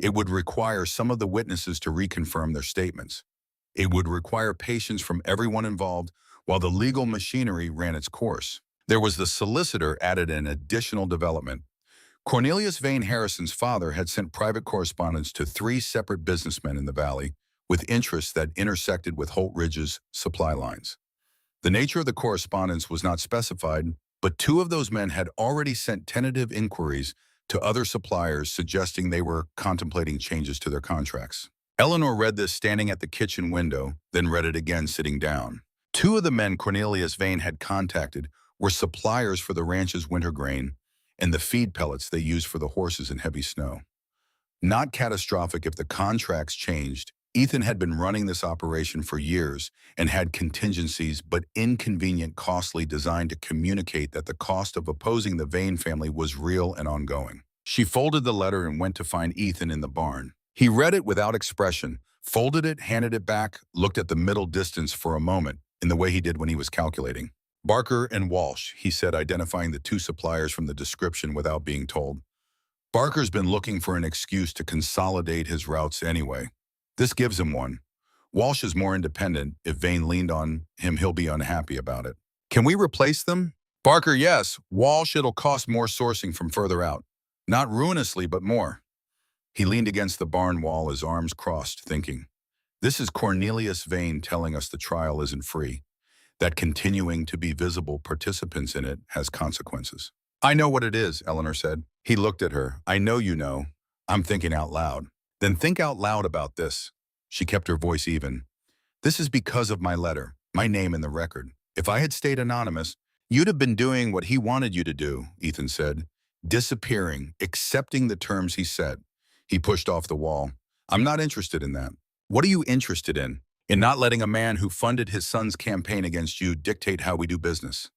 It would require some of the witnesses to reconfirm their statements. It would require patience from everyone involved while the legal machinery ran its course. There was the solicitor added an additional development. Cornelius Vane Harrison's father had sent private correspondence to 3 separate businessmen in the valley with interests that intersected with Holt Ridge's supply lines. The nature of the correspondence was not specified, but 2 of those men had already sent tentative inquiries to other suppliers suggesting they were contemplating changes to their contracts. Eleanor read this standing at the kitchen window, then read it again sitting down. 2 of the men Cornelius Vane had contacted were suppliers for the ranch's winter grain and the feed pellets they used for the horses in heavy snow. Not catastrophic if the contracts changed. Ethan had been running this operation for years and had contingencies, but inconvenient, costly, designed to communicate that the cost of opposing the Vane family was real and ongoing. She folded the letter and went to find Ethan in the barn. He read it without expression, folded it, handed it back, looked at the middle distance for a moment in the way he did when he was calculating. "Barker and Walsh," he said, identifying the 2 suppliers from the description without being told. "Barker's been looking for an excuse to consolidate his routes anyway. This gives him one. Walsh is more independent. If Vane leaned on him, he'll be unhappy about it. Can we replace them?" "Barker, yes. Walsh, it'll cost more sourcing from further out. Not ruinously, but more." He leaned against the barn wall, his arms crossed, thinking. This is Cornelius Vane telling us the trial isn't free, that continuing to be visible participants in it has consequences. "I know what it is," Eleanor said. He looked at her. "I know you know. I'm thinking out loud." "Then think out loud about this." She kept her voice even. "This is because of my letter, my name in the record. If I had stayed anonymous, you'd have been doing what he wanted you to do," Ethan said. "Disappearing, accepting the terms he set." He pushed off the wall. "I'm not interested in that." "What are you interested in?" "In not letting a man who funded his son's campaign against you dictate how we do business."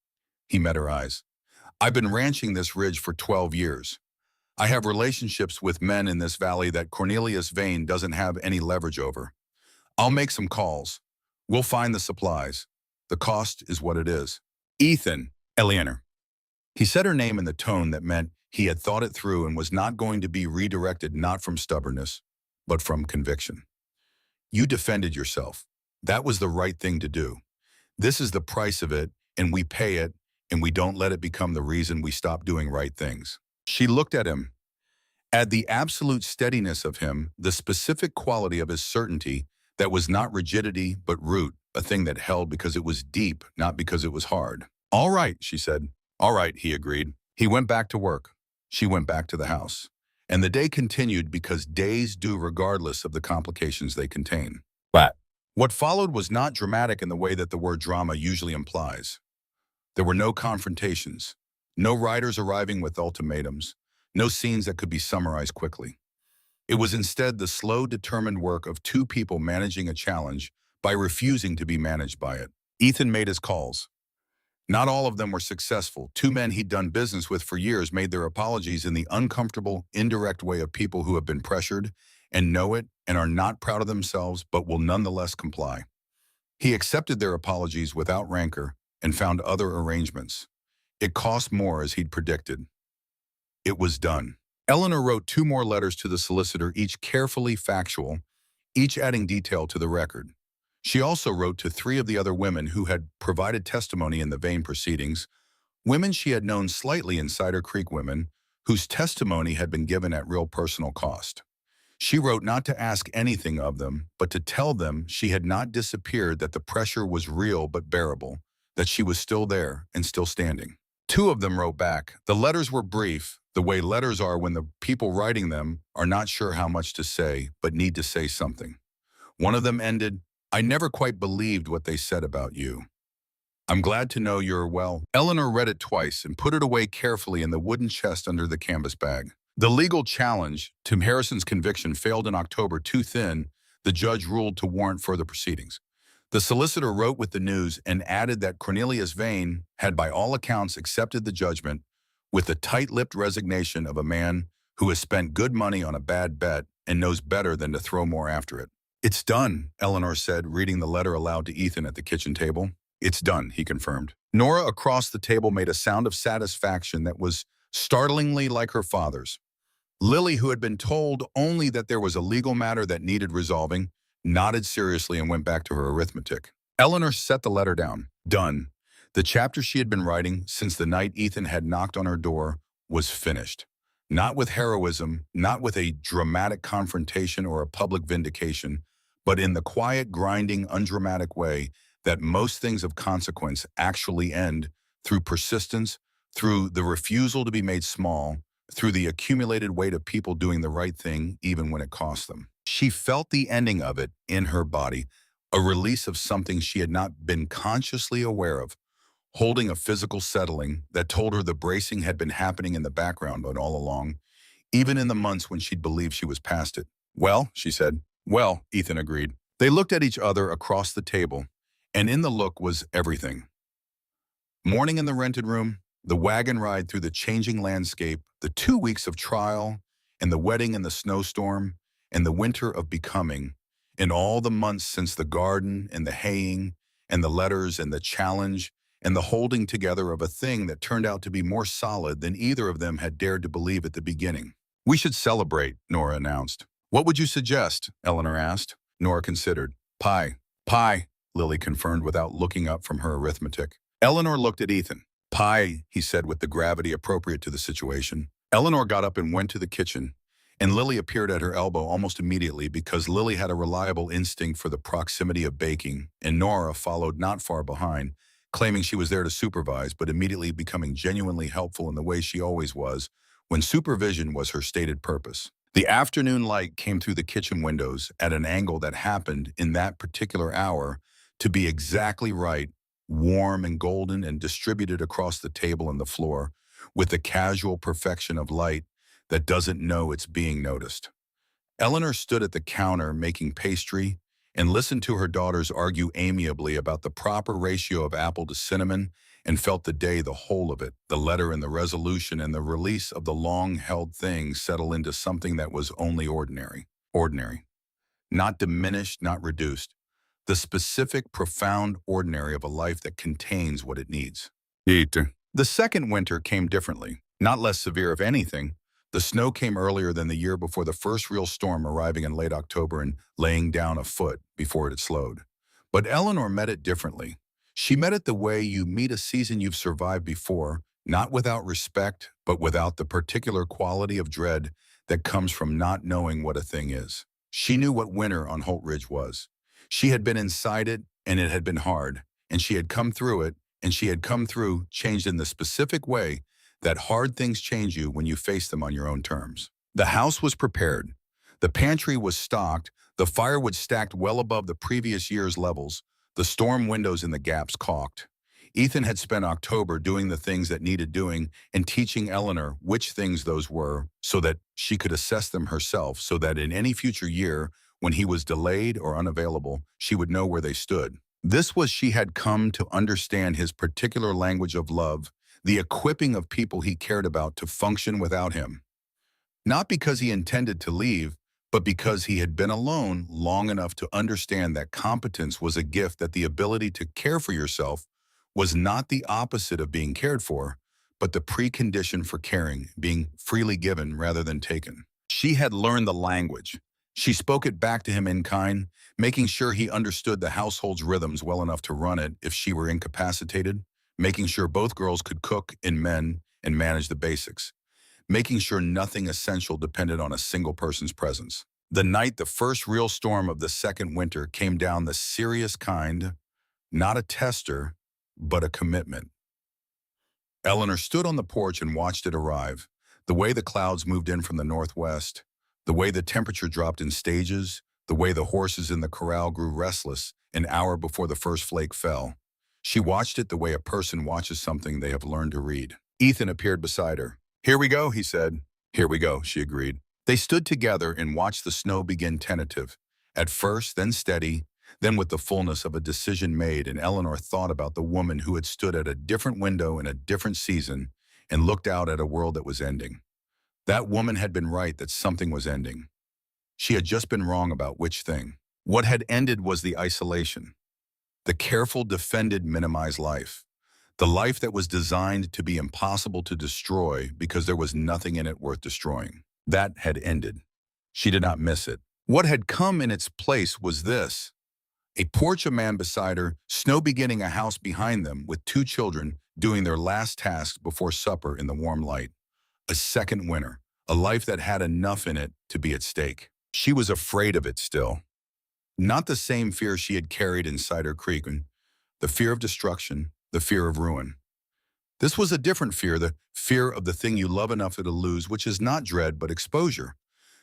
He met her eyes. "I've been ranching this ridge for 12 years. I have relationships with men in this valley that Cornelius Vane doesn't have any leverage over. I'll make some calls. We'll find the supplies. The cost is what it is." "Ethan." "Eleanor." He said her name in the tone that meant he had thought it through and was not going to be redirected, not from stubbornness, but from conviction. "You defended yourself. That was the right thing to do. This is the price of it, and we pay it, and we don't let it become the reason we stop doing right things." She looked at him. At the absolute steadiness of him, the specific quality of his certainty that was not rigidity but root, a thing that held because it was deep, not because it was hard. "All right," she said. "All right," he agreed. He went back to work. She went back to the house. And the day continued, because days do regardless of the complications they contain. But what followed was not dramatic in the way that the word drama usually implies. There were no confrontations, no riders arriving with ultimatums, no scenes that could be summarized quickly. It was instead the slow, determined work of 2 people managing a challenge by refusing to be managed by it. Ethan made his calls. Not all of them were successful. 2 men he'd done business with for years made their apologies in the uncomfortable, indirect way of people who have been pressured and know it and are not proud of themselves but will nonetheless comply. He accepted their apologies without rancor and found other arrangements. It cost more as he'd predicted. It was done. Eleanor wrote 2 more letters to the solicitor, each carefully factual, each adding detail to the record. She also wrote to 3 of the other women who had provided testimony in the Vane proceedings, women she had known slightly in Cider Creek, women whose testimony had been given at real personal cost. She wrote not to ask anything of them, but to tell them she had not disappeared, that the pressure was real but bearable, that she was still there and still standing. 2 of them wrote back. The letters were brief, the way letters are when the people writing them are not sure how much to say, but need to say something. One of them ended, "I never quite believed what they said about you. I'm glad to know you're well." Eleanor read it twice and put it away carefully in the wooden chest under the canvas bag. The legal challenge to Harrison's conviction failed in October too thin. The judge ruled to warrant further proceedings. The solicitor wrote with the news and added that Cornelius Vane had by all accounts accepted the judgment with the tight-lipped resignation of a man who has spent good money on a bad bet and knows better than to throw more after it. "It's done," Eleanor said, reading the letter aloud to Ethan at the kitchen table. "It's done," he confirmed. Nora across the table made a sound of satisfaction that was startlingly like her father's. Lily, who had been told only that there was a legal matter that needed resolving, nodded seriously and went back to her arithmetic. Eleanor set the letter down. Done. The chapter she had been writing since the night Ethan had knocked on her door was finished. Not with heroism, not with a dramatic confrontation or a public vindication, but in the quiet, grinding, undramatic way that most things of consequence actually end, through persistence, through the refusal to be made small, through the accumulated weight of people doing the right thing even when it costs them. She felt the ending of it in her body, a release of something she had not been consciously aware of, holding a physical settling that told her the bracing had been happening in the background but all along, even in the months when she'd believed she was past it. "Well," she said. "Well," Ethan agreed. They looked at each other across the table, and in the look was everything. Morning in the rented room, the wagon ride through the changing landscape, the 2 weeks of trial, and the wedding and the snowstorm, and the winter of becoming, and all the months since the garden and the haying, and the letters and the challenge, and the holding together of a thing that turned out to be more solid than either of them had dared to believe at the beginning. "We should celebrate," Nora announced. "What would you suggest?" Eleanor asked. Nora considered. "Pie." "Pie," Lily confirmed without looking up from her arithmetic. Eleanor looked at Ethan. "Pie," he said with the gravity appropriate to the situation. Eleanor got up and went to the kitchen, and Lily appeared at her elbow almost immediately because Lily had a reliable instinct for the proximity of baking, and Nora followed not far behind, claiming she was there to supervise, but immediately becoming genuinely helpful in the way she always was, when supervision was her stated purpose. The afternoon light came through the kitchen windows at an angle that happened, in that particular hour, to be exactly right, warm and golden and distributed across the table and the floor, with the casual perfection of light that doesn't know it's being noticed. Eleanor stood at the counter making pastry and listened to her daughters argue amiably about the proper ratio of apple to cinnamon, and felt the day, the whole of it, the letter and the resolution and the release of the long-held thing, settle into something that was only ordinary. Ordinary. Not diminished, not reduced. The specific, profound ordinary of a life that contains what it needs. The second winter came differently, not less severe if anything. The snow came earlier than the year before, the first real storm arriving in late October and laying down a foot before it had slowed. But Eleanor met it differently. She met it the way you meet a season you've survived before, not without respect, but without the particular quality of dread that comes from not knowing what a thing is. She knew what winter on Holt Ridge was. She had been inside it, and it had been hard, and she had come through it, and she had come through changed in the specific way that hard things change you when you face them on your own terms. The house was prepared. The pantry was stocked, the firewood stacked well above the previous year's levels, the storm windows in the gaps caulked. Ethan had spent October doing the things that needed doing and teaching Eleanor which things those were so that she could assess them herself, so that in any future year, when he was delayed or unavailable, she would know where they stood. This was she had come to understand his particular language of love, the equipping of people he cared about to function without him. Not because he intended to leave, but because he had been alone long enough to understand that competence was a gift, that the ability to care for yourself was not the opposite of being cared for, but the precondition for caring, being freely given rather than taken. She had learned the language. She spoke it back to him in kind, making sure he understood the household's rhythms well enough to run it if she were incapacitated, making sure both girls could cook and mend and manage the basics, making sure nothing essential depended on a single person's presence. The night the first real storm of the second winter came down, the serious kind, not a tester, but a commitment. Eleanor stood on the porch and watched it arrive. The way the clouds moved in from the northwest, the way the temperature dropped in stages, the way the horses in the corral grew restless an hour before the first flake fell. She watched it the way a person watches something they have learned to read. Ethan appeared beside her. "Here we go," he said. "Here we go," she agreed. They stood together and watched the snow begin tentative, at first, then steady, then with the fullness of a decision made, and Eleanor thought about the woman who had stood at a different window in a different season and looked out at a world that was ending. That woman had been right that something was ending. She had just been wrong about which thing. What had ended was the isolation, the careful, defended, minimized life. The life that was designed to be impossible to destroy because there was nothing in it worth destroying. That had ended. She did not miss it. What had come in its place was this: a porch, a man beside her, snow beginning, a house behind them, with two children doing their last task before supper in the warm light. A second winter, a life that had enough in it to be at stake. She was afraid of it still. Not the same fear she had carried in Cider Creek, the fear of destruction, the fear of ruin. This was a different fear, the fear of the thing you love enough to lose, which is not dread but exposure,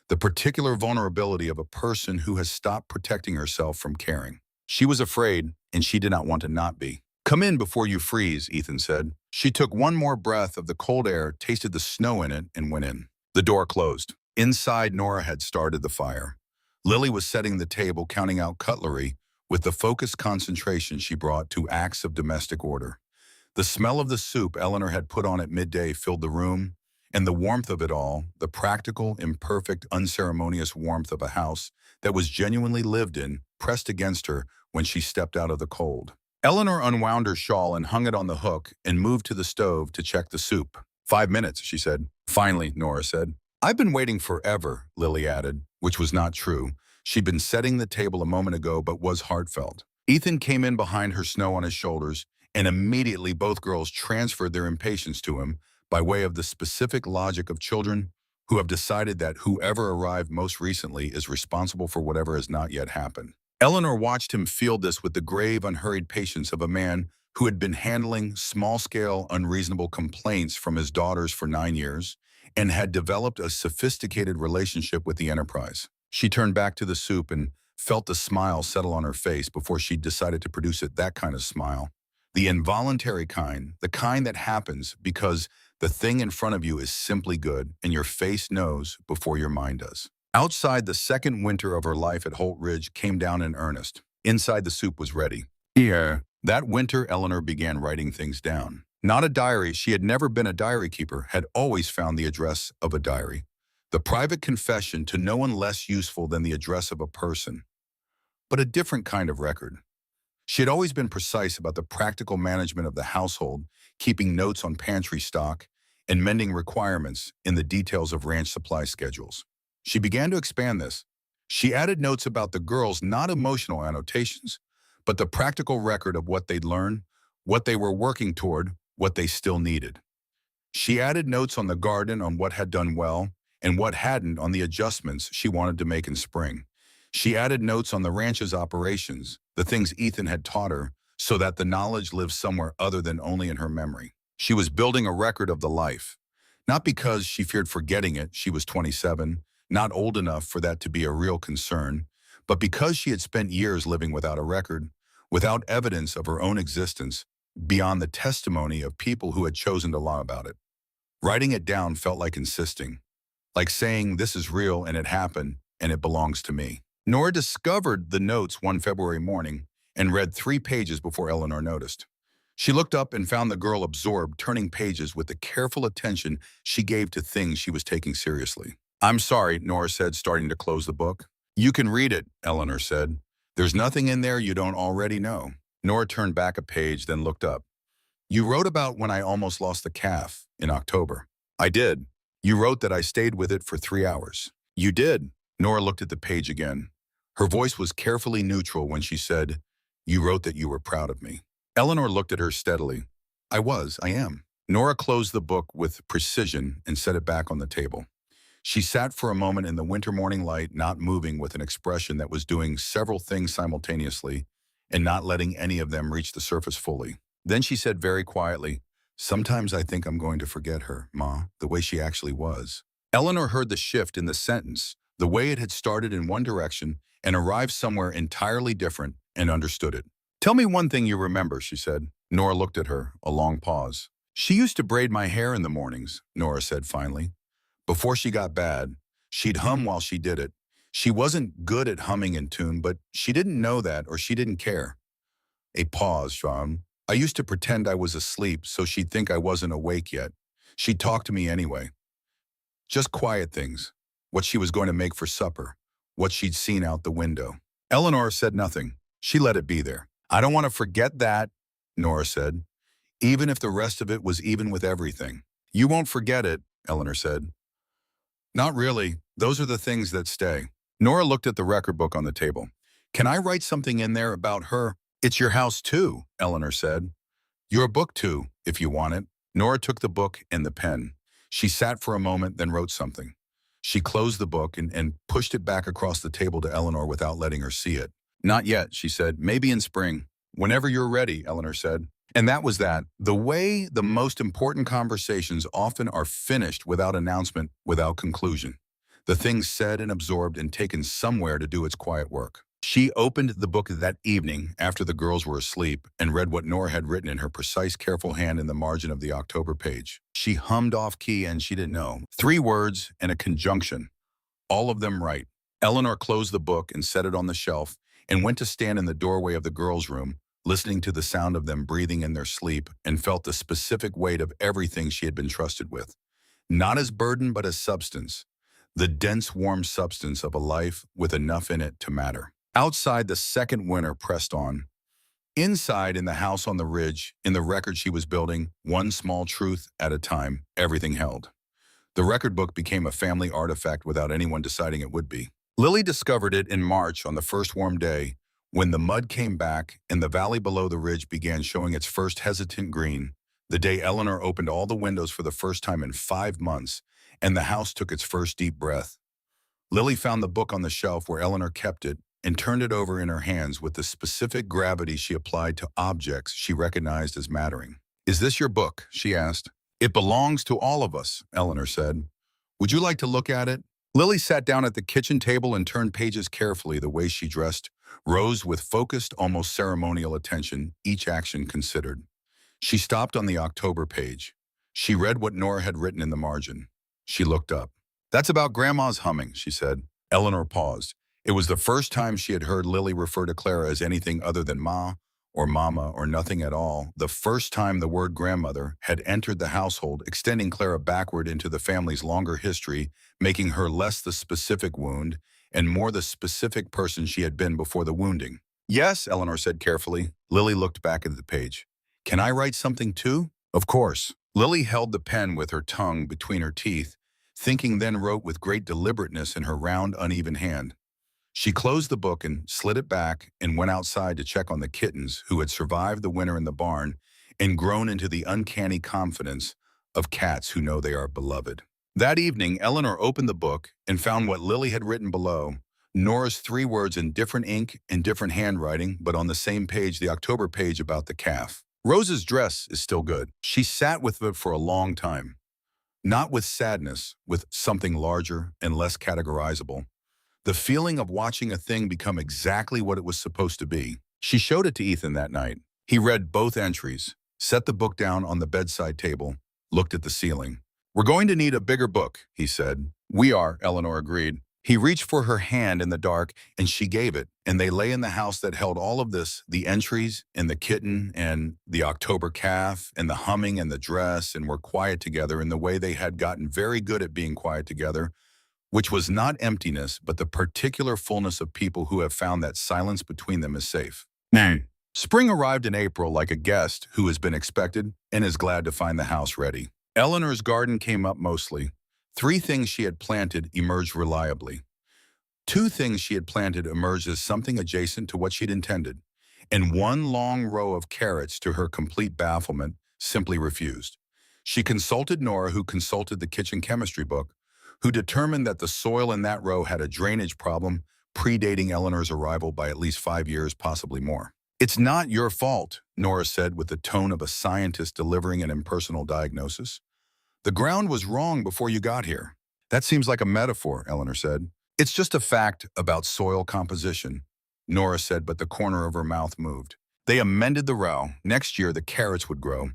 the particular vulnerability of a person who has stopped protecting herself from caring. She was afraid, and she did not want to not be. "Come in before you freeze," Ethan said. She took one more breath of the cold air, tasted the snow in it, and went in. The door closed. Inside, Nora had started the fire. Lily was setting the table, counting out cutlery with the focused concentration she brought to acts of domestic order. The smell of the soup Eleanor had put on at midday filled the room, and the warmth of it all, the practical, imperfect, unceremonious warmth of a house that was genuinely lived in, pressed against her when she stepped out of the cold. Eleanor unwound her shawl and hung it on the hook and moved to the stove to check the soup. 5 minutes, she said. "Finally," Nora said. "I've been waiting forever," Lily added, which was not true. She'd been setting the table a moment ago, but was heartfelt. Ethan came in behind her, snow on his shoulders, and immediately both girls transferred their impatience to him by way of the specific logic of children who have decided that whoever arrived most recently is responsible for whatever has not yet happened. Eleanor watched him field this with the grave, unhurried patience of a man who had been handling small-scale, unreasonable complaints from his daughters for 9 years and had developed a sophisticated relationship with the enterprise. She turned back to the soup and felt the smile settle on her face before she decided to produce it, that kind of smile. The involuntary kind, the kind that happens because the thing in front of you is simply good and your face knows before your mind does. Outside, the second winter of her life at Holt Ridge came down in earnest. Inside, the soup was ready. Here, that winter, Eleanor began writing things down. Not a diary. She had never been a diary keeper, had always found the address of a diary. The private confession to no one less useful than the address of a person, but a different kind of record. She had always been precise about the practical management of the household, keeping notes on pantry stock and mending requirements in the details of ranch supply schedules. She began to expand this. She added notes about the girls, not emotional annotations, but the practical record of what they'd learned, what they were working toward, what they still needed. She added notes on the garden, on what had done well, and what hadn't, on the adjustments she wanted to make in spring. She added notes on the ranch's operations, the things Ethan had taught her, so that the knowledge lived somewhere other than only in her memory. She was building a record of the life, not because she feared forgetting it. She was 27, not old enough for that to be a real concern, but because she had spent years living without a record, without evidence of her own existence, beyond the testimony of people who had chosen to lie about it. Writing it down felt like insisting, like saying, "This is real and it happened and it belongs to me." Nora discovered the notes one February morning and read 3 pages before Eleanor noticed. She looked up and found the girl absorbed, turning pages with the careful attention she gave to things she was taking seriously. I'm sorry, Nora said, starting to close the book. You can read it, Eleanor said. There's nothing in there you don't already know. Nora turned back a page, then looked up. You wrote about when I almost lost the calf in October. I did. You wrote that I stayed with it for 3 hours. You did. Nora looked at the page again. Her voice was carefully neutral when she said, You wrote that you were proud of me. Eleanor looked at her steadily. I am. Nora closed the book with precision and set it back on the table. She sat for a moment in the winter morning light, not moving, with an expression that was doing several things simultaneously and not letting any of them reach the surface fully. Then she said very quietly, Sometimes I think I'm going to forget her, Ma, the way she actually was. Eleanor heard the shift in the sentence, the way it had started in one direction and arrived somewhere entirely different, and understood it. Tell me one thing you remember, she said. Nora looked at her, a long pause. She used to braid my hair in the mornings, Nora said finally. Before she got bad, she'd hum while she did it. She wasn't good at humming in tune, but she didn't know that, or she didn't care. A pause, Sean. I used to pretend I was asleep so she'd think I wasn't awake yet. She'd talk to me anyway. Just quiet things. What she was going to make for supper. What she'd seen out the window. Eleanor said nothing. She let it be there. I don't want to forget that, Nora said, even if the rest of it was even with everything. You won't forget it, Eleanor said. Not really. Those are the things that stay. Nora looked at the record book on the table. Can I write something in there about her? It's your house too, Eleanor said. Your book too, if you want it. Nora took the book and the pen. She sat for a moment, then wrote something. She closed the book and pushed it back across the table to Eleanor without letting her see it. Not yet, she said. Maybe in spring. Whenever you're ready, Eleanor said. And that was that. The way the most important conversations often are finished without announcement, without conclusion. The things said and absorbed and taken somewhere to do its quiet work. She opened the book that evening after the girls were asleep and read what Nora had written in her precise, careful hand in the margin of the October page. She hummed off key and she didn't know. 3 words and a conjunction. All of them right. Eleanor closed the book and set it on the shelf and went to stand in the doorway of the girls' room, listening to the sound of them breathing in their sleep, and felt the specific weight of everything she had been trusted with. Not as burden, but as substance. The dense, warm substance of a life with enough in it to matter. Outside, the second winter pressed on. Inside, in the house on the ridge, in the record she was building, one small truth at a time, everything held. The record book became a family artifact without anyone deciding it would be. Lily discovered it in March on the first warm day, when the mud came back and the valley below the ridge began showing its first hesitant green, the day Eleanor opened all the windows for the first time in 5 months, and the house took its first deep breath. Lily found the book on the shelf where Eleanor kept it and turned it over in her hands with the specific gravity she applied to objects she recognized as mattering. Is this your book? She asked. It belongs to all of us, Eleanor said. Would you like to look at it? Lily sat down at the kitchen table and turned pages carefully. The way she dressed rose with focused, almost ceremonial attention, each action considered. She stopped on the October page. She read what Nora had written in the margin. She looked up. That's about Grandma's humming, she said. Eleanor paused. It was the first time she had heard Lily refer to Clara as anything other than Ma or Mama or nothing at all. The first time the word grandmother had entered the household, extending Clara backward into the family's longer history, making her less the specific wound and more the specific person she had been before the wounding. Yes, Eleanor said carefully. Lily looked back at the page. Can I write something too? Of course. Lily held the pen with her tongue between her teeth, thinking, then wrote with great deliberateness in her round, uneven hand. She closed the book and slid it back and went outside to check on the kittens who had survived the winter in the barn and grown into the uncanny confidence of cats who know they are beloved. That evening, Eleanor opened the book and found what Lily had written below, Nora's 3 words in different ink and different handwriting, but on the same page, the October page about the calf. Rose's dress is still good. She sat with it for a long time. Not with sadness, with something larger and less categorizable. The feeling of watching a thing become exactly what it was supposed to be. She showed it to Ethan that night. He read both entries, set the book down on the bedside table, looked at the ceiling. We're going to need a bigger book, he said. We are, Eleanor agreed. He reached for her hand in the dark, and she gave it, and they lay in the house that held all of this, the entries and the kitten and the October calf and the humming and the dress, and were quiet together in the way they had gotten very good at being quiet together, which was not emptiness, but the particular fullness of people who have found that silence between them is safe. No. Spring arrived in April like a guest who has been expected and is glad to find the house ready. Eleanor's garden came up mostly. 3 things she had planted emerged reliably. 2 things she had planted emerged as something adjacent to what she'd intended, and 1 long row of carrots, to her complete bafflement, simply refused. She consulted Nora, who consulted the kitchen chemistry book, who determined that the soil in that row had a drainage problem predating Eleanor's arrival by at least 5 years, possibly more. "It's not your fault," Nora said with the tone of a scientist delivering an impersonal diagnosis. "The ground was wrong before you got here." "That seems like a metaphor," Eleanor said. "It's just a fact about soil composition," Nora said, but the corner of her mouth moved. They amended the row. Next year, the carrots would grow.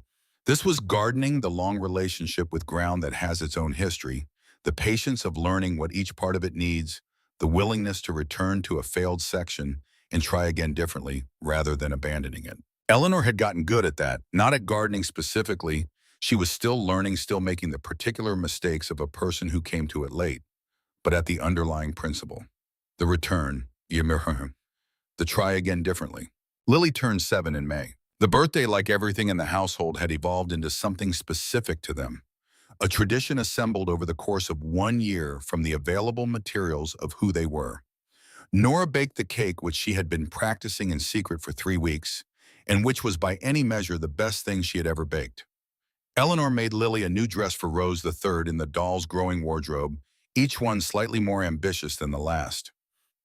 This was gardening, the long relationship with ground that has its own history, the patience of learning what each part of it needs, the willingness to return to a failed section and try again differently rather than abandoning it. Eleanor had gotten good at that, not at gardening specifically. She was still learning, still making the particular mistakes of a person who came to it late, but at the underlying principle. The return, the try again differently. Lily turned 7 in May. The birthday, like everything in the household, had evolved into something specific to them. A tradition assembled over the course of 1 year from the available materials of who they were. Nora baked the cake, which she had been practicing in secret for 3 weeks, and which was by any measure the best thing she had ever baked. Eleanor made Lily a new dress for Rose the Third in the doll's growing wardrobe, each one slightly more ambitious than the last.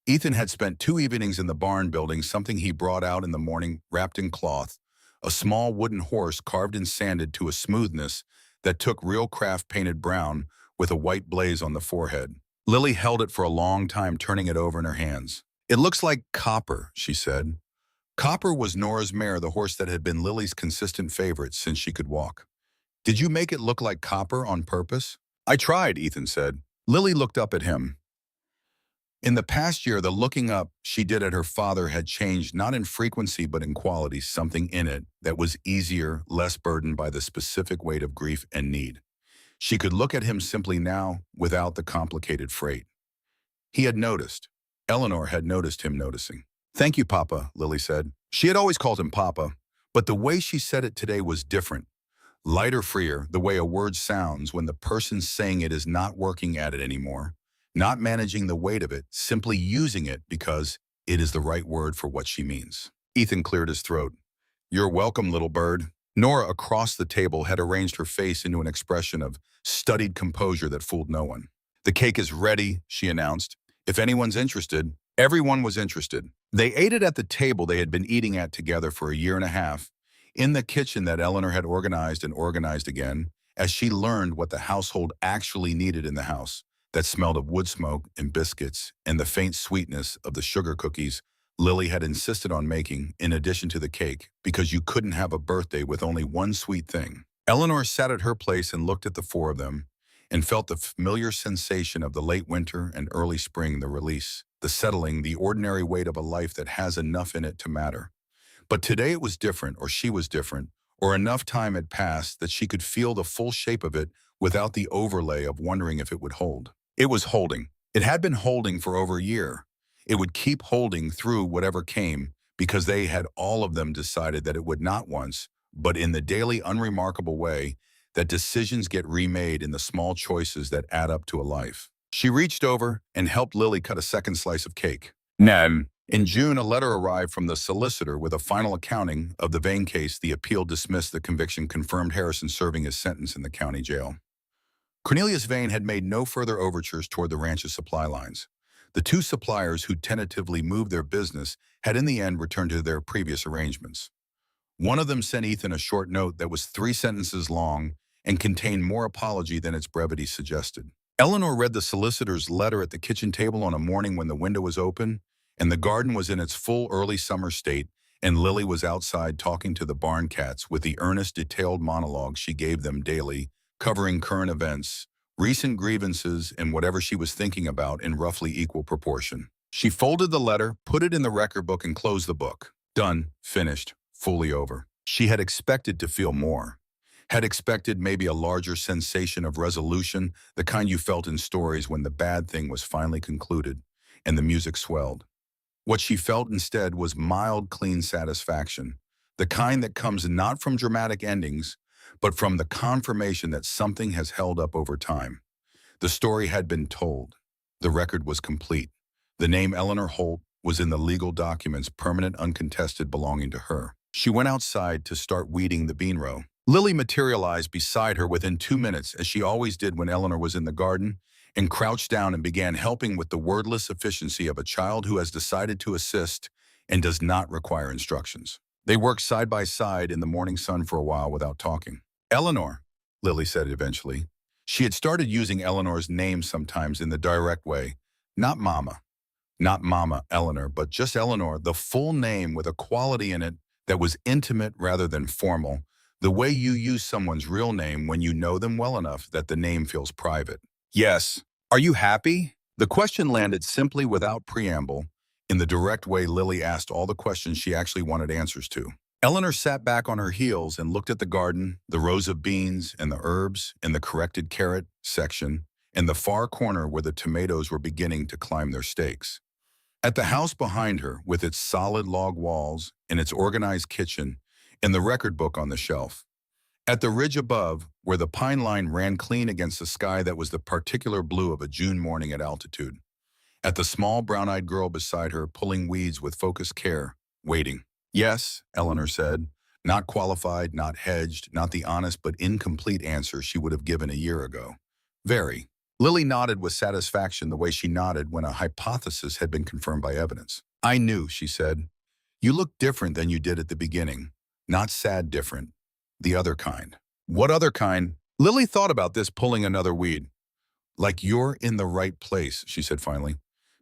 Ethan had spent 2 evenings in the barn building something he brought out in the morning wrapped in cloth, a small wooden horse carved and sanded to a smoothness that took real craft painted brown with a white blaze on the forehead. Lily held it for a long time, turning it over in her hands. "It looks like Copper," she said. Copper was Nora's mare, the horse that had been Lily's consistent favorite since she could walk. "Did you make it look like Copper on purpose?" "I tried," Ethan said. Lily looked up at him. In the past year, the looking up she did at her father had changed, not in frequency but in quality, something in it that was easier, less burdened by the specific weight of grief and need. She could look at him simply now, without the complicated freight. He had noticed. Eleanor had noticed him noticing. "Thank you, Papa," Lily said. She had always called him Papa, but the way she said it today was different. Lighter, freer, the way a word sounds when the person saying it is not working at it anymore, not managing the weight of it, simply using it because it is the right word for what she means. Ethan cleared his throat. "You're welcome, little bird." Nora, across the table, had arranged her face into an expression of studied composure that fooled no one. "The cake is ready," she announced. "If anyone's interested." Everyone was interested. They ate it at the table they had been eating at together for a year and a half, in the kitchen that Eleanor had organized and organized again, as she learned what the household actually needed in the house, that smelled of wood smoke and biscuits and the faint sweetness of the sugar cookies Lily had insisted on making in addition to the cake, because you couldn't have a birthday with only one sweet thing. Eleanor sat at her place and looked at the 4 of them and felt the familiar sensation of the late winter and early spring, the release, the settling, the ordinary weight of a life that has enough in it to matter. But today it was different, or she was different, or enough time had passed that she could feel the full shape of it without the overlay of wondering if it would hold. It was holding. It had been holding for over a year. It would keep holding through whatever came, because they had all of them decided that it would not once, but in the daily unremarkable way that decisions get remade in the small choices that add up to a life. She reached over and helped Lily cut a second slice of cake. "No." In June, a letter arrived from the solicitor with a final accounting of the Vane case. The appeal dismissed the conviction, confirmed Harrison serving his sentence in the county jail. Cornelius Vane had made no further overtures toward the ranch's supply lines. The 2 suppliers who tentatively moved their business had in the end returned to their previous arrangements. One of them sent Ethan a short note that was 3 sentences long and contained more apology than its brevity suggested. Eleanor read the solicitor's letter at the kitchen table on a morning when the window was open and the garden was in its full early summer state, and Lily was outside talking to the barn cats with the earnest, detailed monologue she gave them daily, covering current events, recent grievances, and whatever she was thinking about in roughly equal proportion. She folded the letter, put it in the record book, and closed the book. Done, finished, fully over. She had expected to feel more. Had expected maybe a larger sensation of resolution, the kind you felt in stories when the bad thing was finally concluded and the music swelled. What she felt instead was mild, clean satisfaction, the kind that comes not from dramatic endings, but from the confirmation that something has held up over time. The story had been told. The record was complete. The name Eleanor Holt was in the legal documents, permanent, uncontested, belonging to her. She went outside to start weeding the bean row. Lily materialized beside her within 2 minutes, as she always did when Eleanor was in the garden, and crouched down and began helping with the wordless efficiency of a child who has decided to assist and does not require instructions. They worked side by side in the morning sun for a while without talking. Eleanor, Lily said eventually. She had started using Eleanor's name sometimes in the direct way. Not Mama. Not Mama Eleanor, but just Eleanor, the full name with a quality in it that was intimate rather than formal, the way you use someone's real name when you know them well enough that the name feels private. Yes. Are you happy? The question landed simply without preamble, in the direct way Lily asked all the questions she actually wanted answers to. Eleanor sat back on her heels and looked at the garden, the rows of beans and the herbs and the corrected carrot section, and the far corner where the tomatoes were beginning to climb their stakes. At the house behind her, with its solid log walls and its organized kitchen, and the record book on the shelf. At the ridge above, where the pine line ran clean against the sky that was the particular blue of a June morning at altitude. At the small brown-eyed girl beside her, pulling weeds with focused care, waiting. Yes, Eleanor said, not qualified, not hedged, not the honest but incomplete answer she would have given a year ago. Very. Lily nodded with satisfaction the way she nodded when a hypothesis had been confirmed by evidence. I knew, she said. You look different than you did at the beginning. Not sad different. The other kind. What other kind? Lily thought about this, pulling another weed. Like you're in the right place, she said finally.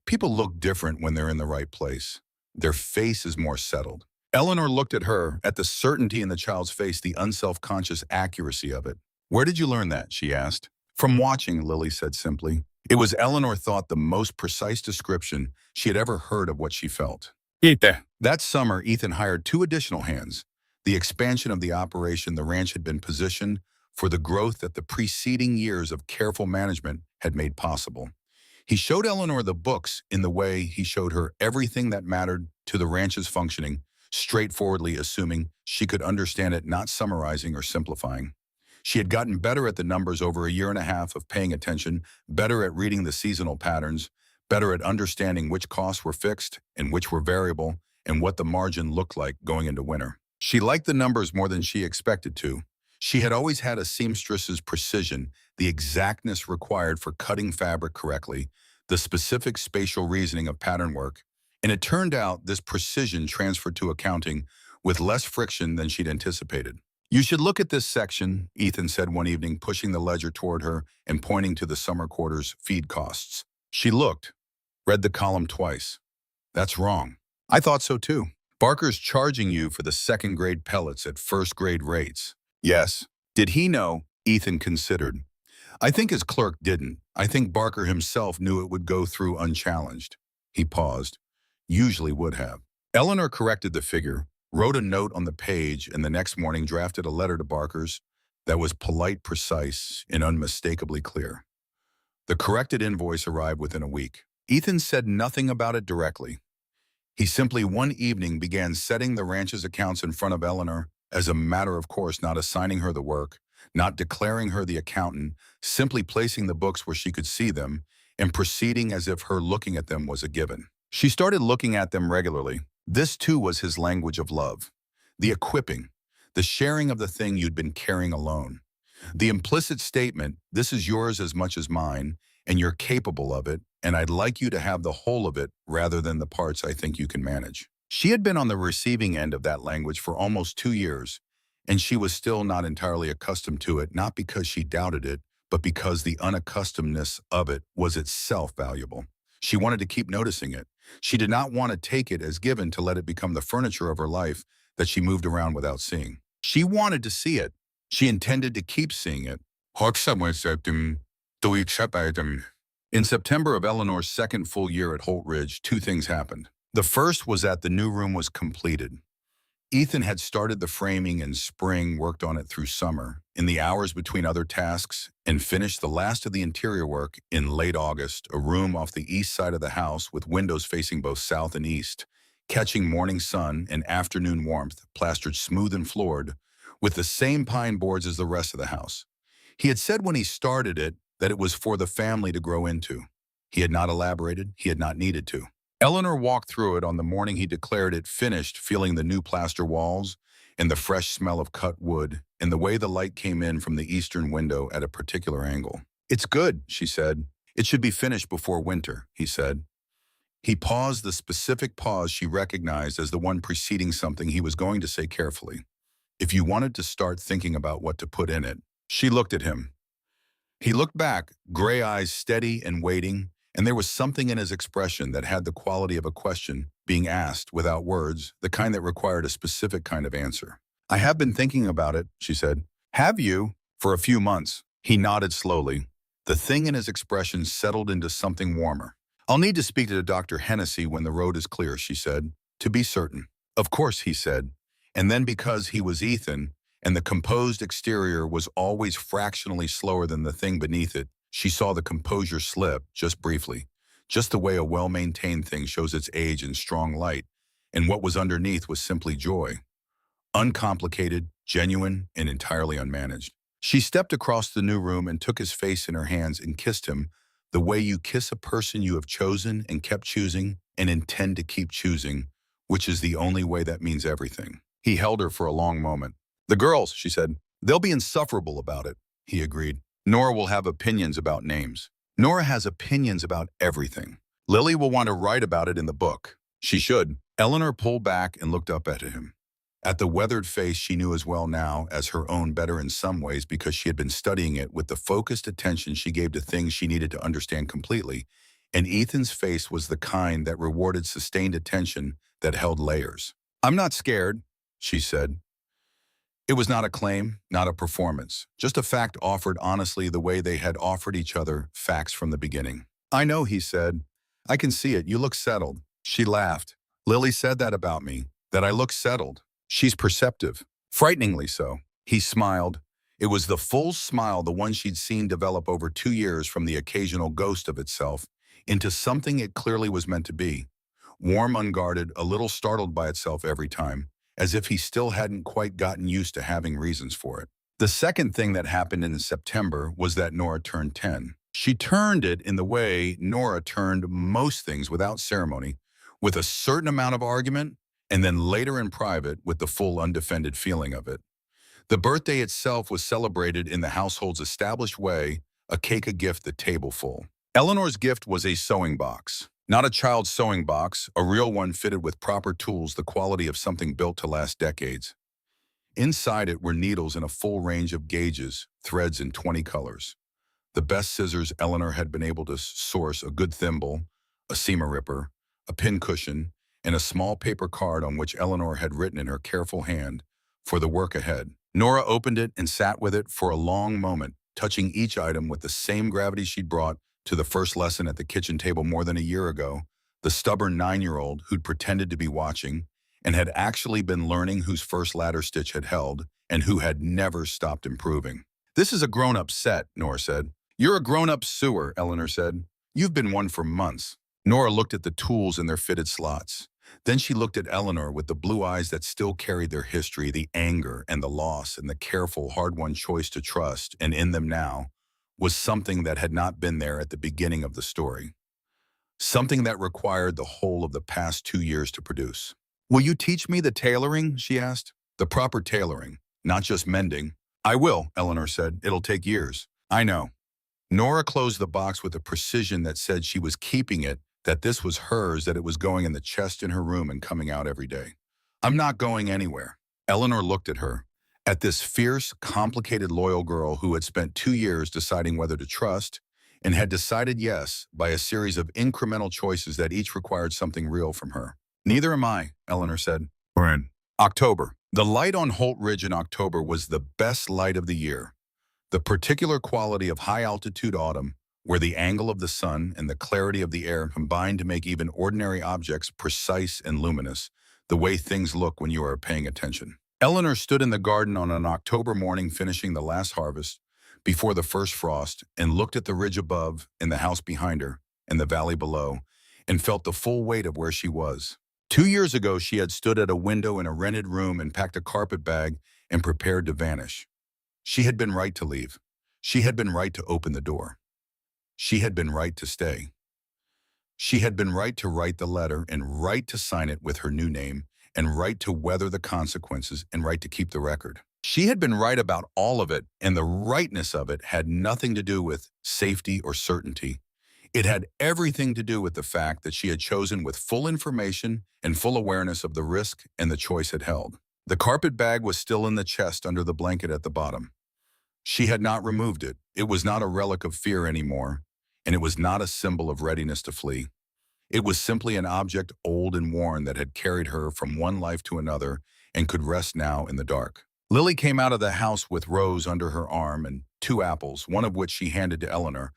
People look different when they're in the right place. Their face is more settled. Eleanor looked at her, at the certainty in the child's face, the unself-conscious accuracy of it. Where did you learn that? She asked. From watching, Lily said simply. It was, Eleanor thought, the most precise description she had ever heard of what she felt. Ethan. That summer, Ethan hired 2 additional hands. The expansion of the operation, the ranch had been positioned for the growth that the preceding years of careful management had made possible. He showed Eleanor the books in the way he showed her everything that mattered to the ranch's functioning, straightforwardly assuming she could understand it, not summarizing or simplifying. She had gotten better at the numbers over a year and a half of paying attention, better at reading the seasonal patterns, better at understanding which costs were fixed and which were variable, and what the margin looked like going into winter. She liked the numbers more than she expected to. She had always had a seamstress's precision, the exactness required for cutting fabric correctly, the specific spatial reasoning of pattern work, and it turned out this precision transferred to accounting with less friction than she'd anticipated. You should look at this section, Ethan said one evening, pushing the ledger toward her and pointing to the summer quarter's feed costs. She looked, read the column twice. That's wrong. I thought so too. Barker's charging you for the second-grade pellets at first-grade rates. Yes. Did he know? Ethan considered. I think his clerk didn't. I think Barker himself knew it would go through unchallenged. He paused. Usually would have. Eleanor corrected the figure, wrote a note on the page, and the next morning drafted a letter to Barker's that was polite, precise, and unmistakably clear. The corrected invoice arrived within a week. Ethan said nothing about it directly. He simply one evening began setting the ranch's accounts in front of Eleanor as a matter of course, not assigning her the work, not declaring her the accountant, simply placing the books where she could see them, and proceeding as if her looking at them was a given. She started looking at them regularly. This too was his language of love. The equipping, the sharing of the thing you'd been carrying alone. The implicit statement, this is yours as much as mine, and you're capable of it, and I'd like you to have the whole of it rather than the parts I think you can manage. She had been on the receiving end of that language for almost 2 years, and she was still not entirely accustomed to it, not because she doubted it, but because the unaccustomedness of it was itself valuable. She wanted to keep noticing it. She did not want to take it as given to let it become the furniture of her life that she moved around without seeing. She wanted to see it. She intended to keep seeing it. In September of Eleanor's second full year at Holt Ridge, 2 things happened. The first was that the new room was completed. Ethan had started the framing in spring, worked on it through summer, in the hours between other tasks, and finished the last of the interior work in late August, a room off the east side of the house with windows facing both south and east, catching morning sun and afternoon warmth, plastered smooth and floored, with the same pine boards as the rest of the house. He had said when he started it that it was for the family to grow into. He had not elaborated, he had not needed to. Eleanor walked through it on the morning he declared it finished, feeling the new plaster walls and the fresh smell of cut wood and the way the light came in from the eastern window at a particular angle. "It's good," she said. "It should be finished before winter," he said. He paused, the specific pause she recognized as the one preceding something he was going to say carefully. "If you wanted to start thinking about what to put in it." She looked at him. He looked back, gray eyes steady and waiting, and there was something in his expression that had the quality of a question being asked without words, the kind that required a specific kind of answer. "I have been thinking about it," she said. "Have you?" "For a few months." He nodded slowly. The thing in his expression settled into something warmer. "I'll need to speak to Dr. Hennessy when the road is clear," she said, "to be certain." "Of course," he said. And then because he was Ethan, and the composed exterior was always fractionally slower than the thing beneath it, she saw the composure slip, just briefly, just the way a well-maintained thing shows its age in strong light, and what was underneath was simply joy. Uncomplicated, genuine, and entirely unmanaged. She stepped across the new room and took his face in her hands and kissed him, the way you kiss a person you have chosen and kept choosing and intend to keep choosing, which is the only way that means everything. He held her for a long moment. "The girls," she said, "they'll be insufferable about it," he agreed. "Nora will have opinions about names." "Nora has opinions about everything. Lily will want to write about it in the book." "She should." Eleanor pulled back and looked up at him. At the weathered face she knew as well now as her own, better in some ways because she had been studying it with the focused attention she gave to things she needed to understand completely, and Ethan's face was the kind that rewarded sustained attention that held layers. "I'm not scared," she said. It was not a claim, not a performance, just a fact offered honestly the way they had offered each other facts from the beginning. "I know," he said. "I can see it. You look settled." She laughed. "Lily said that about me, that I look settled. She's perceptive. Frighteningly so." He smiled. It was the full smile, the one she'd seen develop over 2 years from the occasional ghost of itself into something it clearly was meant to be. Warm, unguarded, a little startled by itself every time, as if he still hadn't quite gotten used to having reasons for it. The second thing that happened in September was that Nora turned 10. She turned it in the way Nora turned most things, without ceremony, with a certain amount of argument, and then later in private with the full undefended feeling of it. The birthday itself was celebrated in the household's established way, a cake, a gift, the table full. Eleanor's gift was a sewing box. Not a child's sewing box, a real one fitted with proper tools, the quality of something built to last decades. Inside it were needles in a full range of gauges, threads in 20 colors. The best scissors Eleanor had been able to source, a good thimble, a seam ripper, a pin cushion, and a small paper card on which Eleanor had written in her careful hand, for the work ahead. Nora opened it and sat with it for a long moment, touching each item with the same gravity she'd brought to the first lesson at the kitchen table more than a year ago, the stubborn 9-year-old who'd pretended to be watching and had actually been learning, whose first ladder stitch had held and who had never stopped improving. "This is a grown-up set," Nora said. "You're a grown-up sewer," Eleanor said. "You've been one for months." Nora looked at the tools in their fitted slots. Then she looked at Eleanor with the blue eyes that still carried their history, the anger and the loss and the careful, hard-won choice to trust, and in them now was something that had not been there at the beginning of the story. Something that required the whole of the past 2 years to produce. "Will you teach me the tailoring?" she asked. "The proper tailoring, not just mending." "I will," Eleanor said. "It'll take years." "I know." Nora closed the box with a precision that said she was keeping it, that this was hers, that it was going in the chest in her room and coming out every day. "I'm not going anywhere." Eleanor looked at her, at this fierce, complicated, loyal girl who had spent 2 years deciding whether to trust, and had decided yes by a series of incremental choices that each required something real from her. "Neither am I," Eleanor said. "We're in October." The light on Holt Ridge in October was the best light of the year. The particular quality of high-altitude autumn, where the angle of the sun and the clarity of the air combined to make even ordinary objects precise and luminous, the way things look when you are paying attention. Eleanor stood in the garden on an October morning finishing the last harvest before the first frost and looked at the ridge above and the house behind her and the valley below and felt the full weight of where she was. 2 years ago, she had stood at a window in a rented room and packed a carpet bag and prepared to vanish. She had been right to leave. She had been right to open the door. She had been right to stay. She had been right to write the letter and right to sign it with her new name and right to weather the consequences and right to keep the record. She had been right about all of it, and the rightness of it had nothing to do with safety or certainty. It had everything to do with the fact that she had chosen with full information and full awareness of the risk and the choice it held. The carpet bag was still in the chest under the blanket at the bottom. She had not removed it. It was not a relic of fear anymore, and it was not a symbol of readiness to flee. It was simply an object old and worn that had carried her from one life to another and could rest now in the dark. Lily came out of the house with Rose under her arm and 2 apples, one of which she handed to Eleanor,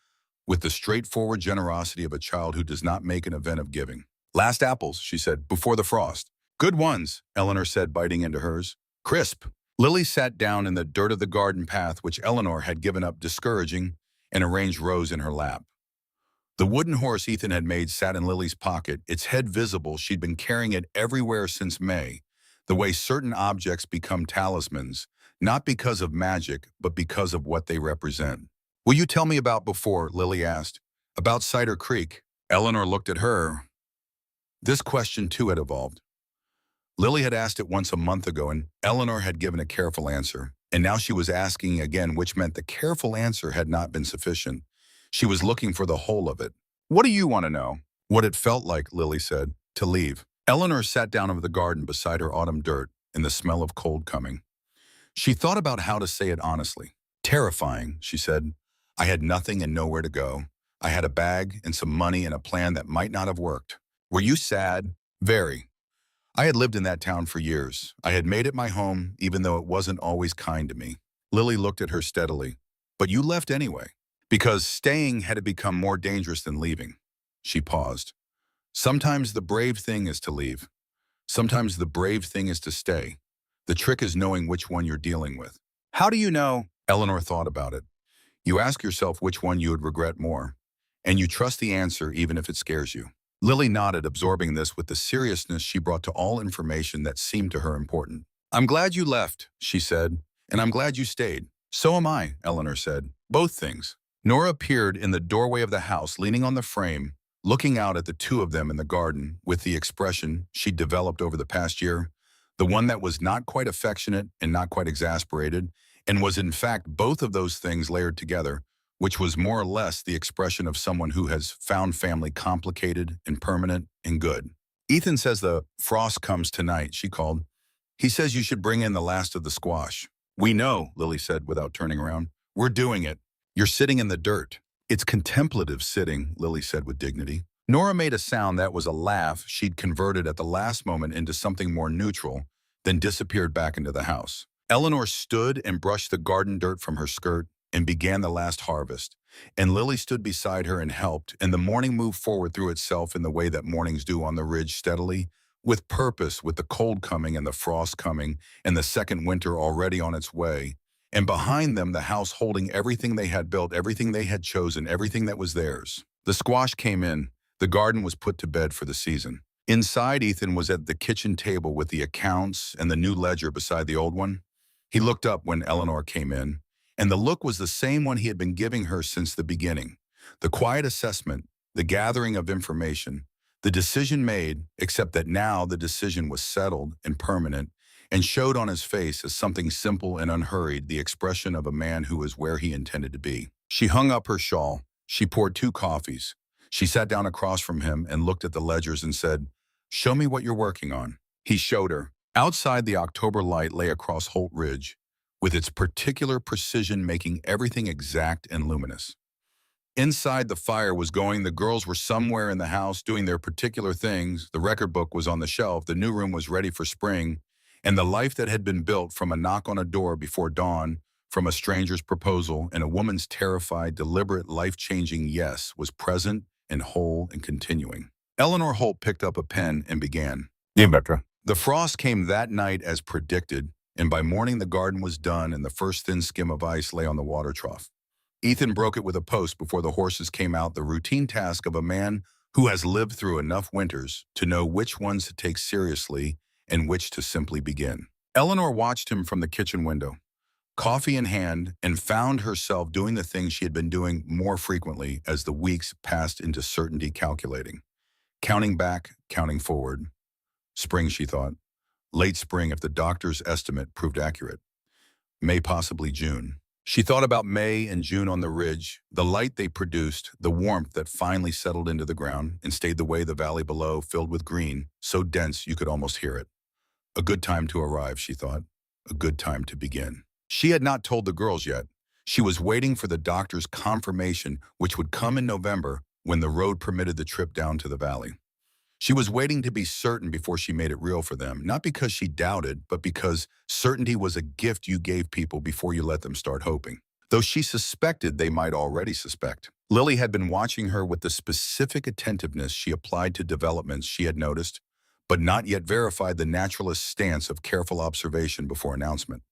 with the straightforward generosity of a child who does not make an event of giving. "Last apples," she said, "before the frost." "Good ones," Eleanor said, biting into hers. "Crisp." Lily sat down in the dirt of the garden path, which Eleanor had given up discouraging, and arranged Rose in her lap. The wooden horse Ethan had made sat in Lily's pocket, its head visible. She'd been carrying it everywhere since May, the way certain objects become talismans, not because of magic, but because of what they represent. "Will you tell me about before?" Lily asked. "About Cider Creek." Eleanor looked at her. This question too had evolved. Lily had asked it once a month ago, and Eleanor had given a careful answer. And now she was asking again, which meant the careful answer had not been sufficient. She was looking for the whole of it. "What do you want to know?" "What it felt like," Lily said, "to leave." Eleanor sat down over the garden beside her autumn dirt and the smell of cold coming. She thought about how to say it honestly. "Terrifying," she said. "I had nothing and nowhere to go. I had a bag and some money and a plan that might not have worked." "Were you sad?" "Very. I had lived in that town for years. I had made it my home, even though it wasn't always kind to me." Lily looked at her steadily. "But you left anyway." "Because staying had to become more dangerous than leaving." She paused. "Sometimes the brave thing is to leave. Sometimes the brave thing is to stay. The trick is knowing which one you're dealing with." "How do you know?" Eleanor thought about it. "You ask yourself which one you would regret more, and you trust the answer even if it scares you." Lily nodded, absorbing this with the seriousness she brought to all information that seemed to her important. "I'm glad you left," she said, "and I'm glad you stayed." "So am I," Eleanor said. "Both things." Nora appeared in the doorway of the house, leaning on the frame, looking out at the two of them in the garden with the expression she'd developed over the past year, the one that was not quite affectionate and not quite exasperated, and was in fact both of those things layered together, which was more or less the expression of someone who has found family complicated and permanent and good. "Ethan says the frost comes tonight," she called. "He says you should bring in the last of the squash." "We know," Lily said without turning around. "We're doing it. You're sitting in the dirt." "It's contemplative sitting," Lily said with dignity. Nora made a sound that was a laugh she'd converted at the last moment into something more neutral, then disappeared back into the house. Eleanor stood and brushed the garden dirt from her skirt and began the last harvest, and Lily stood beside her and helped, and the morning moved forward through itself in the way that mornings do on the ridge, steadily, with purpose, with the cold coming and the frost coming and the second winter already on its way, and behind them the house holding everything they had built, everything they had chosen, everything that was theirs. The squash came in. The garden was put to bed for the season. Inside, Ethan was at the kitchen table with the accounts and the new ledger beside the old one. He looked up when Eleanor came in, and the look was the same one he had been giving her since the beginning. The quiet assessment, the gathering of information, the decision made, except that now the decision was settled and permanent and showed on his face as something simple and unhurried, the expression of a man who was where he intended to be. She hung up her shawl. She poured 2 coffees. She sat down across from him and looked at the ledgers and said, "Show me what you're working on." He showed her. Outside, the October light lay across Holt Ridge, with its particular precision making everything exact and luminous. Inside, the fire was going. The girls were somewhere in the house doing their particular things. The record book was on the shelf. The new room was ready for spring. And the life that had been built from a knock on a door before dawn, from a stranger's proposal, and a woman's terrified, deliberate, life-changing yes was present and whole and continuing. Eleanor Holt picked up a pen and began. "Dear Bertra, The frost came that night as predicted, and by morning the garden was done and the first thin skim of ice lay on the water trough. Ethan broke it with a post before the horses came out, the routine task of a man who has lived through enough winters to know which ones to take seriously and which to simply begin. Eleanor watched him from the kitchen window, coffee in hand, and found herself doing the things she had been doing more frequently as the weeks passed into certainty, calculating. Counting back, counting forward. Spring, she thought. Late spring if the doctor's estimate proved accurate. May, possibly June. She thought about May and June on the ridge, the light they produced, the warmth that finally settled into the ground and stayed the way the valley below, filled with green, so dense you could almost hear it. A good time to arrive, she thought. A good time to begin. She had not told the girls yet. She was waiting for the doctor's confirmation, which would come in November when the road permitted the trip down to the valley. She was waiting to be certain before she made it real for them, not because she doubted, but because certainty was a gift you gave people before you let them start hoping. Though she suspected they might already suspect. Lily had been watching her with the specific attentiveness she applied to developments she had noticed, but not yet verified the naturalist stance of careful observation before announcement.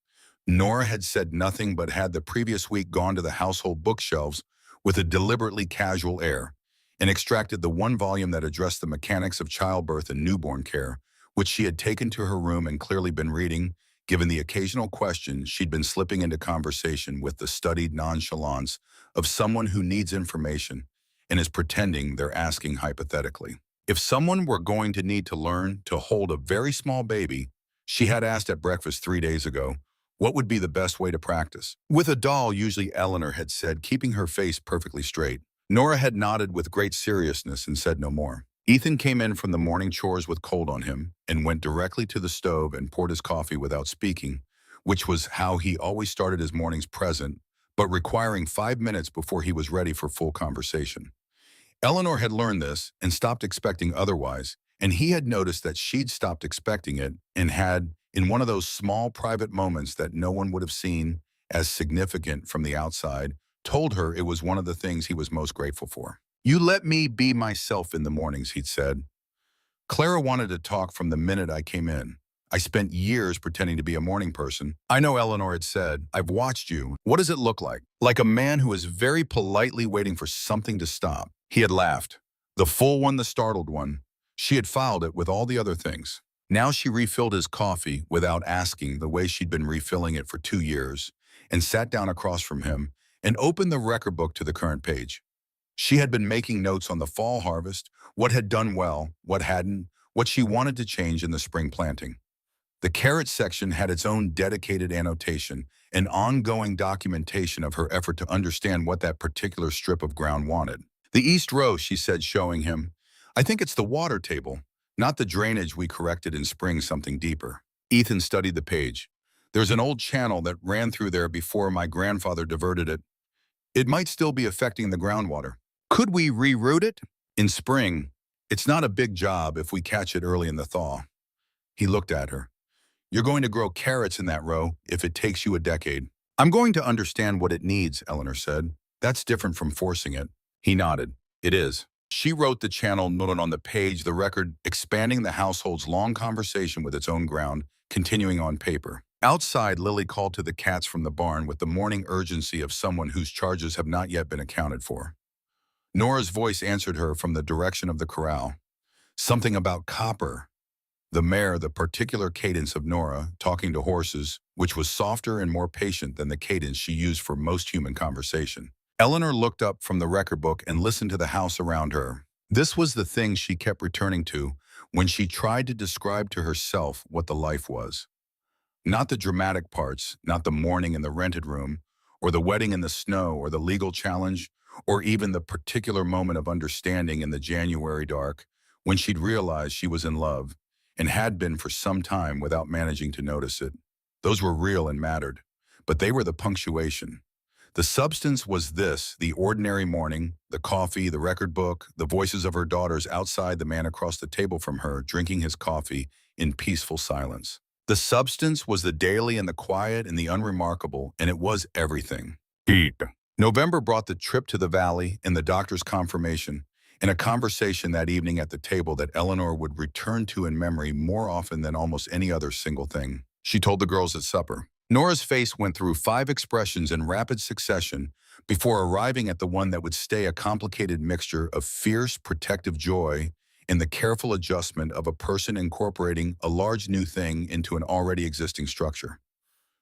Nora had said nothing but had the previous week gone to the household bookshelves with a deliberately casual air, and extracted the one volume that addressed the mechanics of childbirth and newborn care, which she had taken to her room and clearly been reading, given the occasional questions she'd been slipping into conversation with the studied nonchalance of someone who needs information and is pretending they're asking hypothetically. If someone were going to need to learn to hold a very small baby, she had asked at breakfast 3 days ago, what would be the best way to practice? With a doll, usually Eleanor had said, keeping her face perfectly straight. Nora had nodded with great seriousness and said no more. Ethan came in from the morning chores with cold on him and went directly to the stove and poured his coffee without speaking, which was how he always started his mornings, present, but requiring 5 minutes before he was ready for full conversation. Eleanor had learned this and stopped expecting otherwise, and he had noticed that she'd stopped expecting it and had, in one of those small private moments that no one would have seen as significant from the outside, told her it was one of the things he was most grateful for. You let me be myself in the mornings, he'd said. Clara wanted to talk from the minute I came in. I spent years pretending to be a morning person. I know, Eleanor had said. I've watched you. What does it look like? Like a man who is very politely waiting for something to stop. He had laughed. The full one, the startled one. She had filed it with all the other things. Now she refilled his coffee without asking, the way she'd been refilling it for 2 years, and sat down across from him and opened the record book to the current page. She had been making notes on the fall harvest, what had done well, what hadn't, what she wanted to change in the spring planting. The carrot section had its own dedicated annotation, an ongoing documentation of her effort to understand what that particular strip of ground wanted. The east row, she said, showing him. I think it's the water table, not the drainage we corrected in spring, something deeper. Ethan studied the page. There's an old channel that ran through there before my grandfather diverted it. It might still be affecting the groundwater. Could we reroute it? In spring, it's not a big job if we catch it early in the thaw. He looked at her. You're going to grow carrots in that row if it takes you a decade. I'm going to understand what it needs, Eleanor said. That's different from forcing it. He nodded. It is. She wrote the channel note on the page, the record expanding the household's long conversation with its own ground, continuing on paper. Outside, Lily called to the cats from the barn with the morning urgency of someone whose charges have not yet been accounted for. Nora's voice answered her from the direction of the corral. Something about copper. The mare, the particular cadence of Nora, talking to horses, which was softer and more patient than the cadence she used for most human conversation. Eleanor looked up from the record book and listened to the house around her. This was the thing she kept returning to when she tried to describe to herself what the life was. Not the dramatic parts, not the morning in the rented room, or the wedding in the snow, or the legal challenge, or even the particular moment of understanding in the January dark when she'd realized she was in love and had been for some time without managing to notice it. Those were real and mattered, but they were the punctuation. The substance was this, the ordinary morning, the coffee, the record book, the voices of her daughters outside, the man across the table from her drinking his coffee in peaceful silence. The substance was the daily and the quiet and the unremarkable, and it was everything. Heat. November brought the trip to the valley and the doctor's confirmation, in a conversation that evening at the table that Eleanor would return to in memory more often than almost any other single thing. She told the girls at supper. Nora's face went through 5 expressions in rapid succession before arriving at the one that would stay a complicated mixture of fierce, protective joy and the careful adjustment of a person incorporating a large new thing into an already existing structure.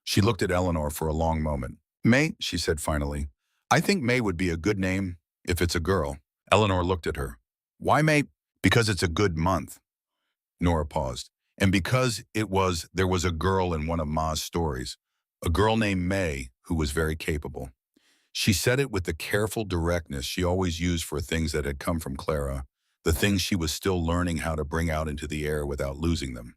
She looked at Eleanor for a long moment. "May," she said finally. "I think May would be a good name if it's a girl." Eleanor looked at her. "Why May?" "Because it's a good month." Nora paused. "And because there was a girl in one of Ma's stories, a girl named May who was very capable." She said it with the careful directness she always used for things that had come from Clara, the things she was still learning how to bring out into the air without losing them.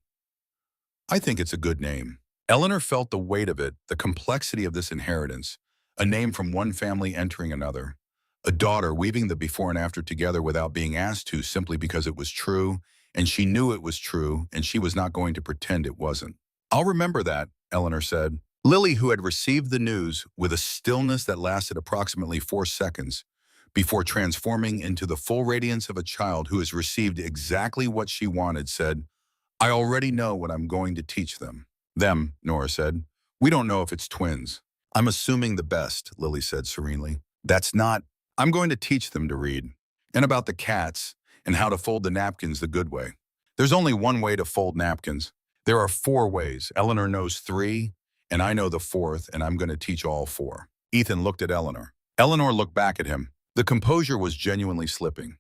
"I think it's a good name." Eleanor felt the weight of it, the complexity of this inheritance, a name from one family entering another, a daughter weaving the before and after together without being asked to simply because it was true, and she knew it was true, and she was not going to pretend it wasn't. "I'll remember that," Eleanor said. Lily, who had received the news with a stillness that lasted approximately 4 seconds, before transforming into the full radiance of a child who has received exactly what she wanted, said, "I already know what I'm going to teach them." "Them," Nora said. "We don't know if it's twins." "I'm assuming the best," Lily said serenely. "That's not. I'm going to teach them to read. And about the cats, and how to fold the napkins the good way. There's only one way to fold napkins. There are 4 ways. Eleanor knows 3, and I know the 4th, and I'm going to teach all 4. Ethan looked at Eleanor. Eleanor looked back at him. The composure was genuinely slipping.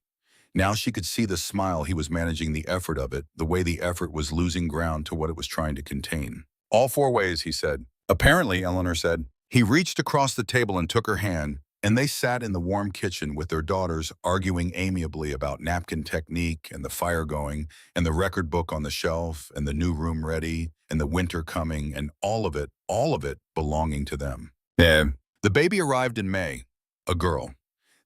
Now she could see the smile he was managing the effort of it, the way the effort was losing ground to what it was trying to contain. "All 4 ways," he said. "Apparently," Eleanor said. He reached across the table and took her hand, and they sat in the warm kitchen with their daughters arguing amiably about napkin technique and the fire going and the record book on the shelf and the new room ready and the winter coming and all of it belonging to them. Yeah. The baby arrived in May, a girl.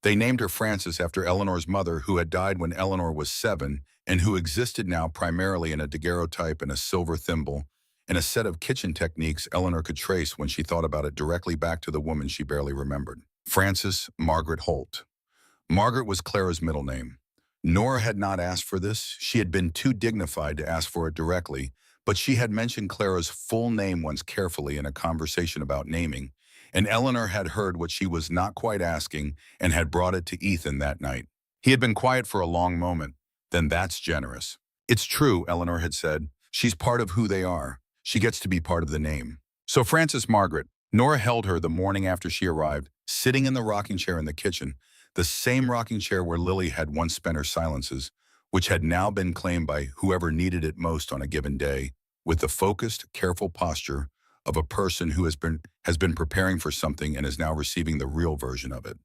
They named her Frances after Eleanor's mother, who had died when Eleanor was 7 and who existed now primarily in a daguerreotype and a silver thimble and a set of kitchen techniques Eleanor could trace when she thought about it directly back to the woman she barely remembered. Frances Margaret Holt. Margaret was Clara's middle name. Nora had not asked for this. She had been too dignified to ask for it directly, but she had mentioned Clara's full name once carefully in a conversation about naming, and Eleanor had heard what she was not quite asking and had brought it to Ethan that night. He had been quiet for a long moment. "Then that's generous." "It's true," Eleanor had said. "She's part of who they are. She gets to be part of the name." So Frances Margaret. Nora held her the morning after she arrived, sitting in the rocking chair in the kitchen, the same rocking chair where Lily had once spent her silences, which had now been claimed by whoever needed it most on a given day, with the focused, careful posture of a person who has been preparing for something and is now receiving the real version of it.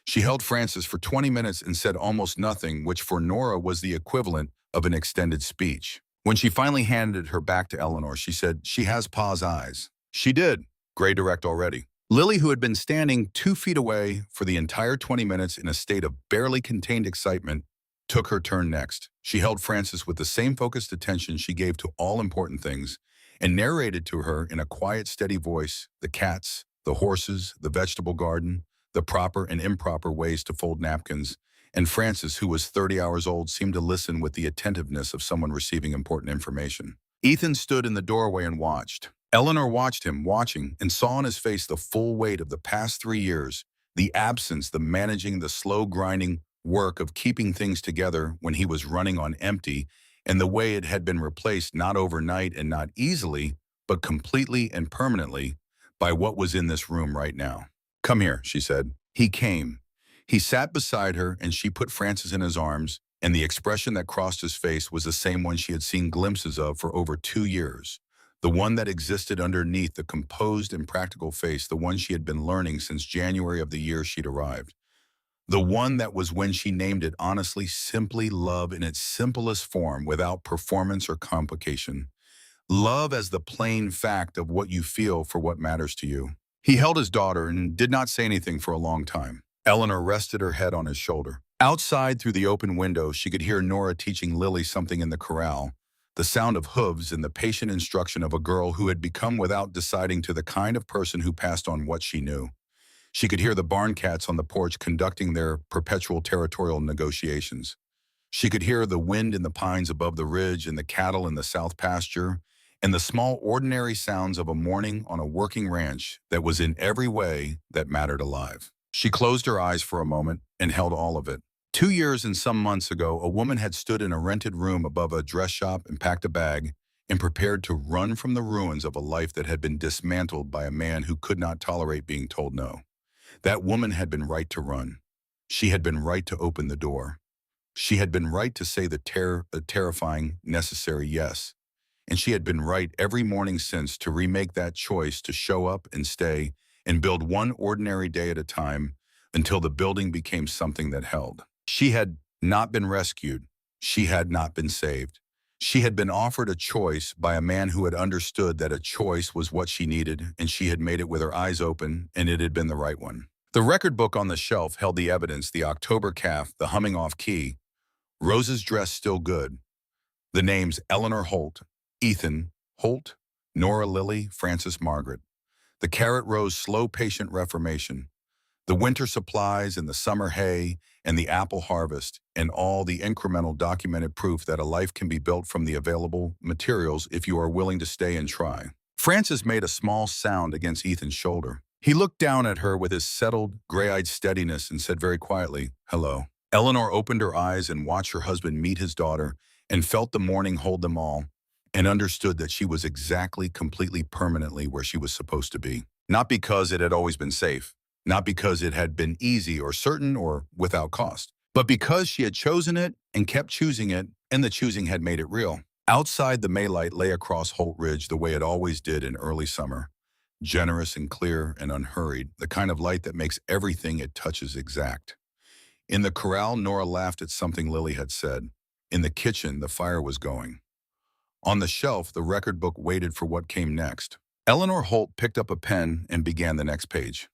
She held Frances for 20 minutes and said almost nothing, which for Nora was the equivalent of an extended speech. When she finally handed her back to Eleanor, she said, "She has Pa's eyes." She did, gray direct already. Lily, who had been standing 2 feet away for the entire 20 minutes in a state of barely contained excitement, took her turn next. She held Frances with the same focused attention she gave to all important things, and narrated to her in a quiet, steady voice the cats, the horses, the vegetable garden, the proper and improper ways to fold napkins, and Frances, who was 30 hours old, seemed to listen with the attentiveness of someone receiving important information. Ethan stood in the doorway and watched. Eleanor watched him, watching, and saw on his face the full weight of the past 3 years, the absence, the managing, the slow grinding work of keeping things together when he was running on empty, and the way it had been replaced not overnight and not easily, but completely and permanently by what was in this room right now. "Come here," she said. He came. He sat beside her, and she put Frances in his arms, and the expression that crossed his face was the same one she had seen glimpses of for over 2 years, the one that existed underneath the composed and practical face, the one she had been learning since January of the year she'd arrived. The one that was, when she named it honestly, simply love in its simplest form, without performance or complication. Love as the plain fact of what you feel for what matters to you. He held his daughter and did not say anything for a long time. Eleanor rested her head on his shoulder. Outside, through the open window, she could hear Nora teaching Lily something in the corral, the sound of hooves and the patient instruction of a girl who had become, without deciding, to the kind of person who passed on what she knew. She could hear the barn cats on the porch conducting their perpetual territorial negotiations. She could hear the wind in the pines above the ridge and the cattle in the south pasture, and the small ordinary sounds of a morning on a working ranch that was in every way that mattered alive. She closed her eyes for a moment and held all of it. 2 years and some months ago, a woman had stood in a rented room above a dress shop and packed a bag and prepared to run from the ruins of a life that had been dismantled by a man who could not tolerate being told no. That woman had been right to run. She had been right to open the door. She had been right to say the terrifying, necessary yes. And she had been right every morning since to remake that choice to show up and stay and build one ordinary day at a time until the building became something that held. She had not been rescued. She had not been saved. She had been offered a choice by a man who had understood that a choice was what she needed, and she had made it with her eyes open, and it had been the right one. The record book on the shelf held the evidence: the October calf, the humming off key, Rose's dress still good, the names Eleanor Holt, Ethan Holt, Nora Lily, Frances Margaret, the carrot rose slow patient reformation, the winter supplies and the summer hay and the apple harvest, and all the incremental documented proof that a life can be built from the available materials if you are willing to stay and try. Frances made a small sound against Ethan's shoulder. He looked down at her with his settled, gray-eyed steadiness and said very quietly, "Hello." Eleanor opened her eyes and watched her husband meet his daughter and felt the morning hold them all and understood that she was exactly, completely, permanently where she was supposed to be. Not because it had always been safe, not because it had been easy or certain or without cost, but because she had chosen it and kept choosing it, and the choosing had made it real. Outside, the Maylight lay across Holt Ridge the way it always did in early summer, generous and clear and unhurried, the kind of light that makes everything it touches exact. In the corral, Nora laughed at something Lily had said. In the kitchen, the fire was going. On the shelf, the record book waited for what came next. Eleanor Holt picked up a pen and began the next page.